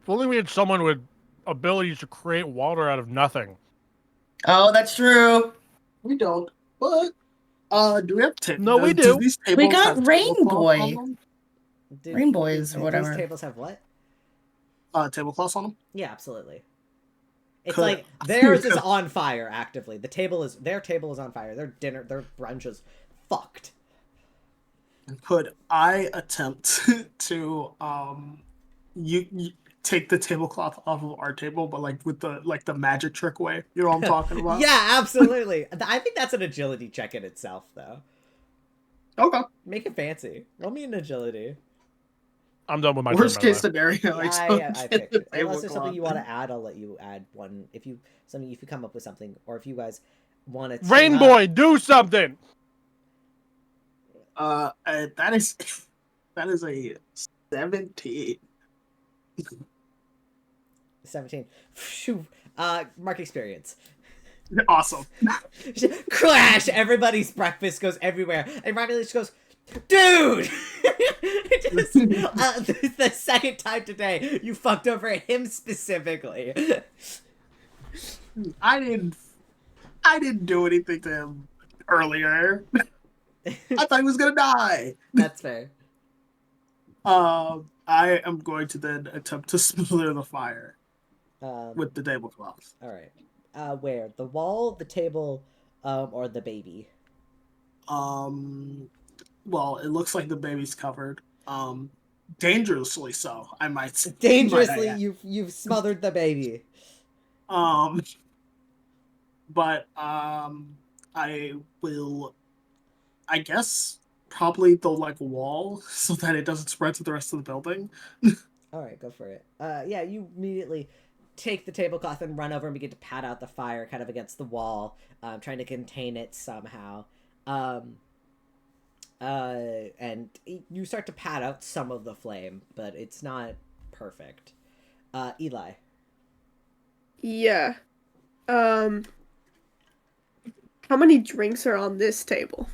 If only we had someone with abilities to create water out of nothing. Oh, that's true. We don't. But do we have No, we do. We got Rainboy. Rainboys or whatever. These tables have what? Tablecloths on them? Yeah, absolutely. It's like theirs is on fire actively. Their table is on fire. Their brunch is fucked. Could I attempt to you take the tablecloth off of our table, but like with the magic trick way? You know what I'm talking about? Yeah, absolutely. I think that's an agility check in itself, though. Okay. Make it fancy. Roll me an agility. I'm done with my Worst turn, by case the way. scenario. I picked it. They Unless will there's go something on. you want to add, I'll let you add one. If you come up with something, or if you guys want to. Rainboy, do something. That is a 17. 17. Phew. Mark experience. Awesome. Crash! Everybody's breakfast goes everywhere, and Riley just goes, "Dude!" Just, the second time today, you fucked over him specifically. I didn't do anything to him earlier. I thought he was gonna die. That's fair. I am going to then attempt to smother the fire with the tablecloth. All right. Where? The wall, the table, or the baby? Well, it looks like the baby's covered. Dangerously so, I might say. Dangerously, you've smothered the baby. But I will, I guess, probably the wall so that it doesn't spread to the rest of the building. All right, go for it. Yeah, you immediately take the tablecloth and run over and begin to pat out the fire kind of against the wall, trying to contain it somehow. And you start to pat out some of the flame, but it's not perfect. Eli. Yeah. How many drinks are on this table?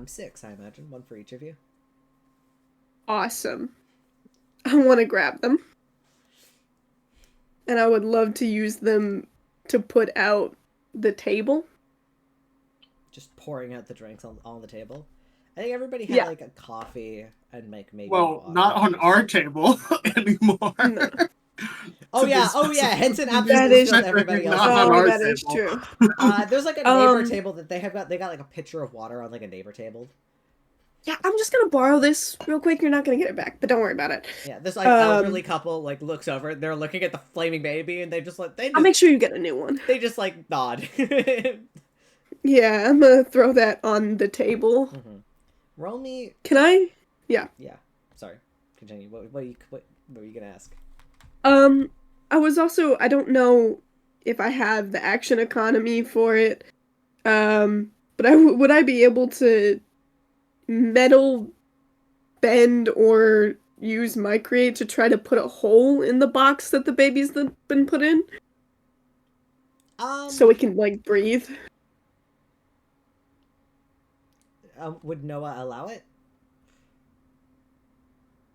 6, I imagine. 1 for each of you. Awesome. I want to grab them. And I would love to use them to put out the table. Just pouring out the drinks on the table. I think everybody had a coffee and maybe. Well, not on our table anymore. No. Oh yeah. Henson absolutely spilled everybody else. That is true. There's a neighbor table that they got a pitcher of water on a neighbor table. Yeah, I'm just gonna borrow this real quick. You're not gonna get it back, but don't worry about it. Yeah, this elderly couple looks over. They're looking at the flaming baby, and I'll make sure you get a new one. They just nod. Yeah, I'm gonna throw that on the table. Mm-hmm. Roll me. Can I? Yeah. Yeah. Sorry. Continue. What were you gonna ask? I was also, I don't know if I have the action economy for it. But would I be able to metal bend or use my create to try to put a hole in the box that the baby's been put in? So it can breathe. Would Noah allow it?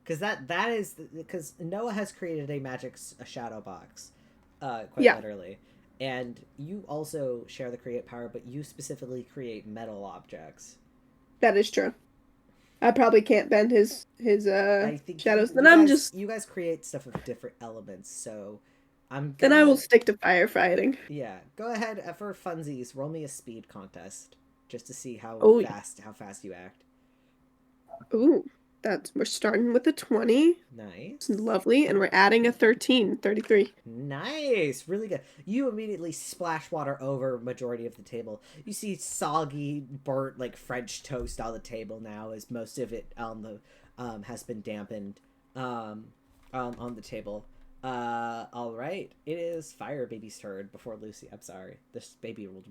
Because Noah has created a shadow box, quite literally, and you also share the create power, but you specifically create metal objects. That is true. I probably can't bend his shadows. Then you guys create stuff of different elements, so Then I will stick to firefighting. Yeah, go ahead for funsies. Roll me a speed contest just to see how fast you act. Ooh. We're starting with a 20. Nice. Lovely. And we're adding a 13. 33. Nice. Really good. You immediately splash water over majority of the table. You see soggy, burnt, French toast on the table now, as most of it has been dampened on the table. All right. It is Fire Baby's turn before Lucy. I'm sorry. This baby rolled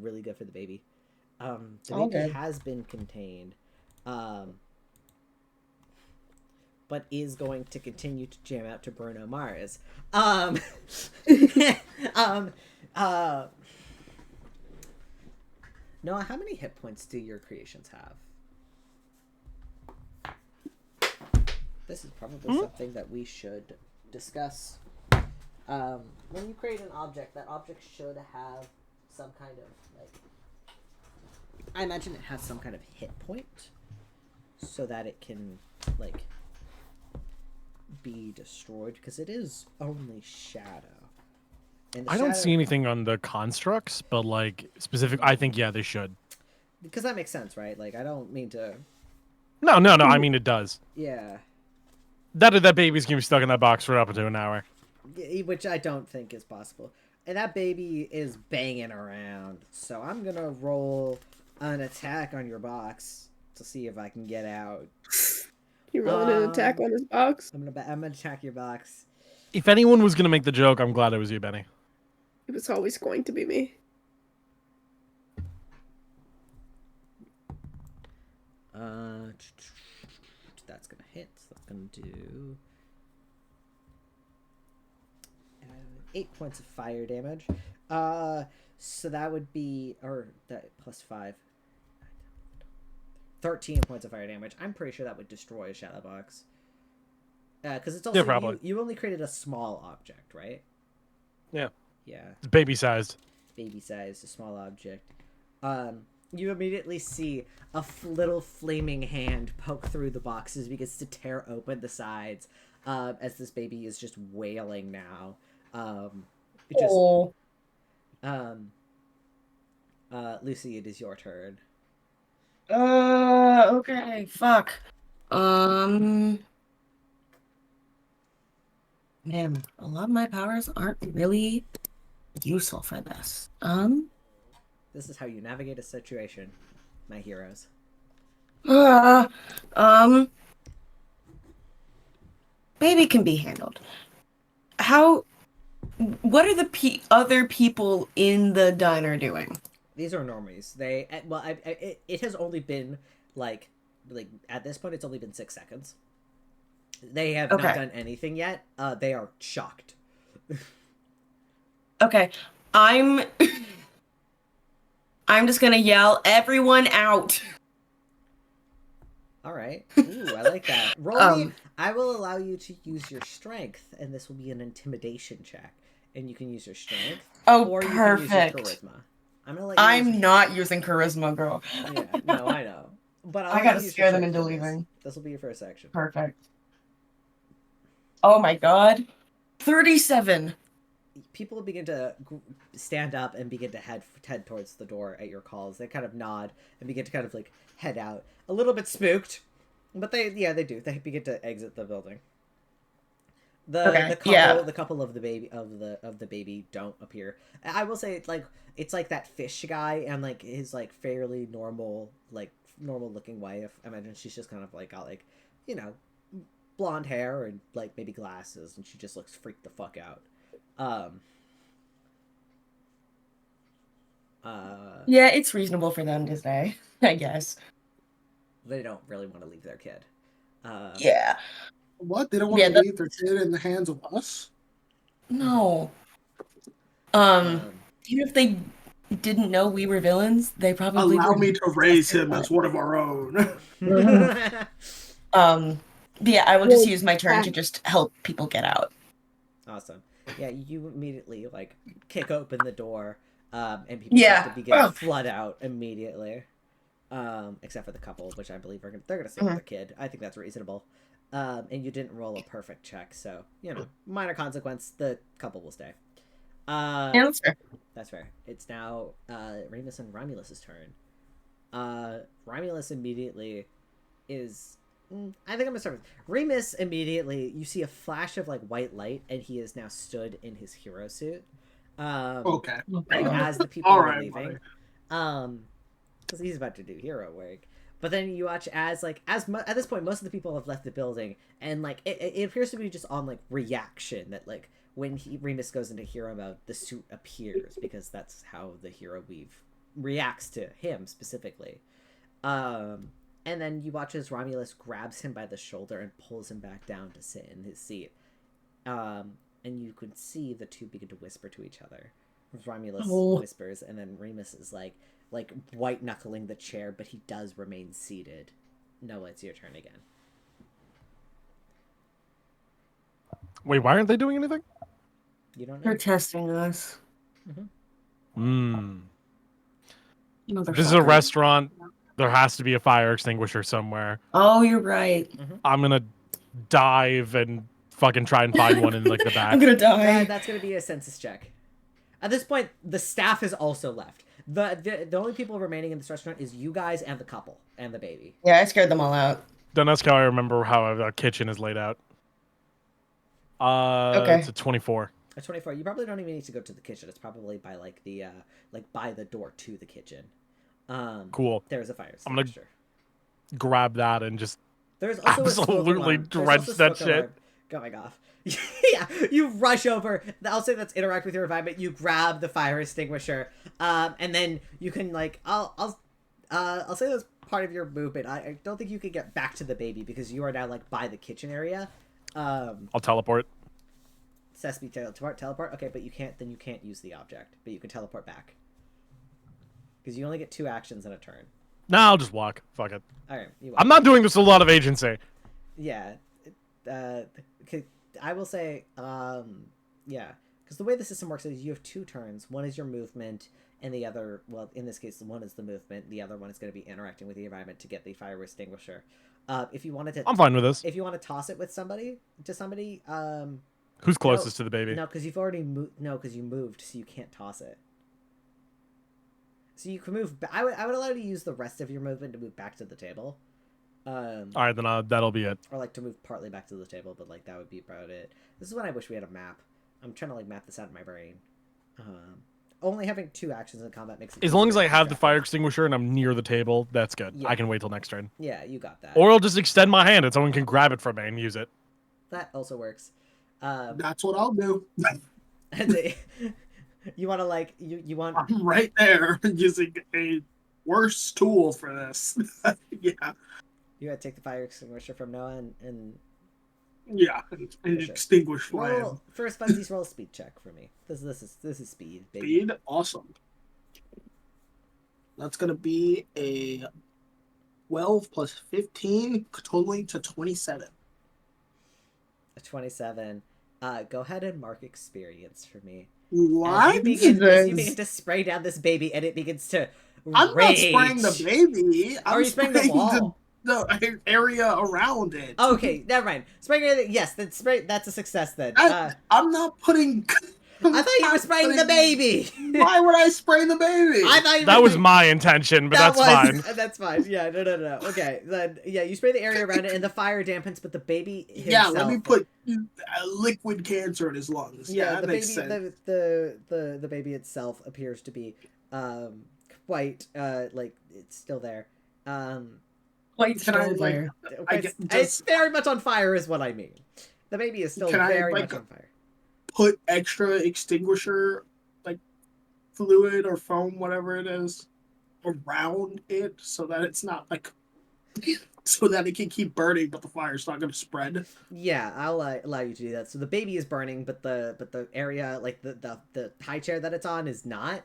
really good for the baby. The baby has been contained. But is going to continue to jam out to Bruno Mars. Noah, how many hit points do your creations have? This is probably something that we should discuss. When you create an object, that object should have some kind of I imagine it has some kind of hit point, so that it can be destroyed, because it is only shadow. And I don't see anything on the constructs, but specific. I think they should. Because that makes sense, right? I don't mean to. No. I mean it does. Yeah. That baby's gonna be stuck in that box for up to an hour. Which I don't think is possible. And that baby is banging around, so I'm gonna roll an attack on your box to see if I can get out. You rolling an attack on his box? I'm gonna attack your box. If anyone was gonna make the joke, I'm glad it was you, Benny. It was always going to be me. That's gonna hit. So that's gonna do 8 points of fire damage. So that would be, or that plus 5. 13 points of fire damage. I'm pretty sure that would destroy a shadow box. Because it's also probably. You only created a small object, right? Yeah. Yeah. It's baby sized. Baby sized, a small object. You immediately see a little flaming hand poke through the boxes, begins to tear open the sides, as this baby is just wailing now. Lucy, it is your turn. Okay, fuck. Man, a lot of my powers aren't really useful for this. This is how you navigate a situation, my heroes. Baby can be handled. What are the other people in the diner doing? These are normies. It has only been like at this point it's only been 6 seconds. They have not done anything yet. They are shocked. Okay, I'm just gonna yell, "Everyone out!" All right. Ooh, I like that. Roll me. I will allow you to use your strength, and this will be an intimidation check. And you can use your strength. Or Perfect. You can use your charisma. I'm not using charisma, girl. Yeah, no, I know. But I gotta scare them into leaving. This will be your first action. Perfect. Oh my god. 37. People begin to stand up and begin to head towards the door at your calls. They kind of nod and begin to kind of like head out. A little bit spooked, but they do. They begin to exit the building. The couple of the baby don't appear. I will say it's like that fish guy and like his like fairly normal looking wife. I imagine she's just kind of like got like, you know, blonde hair and like maybe glasses, and she just looks freaked the fuck out. Yeah, it's reasonable for them to say, I guess. They don't really want to leave their kid. Yeah. What? They don't want to leave their kid in the hands of us? No. Even if they didn't know we were villains, they probably allow me to raise him as one of our own. Yeah, I will just use my turn to just help people get out. Awesome. Yeah, you immediately like kick open the door, and people start to begin to flood out immediately. Except for the couple, which I believe they're gonna stay with their kid. I think that's reasonable. And you didn't roll a perfect check, so you know, minor consequence. The couple will stay. Yeah, that's fair. That's fair. It's now Remus and Romulus's turn. Romulus immediately is. I think I'm gonna start with Remus. Immediately, you see a flash of like white light, and he is now stood in his hero suit. Okay. As the people are leaving, because he's about to do hero work. But then you watch at this point, most of the people have left the building, and like it appears to be just on like reaction that like when Remus goes into hero mode, the suit appears because that's how the hero weave reacts to him specifically. And then you watch as Romulus grabs him by the shoulder and pulls him back down to sit in his seat. And you can see the two begin to whisper to each other. Romulus whispers, and then Remus is like white knuckling the chair, but he does remain seated. Noah, it's your turn again. Wait, why aren't they doing anything? You don't know. They're testing us. If this is a restaurant, there has to be a fire extinguisher somewhere. Oh, you're right. I'm gonna dive and fucking try and find one in like the back. I'm gonna die. That's gonna be a census check. At this point, the staff has also left. The only people remaining in this restaurant is you guys and the couple and the baby. Yeah, I scared them all out. Then that's how I remember how a kitchen is laid out. Okay. It's a 24. A 24. You probably don't even need to go to the kitchen. It's probably by like the by the door to the kitchen. Cool. There's a fire I'm gonna extinguisher. grab that and just There's also absolutely drenched that shit. Going off. Yeah, you rush over. I'll say that's interact with your environment. You grab the fire extinguisher, and then you can like I'll say that's part of your movement. I don't think you can get back to the baby because you are now like by the kitchen area. I'll teleport. Sesame teleport. Okay, but you can't use the object, but you can teleport back because you only get 2 actions in a turn. Nah, I'll just walk. Fuck it. All right, I'm not doing this with a lot of agency. Yeah, I will say, yeah, because the way the system works is you have 2 turns. One is your movement, and the other, well, in this case, one is the movement. The other one is going to be interacting with the environment to get the fire extinguisher. If you wanted to, I'm fine with this. If you want to toss it with somebody, who's closest to the baby? No, because you've already moved. No, because you moved, so you can't toss it. So you can move. I would allow you to use the rest of your movement to move back to the table. All right, then that'll be it. Or like to move partly back to the table, but like that would be about it. This is when I wish we had a map. I'm trying to like map this out in my brain. Only having 2 actions in combat makes it. As long as I have the fire extinguisher and I'm near the table, that's good. Yeah. I can wait till next turn. Yeah, you got that. Or I'll just extend my hand and someone can grab it from me and use it. That also works. That's what I'll do. You want to like you want. I'm right there using a worse tool for this. Yeah. You gotta take the fire extinguisher from Noah and yeah, and extinguish flame. First, Fuzzy's roll a speed check for me. This is speed. Baby. Speed, awesome. That's gonna be a 12 plus 15, totaling to 27. A 27. Go ahead and mark experience for me. What? You begin to spray down this baby, and it begins to. I'm rage. not spraying the baby. Are you spraying the wall? The area around it. Okay, never mind. Spraying area. Yes, that's a success then. I'm not putting. I thought you were spraying the baby. Why would I spray the baby? I thought that was my intention, but that's fine. That's fine. Yeah, no. Okay, then yeah, you spray the area around it, and the fire dampens, but the baby himself. Yeah, let me put liquid cancer in his lungs. Yeah, that makes sense. The baby itself appears to be quite like it's still there. Quite still there. It's very much on fire, is what I mean. The baby is still very much on fire. Put extra extinguisher, like fluid or foam, whatever it is, around it so that it's not like, so that it can keep burning, but the fire's not going to spread. Yeah, I'll allow you to do that. So the baby is burning, but the area, like the high chair that it's on, is not.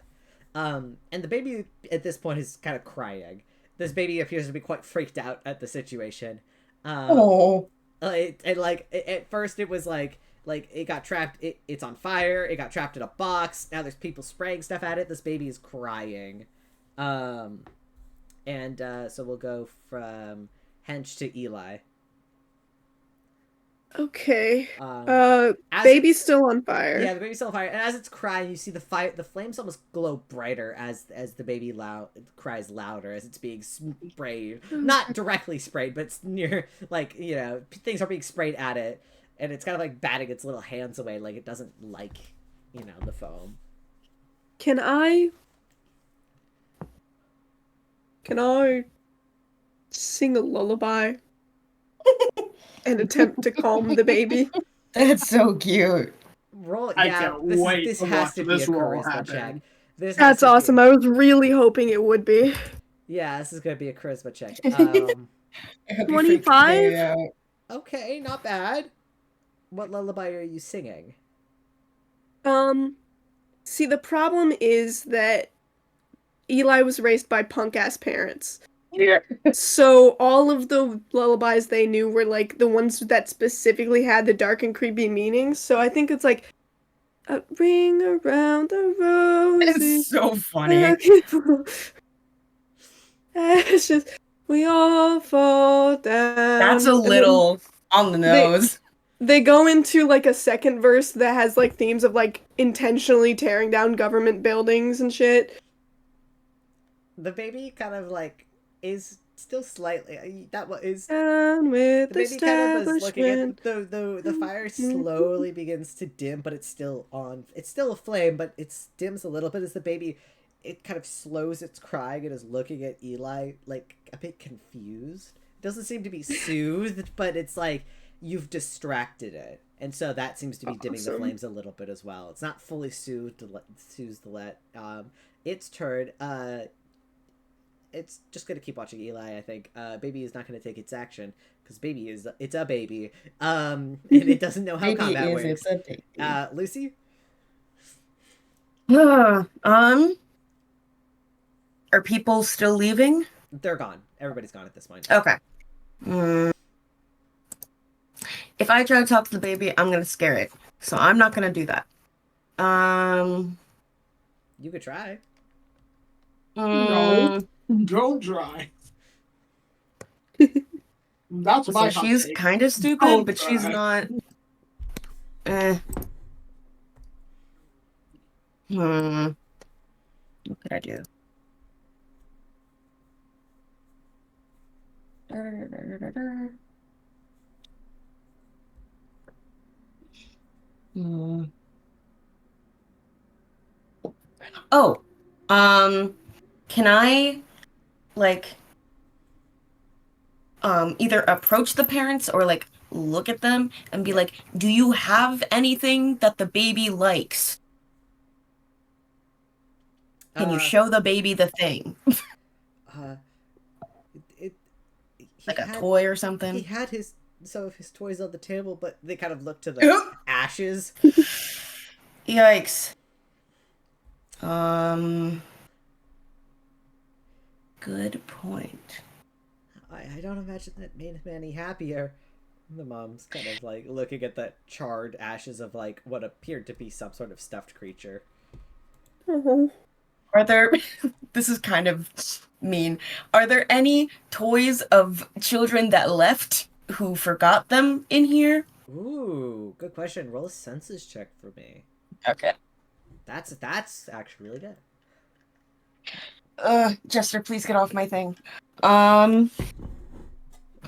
And the baby at this point is kind of crying. This baby appears to be quite freaked out at the situation. Oh. At first it was like it got trapped. It's on fire. It got trapped in a box. Now there's people spraying stuff at it. This baby is crying. So we'll go from Hench to Eli. Okay. Baby's still on fire. Yeah, the baby's still on fire, and as it's crying, you see the flames almost glow brighter as the baby cries louder as it's being sprayed. Not directly sprayed, but it's near, like, you know, things are being sprayed at it, and it's kind of like batting its little hands away, like it doesn't like, you know, the foam. Can I sing a lullaby and attempt to calm the baby? That's so cute. Roll. I Yeah, can't wait this to has watch to be this a roll charisma happen. check. That's awesome. I was really hoping it would be. Yeah, this is gonna be a charisma check. 25? Okay, not bad. What lullaby are you singing? See, the problem is that Eli was raised by punk-ass parents. Yeah. So all of the lullabies they knew were, like, the ones that specifically had the dark and creepy meanings. So I think it's like, a ring around the rosy. It's so funny. It's just, we all fall down. That's a little on the nose. They go into, like, a second verse that has, like, themes of, like, intentionally tearing down government buildings and shit. The baby kind of, like, is still slightly... Down with the baby kind of is looking at... The fire slowly begins to dim, but it's still on. It's still a flame, but it dims a little bit as the baby... It kind of slows its crying and is looking at Eli, like, a bit confused. doesn't seem to be soothed, but it's like you've distracted it, and so that seems to be dimming the flames a little bit as well. It's not fully soothed the let. Its turn. It's just gonna keep watching Eli. I think. Baby is not gonna take its action because it's a baby. And it doesn't know how combat works. It's a baby. Lucy. Are people still leaving? They're gone. Everybody's gone at this point. Okay. If I try to talk to the baby, I'm gonna scare it. So I'm not gonna do that. You could try. No, don't try. That's my. So she's kind of stupid, but she's not. What could I do? Oh, can I, like, either approach the parents or, like, look at them and be like, do you have anything that the baby likes? Can you show the baby the thing? Like a toy or something? He had some of his toys on the table, but they kind of look to the ashes. Yikes. Good point. I don't imagine that made him any happier. The mom's kind of like looking at the charred ashes of like what appeared to be some sort of stuffed creature. Are there, this is kind of mean, are there any toys of children that left who forgot them in here? Ooh, good question. Roll a senses check for me. Okay. That's actually really good. Jester, please get off my thing.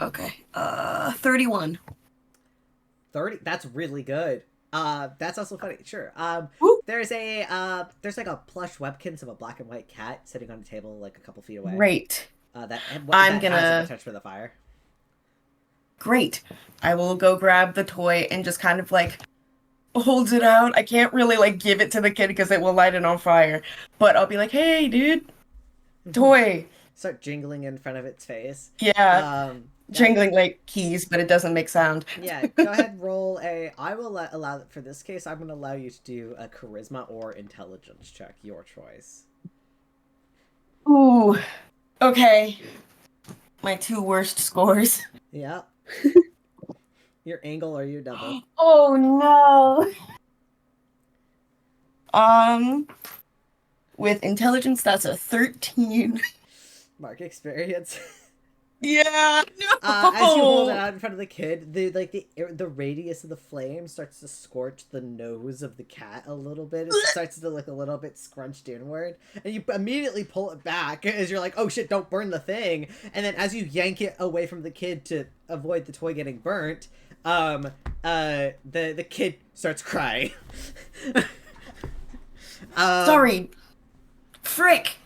Okay. 31. 30? That's really good. That's also funny. Sure. There's like a plush Webkins of a black and white cat sitting on a table like a couple feet away. Great. That I'm gonna has a touch for the fire. Great. I will go grab the toy and just kind of like hold it out. I can't really like give it to the kid because it will light it on fire. But I'll be like, hey, dude, toy. Start jingling in front of its face. Yeah. Jingling like keys, but it doesn't make sound. Yeah, go ahead and roll I will allow, for this case, I'm going to allow you to do a charisma or intelligence check, your choice. Ooh. Okay. My 2 worst scores. Yeah. Your angle or your double? Oh no. With intelligence, that's a 13. Mark experience. Yeah. No. As you hold it out in front of the kid, the radius of the flame starts to scorch the nose of the cat a little bit. It starts to look a little bit scrunched inward, and you immediately pull it back as you're like, "Oh shit! Don't burn the thing!" And then as you yank it away from the kid to avoid the toy getting burnt, the kid starts crying. Sorry. Frick.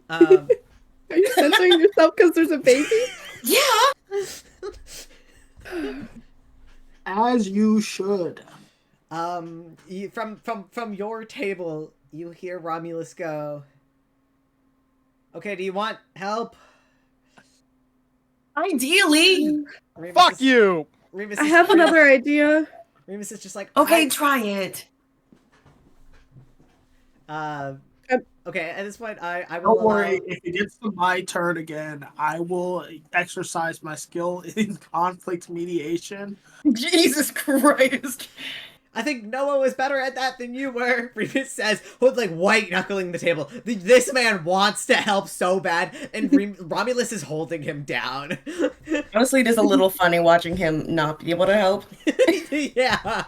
Are you censoring yourself because there's a baby? Yeah. As you should. From your table, you hear Romulus go, "Okay, do you want help?" Ideally. Fuck you! Remus I have another idea. Remus is just like, okay, try it. Okay, at this point, I will. Don't worry. If it gets to my turn again, I will exercise my skill in conflict mediation. Jesus Christ! I think Noah was better at that than you were. Remus says, who's like white knuckling the table. This man wants to help so bad, and Romulus is holding him down. Honestly, it is a little funny watching him not be able to help. Yeah,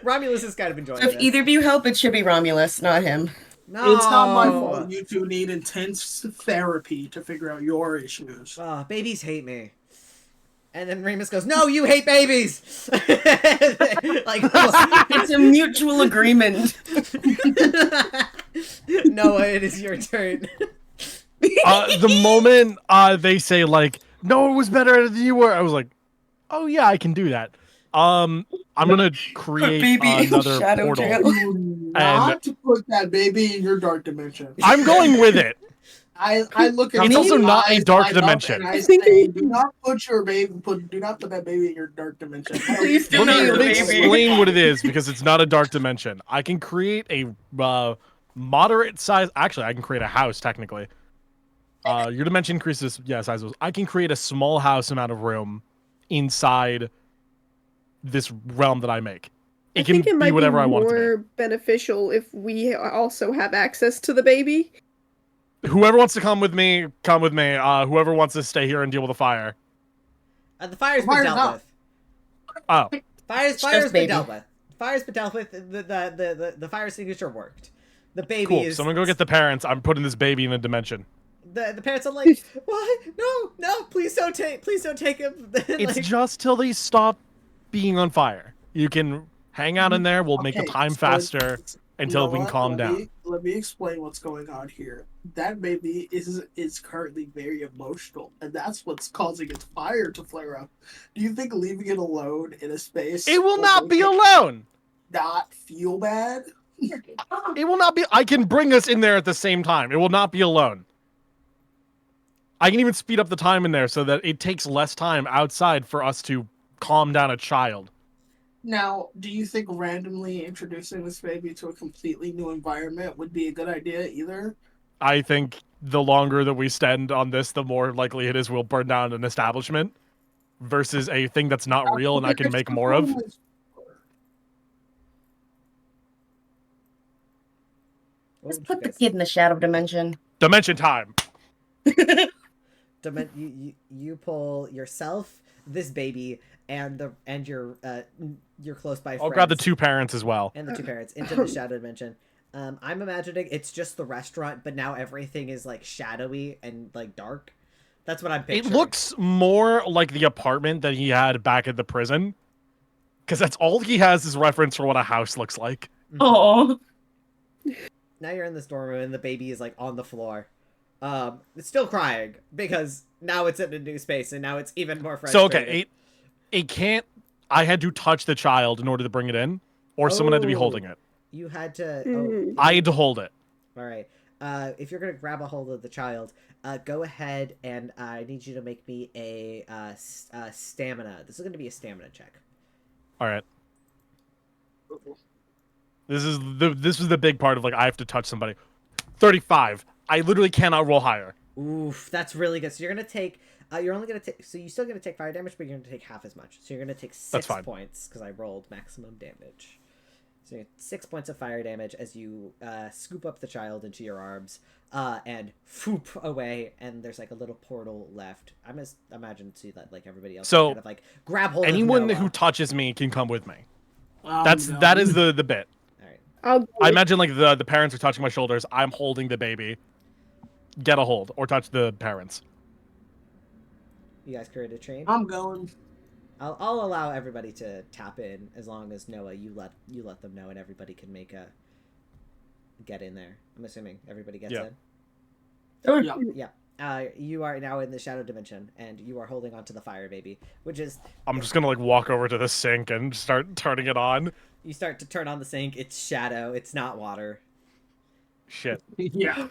Romulus is kind of enjoying So if this. either of you help, it should be Romulus, not him. No. It's not my fault. You two need intense therapy to figure out your issues. Babies hate me. And then Remus goes, "No, you hate babies!" Like, it's a mutual agreement. Noah, it is your turn. The moment they say like, no, it was better than you were. I was like, oh yeah, I can do that. I'm gonna create another portal. Not to put that baby in your dark dimension. I'm going with it. I look at it's also not a dark dimension. And I say, do not put that baby in your dark dimension. Please do Let not me the baby. explain what it is, because it's not a dark dimension. I can create a moderate size. Actually, I can create a house technically. Your dimension increases, size. I can create a small house amount of room inside this realm that I make. I think it might whatever be I want it to more beneficial if we also have access to the baby. Whoever wants to come with me, come with me. Whoever wants to stay here and deal with the fire. The fire's been dealt with. Oh. Fire's been dealt with. Fire's been dealt with. The fire extinguisher worked. The baby Cool. is... So I'm gonna go get the parents. I'm putting this baby in a dimension. The parents are like, what? No, please don't take him. It's just till they stop being on fire. You can hang out in there. We'll make the time faster until we can calm down. Let me explain what's going on here. That baby is currently very emotional, and that's what's causing its fire to flare up. Do you think leaving it alone in a space... It will not be alone! Not feel bad? It will not be... I can bring us in there at the same time. It will not be alone. I can even speed up the time in there so that it takes less time outside for us to calm down a child. Now, do you think randomly introducing this baby to a completely new environment would be a good idea either? I think the longer that we stand on this, the more likely it is we'll burn down an establishment versus a thing that's not real and I can make more of. Let's put the kid in the shadow dimension. Dimension time. You pull yourself, this baby, and your close by friends. I'll grab the two parents as well. And the two parents into the shadow dimension. I'm imagining it's just the restaurant, but now everything is like shadowy and like dark. That's what I'm picturing. It looks more like the apartment that he had back at the prison, because that's all he has is reference for what a house looks like. Oh. Now you're in the dorm room and the baby is like on the floor. It's still crying because now it's in a new space and now it's even more frustrating. So okay, it can't. I had to touch the child in order to bring it in, or someone had to be holding it. You had to. I had to hold it. All right. If you're gonna grab a hold of the child, go ahead and I need you to make me a stamina. This is gonna be a stamina check. All right. This was the big part of like I have to touch somebody. 35. I literally cannot roll higher. Oof, that's really good. So you're gonna take. You're only gonna take. So you're still gonna take fire damage, but you're gonna take half as much. So you're gonna take 6 points because I rolled maximum damage. So you get 6 points of fire damage as you scoop up the child into your arms and foop away. And there's like a little portal left. I'm just imagine see that like everybody else so kind of like grab hold. Anyone of who touches me can come with me. That is the bit. All right. I imagine like the parents are touching my shoulders. I'm holding the baby. Get a hold or touch the parents. You guys create a train? I'm going. I'll allow everybody to tap in as long as Noah you let them know and everybody can make a get in there. I'm assuming everybody gets in. Sure. Yeah. You are now in the shadow dimension and you are holding onto the fire baby, which is. I'm just gonna like walk over to the sink and start turning it on. You start to turn on the sink. It's shadow. It's not water. Shit. Yeah.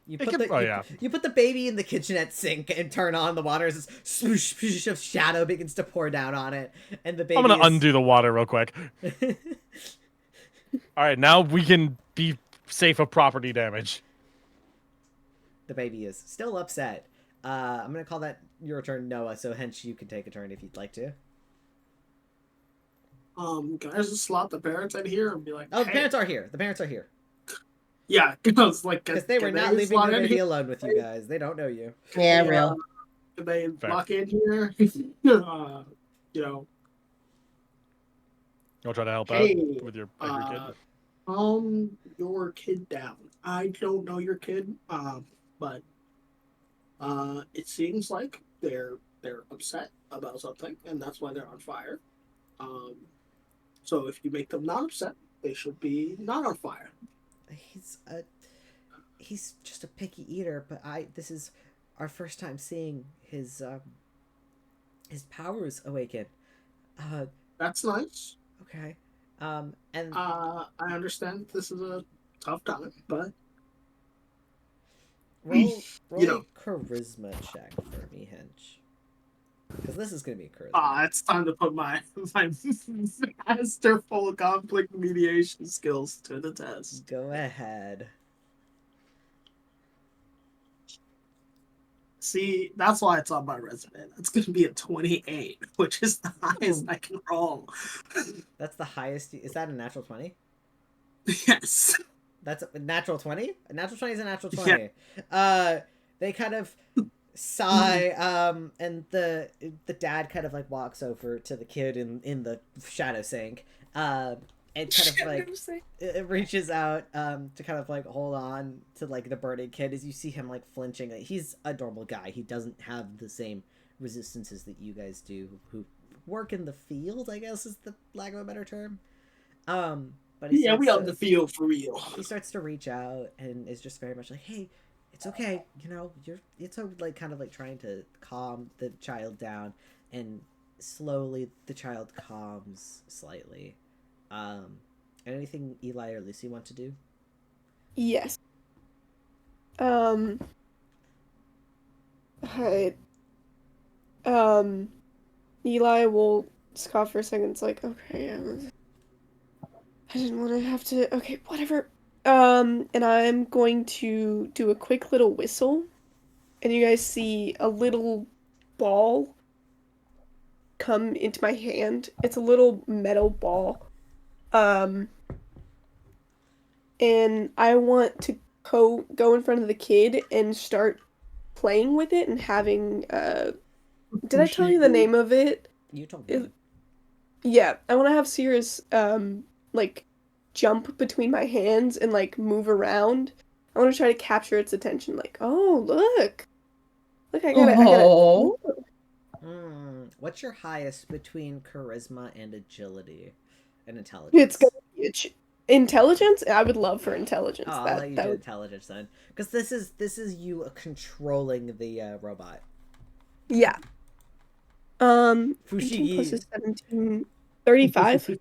You put the baby in the kitchenette sink and turn on the water as swoosh, swoosh of shadow begins to pour down on it, and the baby. I'm gonna undo the water real quick. All right, now we can be safe of property damage. The baby is still upset. I'm gonna call that your turn, Noah. So hence you can take a turn if you'd like to. Can I just slot the parents in here and be like, "Oh, the parents are here. The parents are here." Yeah, because they were not leaving the baby alone with you guys. They don't know you. Yeah, real. Can they lock in here? You know. You'll try to help out with your angry kid. Your kid down. I don't know your kid, but it seems like they're upset about something, and that's why they're on fire. So if you make them not upset, they should be not on fire. He's just a picky eater, but our first time seeing his powers awaken. That's nice. Okay. And I understand this is a tough time, but roll you know. a charisma check for me, Hench. Because this is gonna be a charisma. It's time to put my masterful conflict mediation skills to the test. Go ahead. See, that's why it's on my resume. It's gonna be a 28, which is the highest I can roll. That's the highest. Is that a natural 20? Yes. That's a natural 20? A natural 20 is a natural 20. Yeah. They kind of sigh, and the dad kind of like walks over to the kid in the shadow sink, and kind of like it reaches out to kind of like hold on to like the burning kid as you see him like flinching. Like, he's a normal guy. He doesn't have the same resistances that you guys do who work in the field, I guess is the lack of a better term. But yeah, we on the field for real. He starts to reach out and is just very much like, hey, it's okay, you know, it's like kind of like trying to calm the child down, and slowly the child calms slightly. Anything Eli or Lucy want to do? Yes. Alright. Eli will scoff for a second. It's like, okay, I didn't want to have to. Okay, whatever. And I'm going to do a quick little whistle, and you guys see a little ball come into my hand. It's a little metal ball. And I want to go in front of the kid and start playing with it and having, did I tell you the name of it? You told me. Yeah, I want to have Sirius, like, jump between my hands and, like, move around. I want to try to capture its attention, like, oh, look! Look, I got it. What's your highest between charisma and agility and intelligence? It's gonna be intelligence? I would love for intelligence. Oh, I'll let you do intelligence then. Because this is you controlling the robot. Yeah. 18 plus 17, 35.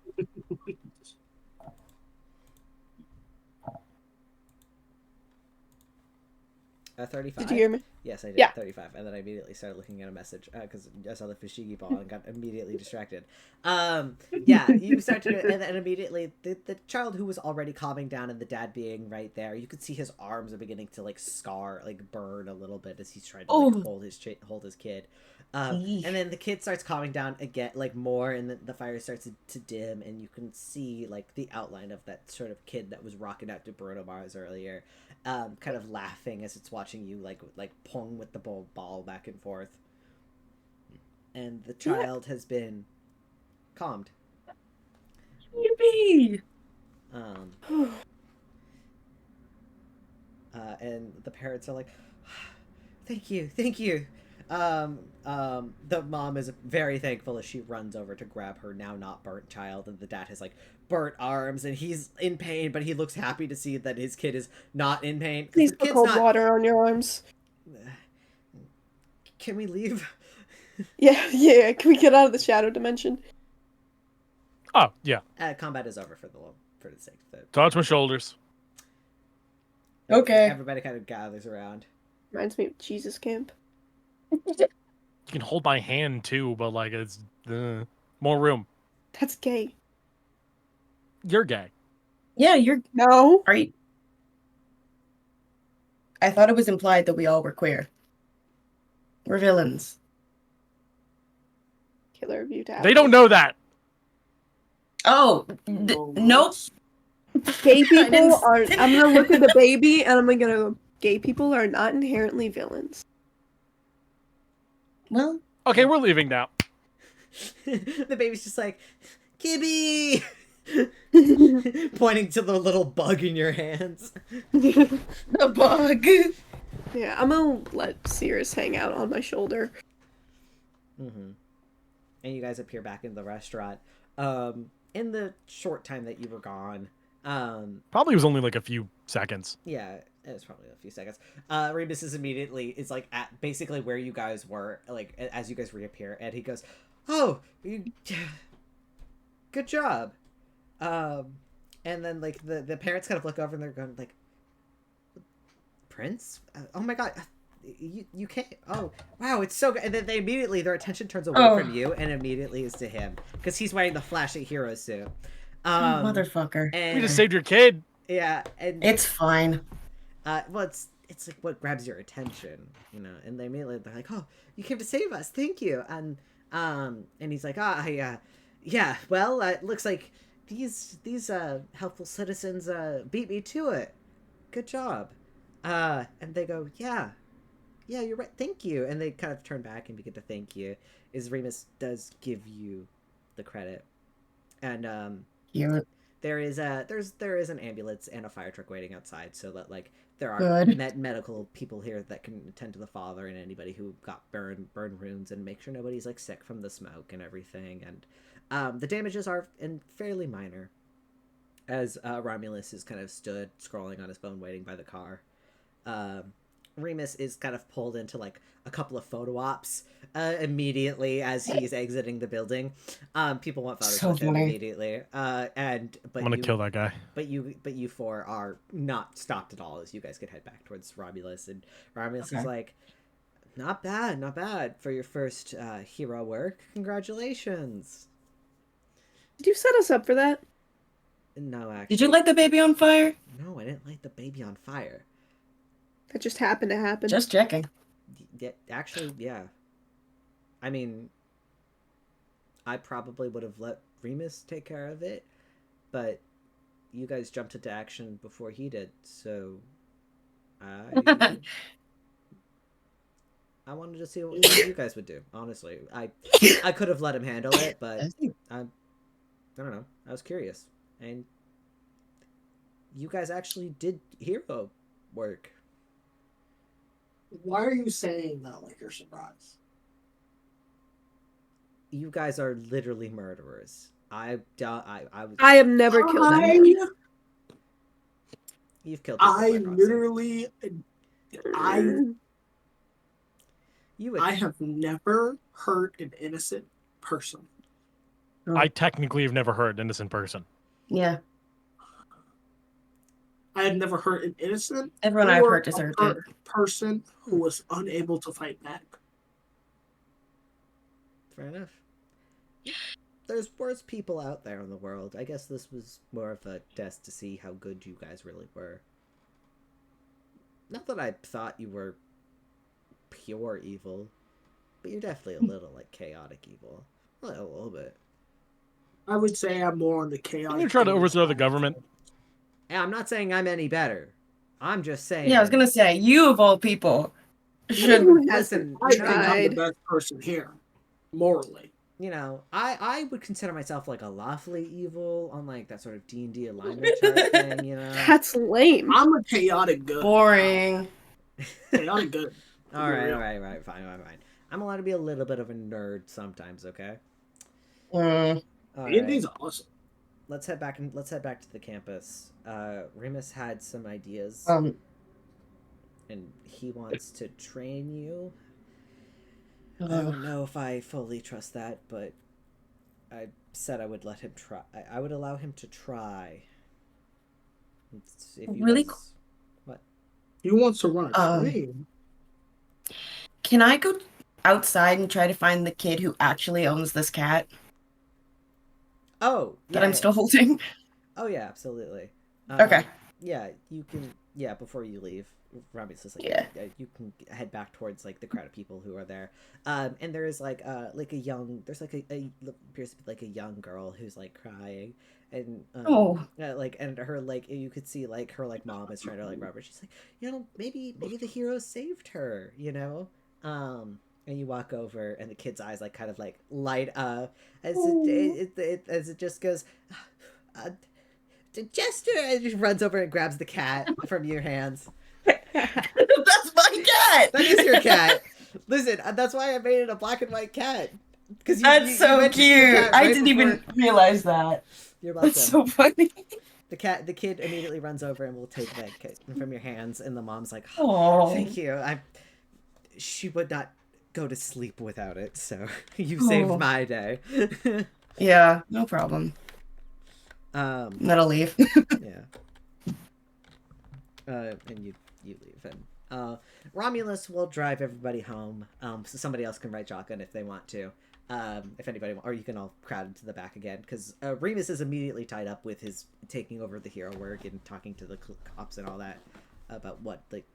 35? Did you hear me? Yes, I did. Yeah. 35. And then I immediately started looking at a message because I saw the Fushigi ball and got immediately distracted. Yeah, you start to, and then immediately the child who was already calming down and the dad being right there, you could see his arms are beginning to like scar, like burn a little bit as he's trying to like hold his kid. And then the kid starts calming down again, like more, and then the fire starts to dim, and you can see like the outline of that sort of kid that was rocking out to Bruno Mars earlier, kind of laughing as it's watching you like pong with the ball back and forth. And the child has been calmed. Yippee! And the parents are like, thank you. The mom is very thankful as she runs over to grab her now not burnt child, and the dad has like burnt arms and he's in pain, but he looks happy to see that his kid is not in pain. Please put cold water on your arms. Can we leave? Yeah. Can we get out of the shadow dimension? Oh, yeah. Combat is over for the sake of it. Touch my shoulders. Okay. Everybody kind of gathers around. Reminds me of Jesus Camp. You can hold my hand too, but like it's more room. That's gay. You're gay. Yeah, you're. No. Are you? I thought it was implied that we all were queer. We're villains. Killer of you, Dad. They don't know that. Oh, nope. Gay people are. I'm gonna look at the baby and I'm gonna go. Gay people are not inherently villains. Well, okay, we're leaving now. The baby's just like, Kibby! Pointing to the little bug in your hands. The bug! Yeah, I'm gonna let Cirrus hang out on my shoulder. Mm-hmm. And you guys appear back in the restaurant. In the short time that you were gone, Probably was only like a few seconds. Yeah, it was probably a few seconds. Remus is like at basically where you guys were, like as you guys reappear, and he goes, "Oh, good job." And then like the parents kind of look over and they're going like, "Prince? Oh my god, you can't! Oh wow, it's so good!" And then their attention turns away from you and immediately is to him because he's wearing the flashy hero suit. Motherfucker! And, We just saved your kid. Yeah, and it's fine. Well, it's like what grabs your attention, you know. And they're like, "Oh, you came to save us, thank you." And he's like, yeah. Well, it looks like these helpful citizens beat me to it. Good job. And they go, yeah, you're right. Thank you. And they kind of turn back and begin to thank you. As Remus does give you the credit, and there is an ambulance and a fire truck waiting outside, so that like there are medical people here that can attend to the father and anybody who got burn wounds and make sure nobody's like sick from the smoke and everything. And the damages are fairly minor. As Romulus is kind of stood scrolling on his phone waiting by the car, Remus is kind of pulled into like a couple of photo ops immediately as he's exiting the building. People want photos with him immediately. But I'm gonna kill that guy. But you four are not stopped at all as you guys could head back towards Romulus, and Romulus is like, not bad for your first hero work. Congratulations. Did you set us up for that? No, actually. Did you light the baby on fire? No, I didn't light the baby on fire. That just happened to happen. Just checking. Yeah, actually, yeah. I mean, I probably would have let Remus take care of it, but you guys jumped into action before he did, so I wanted to see what you guys would do. Honestly, I could have let him handle it, but I don't know. I was curious, and you guys actually did hero work. Why are you saying that like you're surprised? You guys are literally murderers. I have never killed anyone. You've killed people. I have never hurt an innocent person. I technically have never hurt an innocent person. Yeah. I had never hurt an innocent Everyone I've hurt deserved it. Person who was unable to fight back. Fair enough. There's worse people out there in the world. I guess this was more of a test to see how good you guys really were. Not that I thought you were pure evil, but you're definitely a little like chaotic evil. A little bit. I would say I'm more on the chaotic. Can you try to overthrow the government? And I'm not saying I'm any better. I'm just saying. Yeah, I was gonna say, you of all people should. Listen, I think I'm the best person here, morally. You know, I would consider myself like a lawfully evil on like that sort of D&D alignment chart thing. You know, that's lame. I'm a chaotic good. Boring. Chaotic good. all right, fine. I'm allowed to be a little bit of a nerd sometimes. Okay. D&D's awesome. Let's head back to the campus. Remus had some ideas. And he wants to train you. I don't know if I fully trust that, but I said I would let him try. I would allow him to try. If you really? guys... What? He wants to run a train. Can I go outside and try to find the kid who actually owns this cat? Oh, that I'm still holding. Oh yeah, absolutely. Okay. Yeah, you can. Yeah, before you leave, Robbie's just like, you can head back towards like the crowd of people who are there. And there is like a young. There's like appears to be like a young girl who's like crying, and and her like you could see like her like mom is trying to like rub her. She's like, you know, maybe the hero saved her, you know. And you walk over, and the kid's eyes like kind of like light up as it just goes, Jester, and just runs over and grabs the cat from your hands. That's my cat. That is your cat. Listen, that's why I made it a black and white cat. That's so cute. I didn't even realize that. You're welcome. That's so funny. The kid immediately runs over and will take that kid from your hands, and the mom's like, Oh, thank you. She would not go to sleep without it, so you saved my day. Yeah, no problem. That'll leave. Yeah. And you leave, and Romulus will drive everybody home. So somebody else can ride shotgun if they want to. If anybody, or you can all crowd into the back again, because Remus is immediately tied up with his taking over the hero work and talking to the cops and all that about what, like,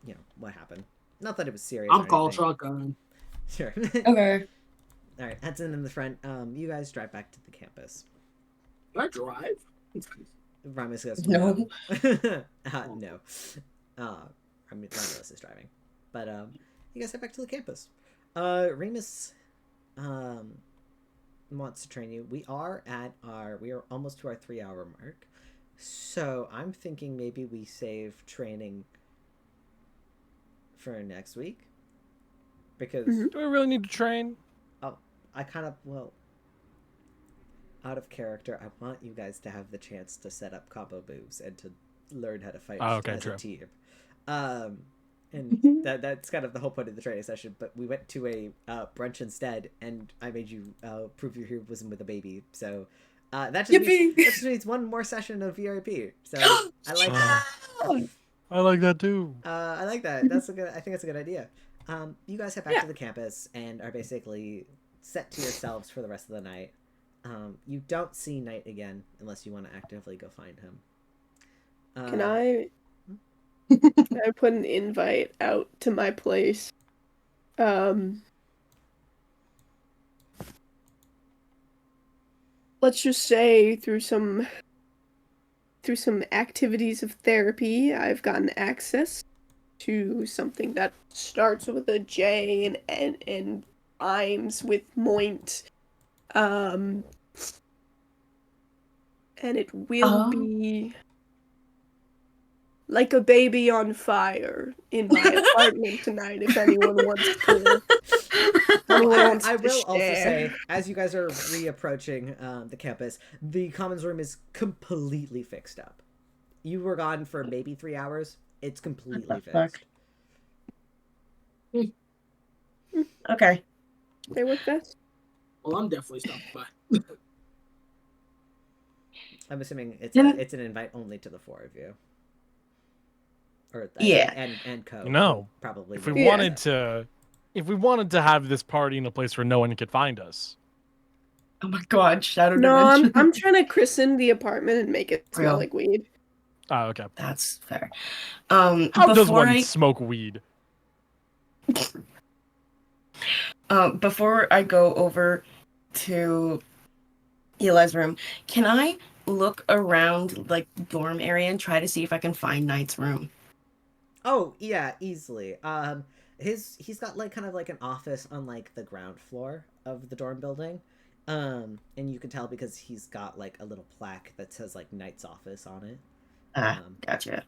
you know, what happened. Not that it was serious. I'm calling shotgun. Sure. Okay. All right, Hudson in the front. You guys drive back to the campus. Can I drive? Remus goes, No. no. Romulus is driving, but you guys head back to the campus. Remus wants to train you. We are almost to our 3-hour mark, so I'm thinking maybe we save training for next week, because Do we really need to train? I kind of, well, out of character, I want you guys to have the chance to set up combo moves and to learn how to fight as a team. And that's kind of the whole point of the training session. But we went to a brunch instead, and I made you prove your heroism with a baby. So that just means one more session of VRP. So I like that. I like that too. I like that. I think that's a good idea. You guys head back to the campus and are basically set to yourselves for the rest of the night. You don't see Knight again unless you want to actively go find him. Can I put an invite out to my place? Let's just say through some activities of therapy, I've gotten access to something that starts with a J and rhymes with Moint. And it will be like a baby on fire in my apartment tonight, if anyone wants to. I will also say, as you guys are reapproaching the campus, the commons room is completely fixed up. You were gone for maybe 3 hours. It's completely fixed. Okay. They work best. Well, I'm definitely stopping by. I'm assuming it's an invite only to the 4 of you. Or and Co. No, probably. If we wanted to have this party in a place where no one could find us. Oh my God, Shadow No, Dimension. I'm trying to christen the apartment and make it smell like weed. Oh, okay. That's fair. How does one smoke weed? Before I go over to Eli's room, can I look around like dorm area and try to see if I can find Knight's room? Oh yeah, easily. He's got like kind of like an office on like the ground floor of the dorm building. And you can tell because he's got like a little plaque that says like Knight's office on it. Gotcha.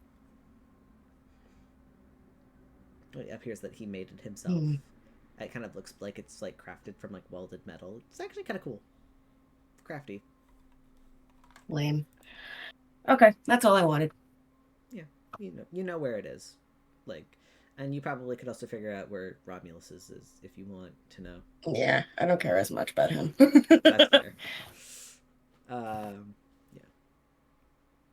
It appears that he made it himself. It kind of looks like it's like crafted from like welded metal. It's actually kind of cool. Crafty. Lame. Okay, that's all I wanted. Yeah, you know where it is, like, and you probably could also figure out where Romulus is if you want to know. Yeah, I don't care as much about him. That's fair. Yeah.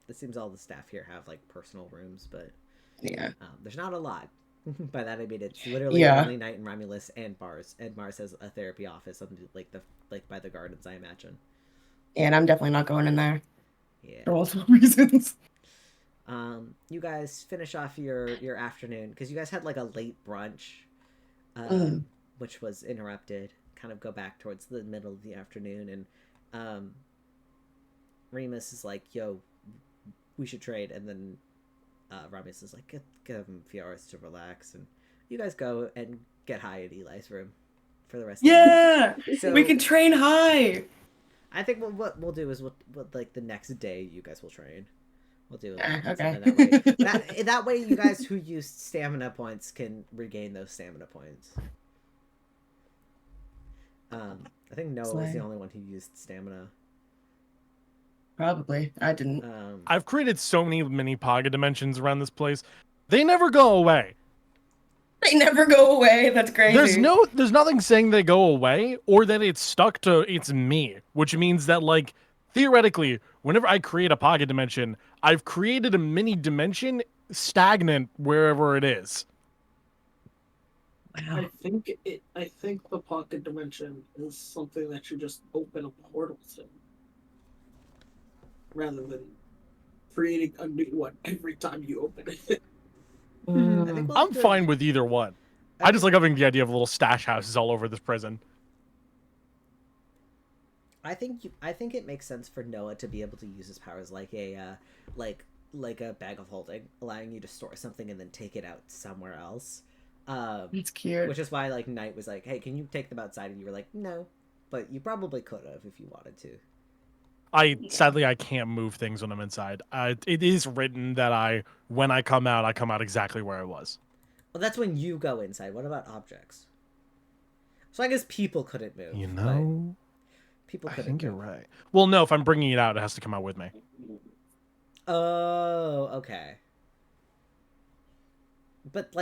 It seems all the staff here have like personal rooms, but yeah, there's not a lot. By that I mean it's literally only Knight and Romulus and Mars, and Mars has a therapy office on like by the gardens, I imagine. Yeah, and I'm definitely not going in there. Yeah. For multiple reasons. You guys finish off your afternoon because you guys had like a late brunch, which was interrupted. Kind of go back towards the middle of the afternoon, and Remus is like, "Yo, we should trade," and then Romulus is like, "Give him a few hours to relax," and you guys go and get high at Eli's room for the rest. Of the day. So, we can train high. I think what we'll do is we'll like the next day you guys will train. We'll do it. Okay. That way you guys who used stamina points can regain those stamina points. I think Noah was the only one who used stamina. Probably. I didn't. I've created so many mini pocket dimensions around this place. They never go away. They never go away. That's crazy. There's nothing saying they go away or that it's stuck to it's me, which means that like theoretically, whenever I create a pocket dimension, I've created a mini dimension stagnant wherever it is. Wow. I think the pocket dimension is something that you just open a portal to, rather than creating a new one every time you open it. I'm fine with either one. I just like having the idea of little stash houses all over this prison. I think it makes sense for Noah to be able to use his powers like a like a bag of holding, allowing you to store something and then take it out somewhere else. It's cute. Which is why like Knight was like, "Hey, can you take them outside?" And you were like, "No," but you probably could have if you wanted to. Sadly I can't move things when I'm inside. It is written that when I come out exactly where I was. Well, that's when you go inside. What about objects? So I guess people couldn't move. You know, people couldn't. I think you're right. Well, no, if I'm bringing it out, it has to come out with me. Oh, okay. But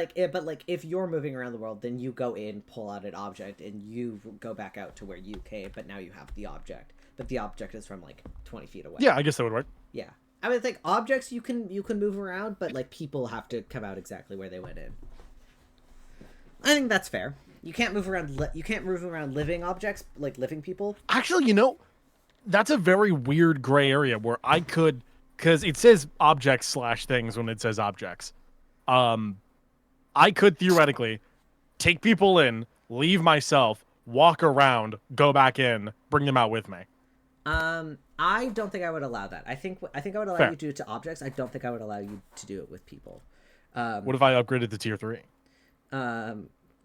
if you're moving around the world, then you go in, pull out an object, and you go back out to where you came. But now you have the object. But the object is from like 20 feet away. Yeah, I guess that would work. Yeah, I would think objects you can move around, but like people have to come out exactly where they went in. I think that's fair. You can't move around. You can't move around living objects, like living people. Actually, that's a very weird gray area where I could, because it says objects / things when it says objects. I could theoretically take people in, leave myself, walk around, go back in, bring them out with me. I don't think I would allow that. I think I would allow you to do it to objects. I don't think I would allow you to do it with people. What if I upgraded to tier 3?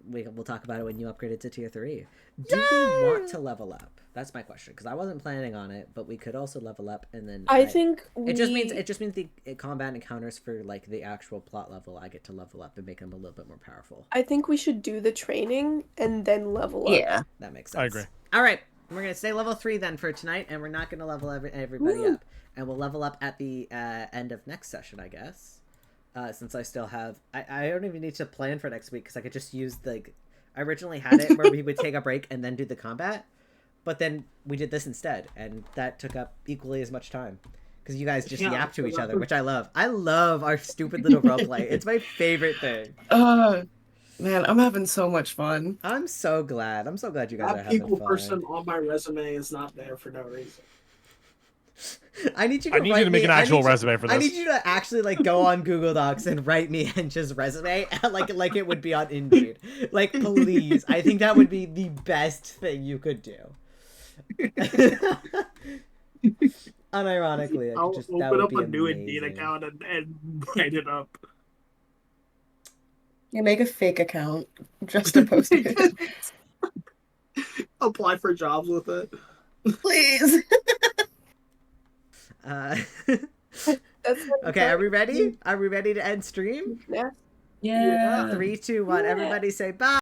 We'll talk about it when you upgrade it to tier 3. Do we want to level up? That's my question, because I wasn't planning on it, but we could also level up and then. I think it just means the combat encounters for like the actual plot level. I get to level up and make them a little bit more powerful. I think we should do the training and then level up. Yeah, that makes sense. I agree. All right, we're gonna stay level 3 then for tonight, and we're not gonna level everybody up, and we'll level up at the end of next session, I guess. Since I still have, I don't even need to plan for next week because I could just use I originally had it where we would take a break and then do the combat, but then we did this instead, and that took up equally as much time because you guys just yap to each other, which I love. I love our stupid little roleplay. It's my favorite thing. Man, I'm having so much fun. I'm so glad. I'm so glad you guys are having fun. That people person on my resume is not there for no reason. I need you to make an actual resume for this. I need you to actually like go on Google Docs and write me Hench's resume like it would be on Indeed. Like, please. I think that would be the best thing you could do. Unironically, I'll that open would up be a new amazing. Indeed account and write it up. You make a fake account just to post it. Apply for jobs with it. Please. Okay, are we ready? Are we ready to end stream? Yeah. Yeah. 3, 2, 1. Everybody say bye.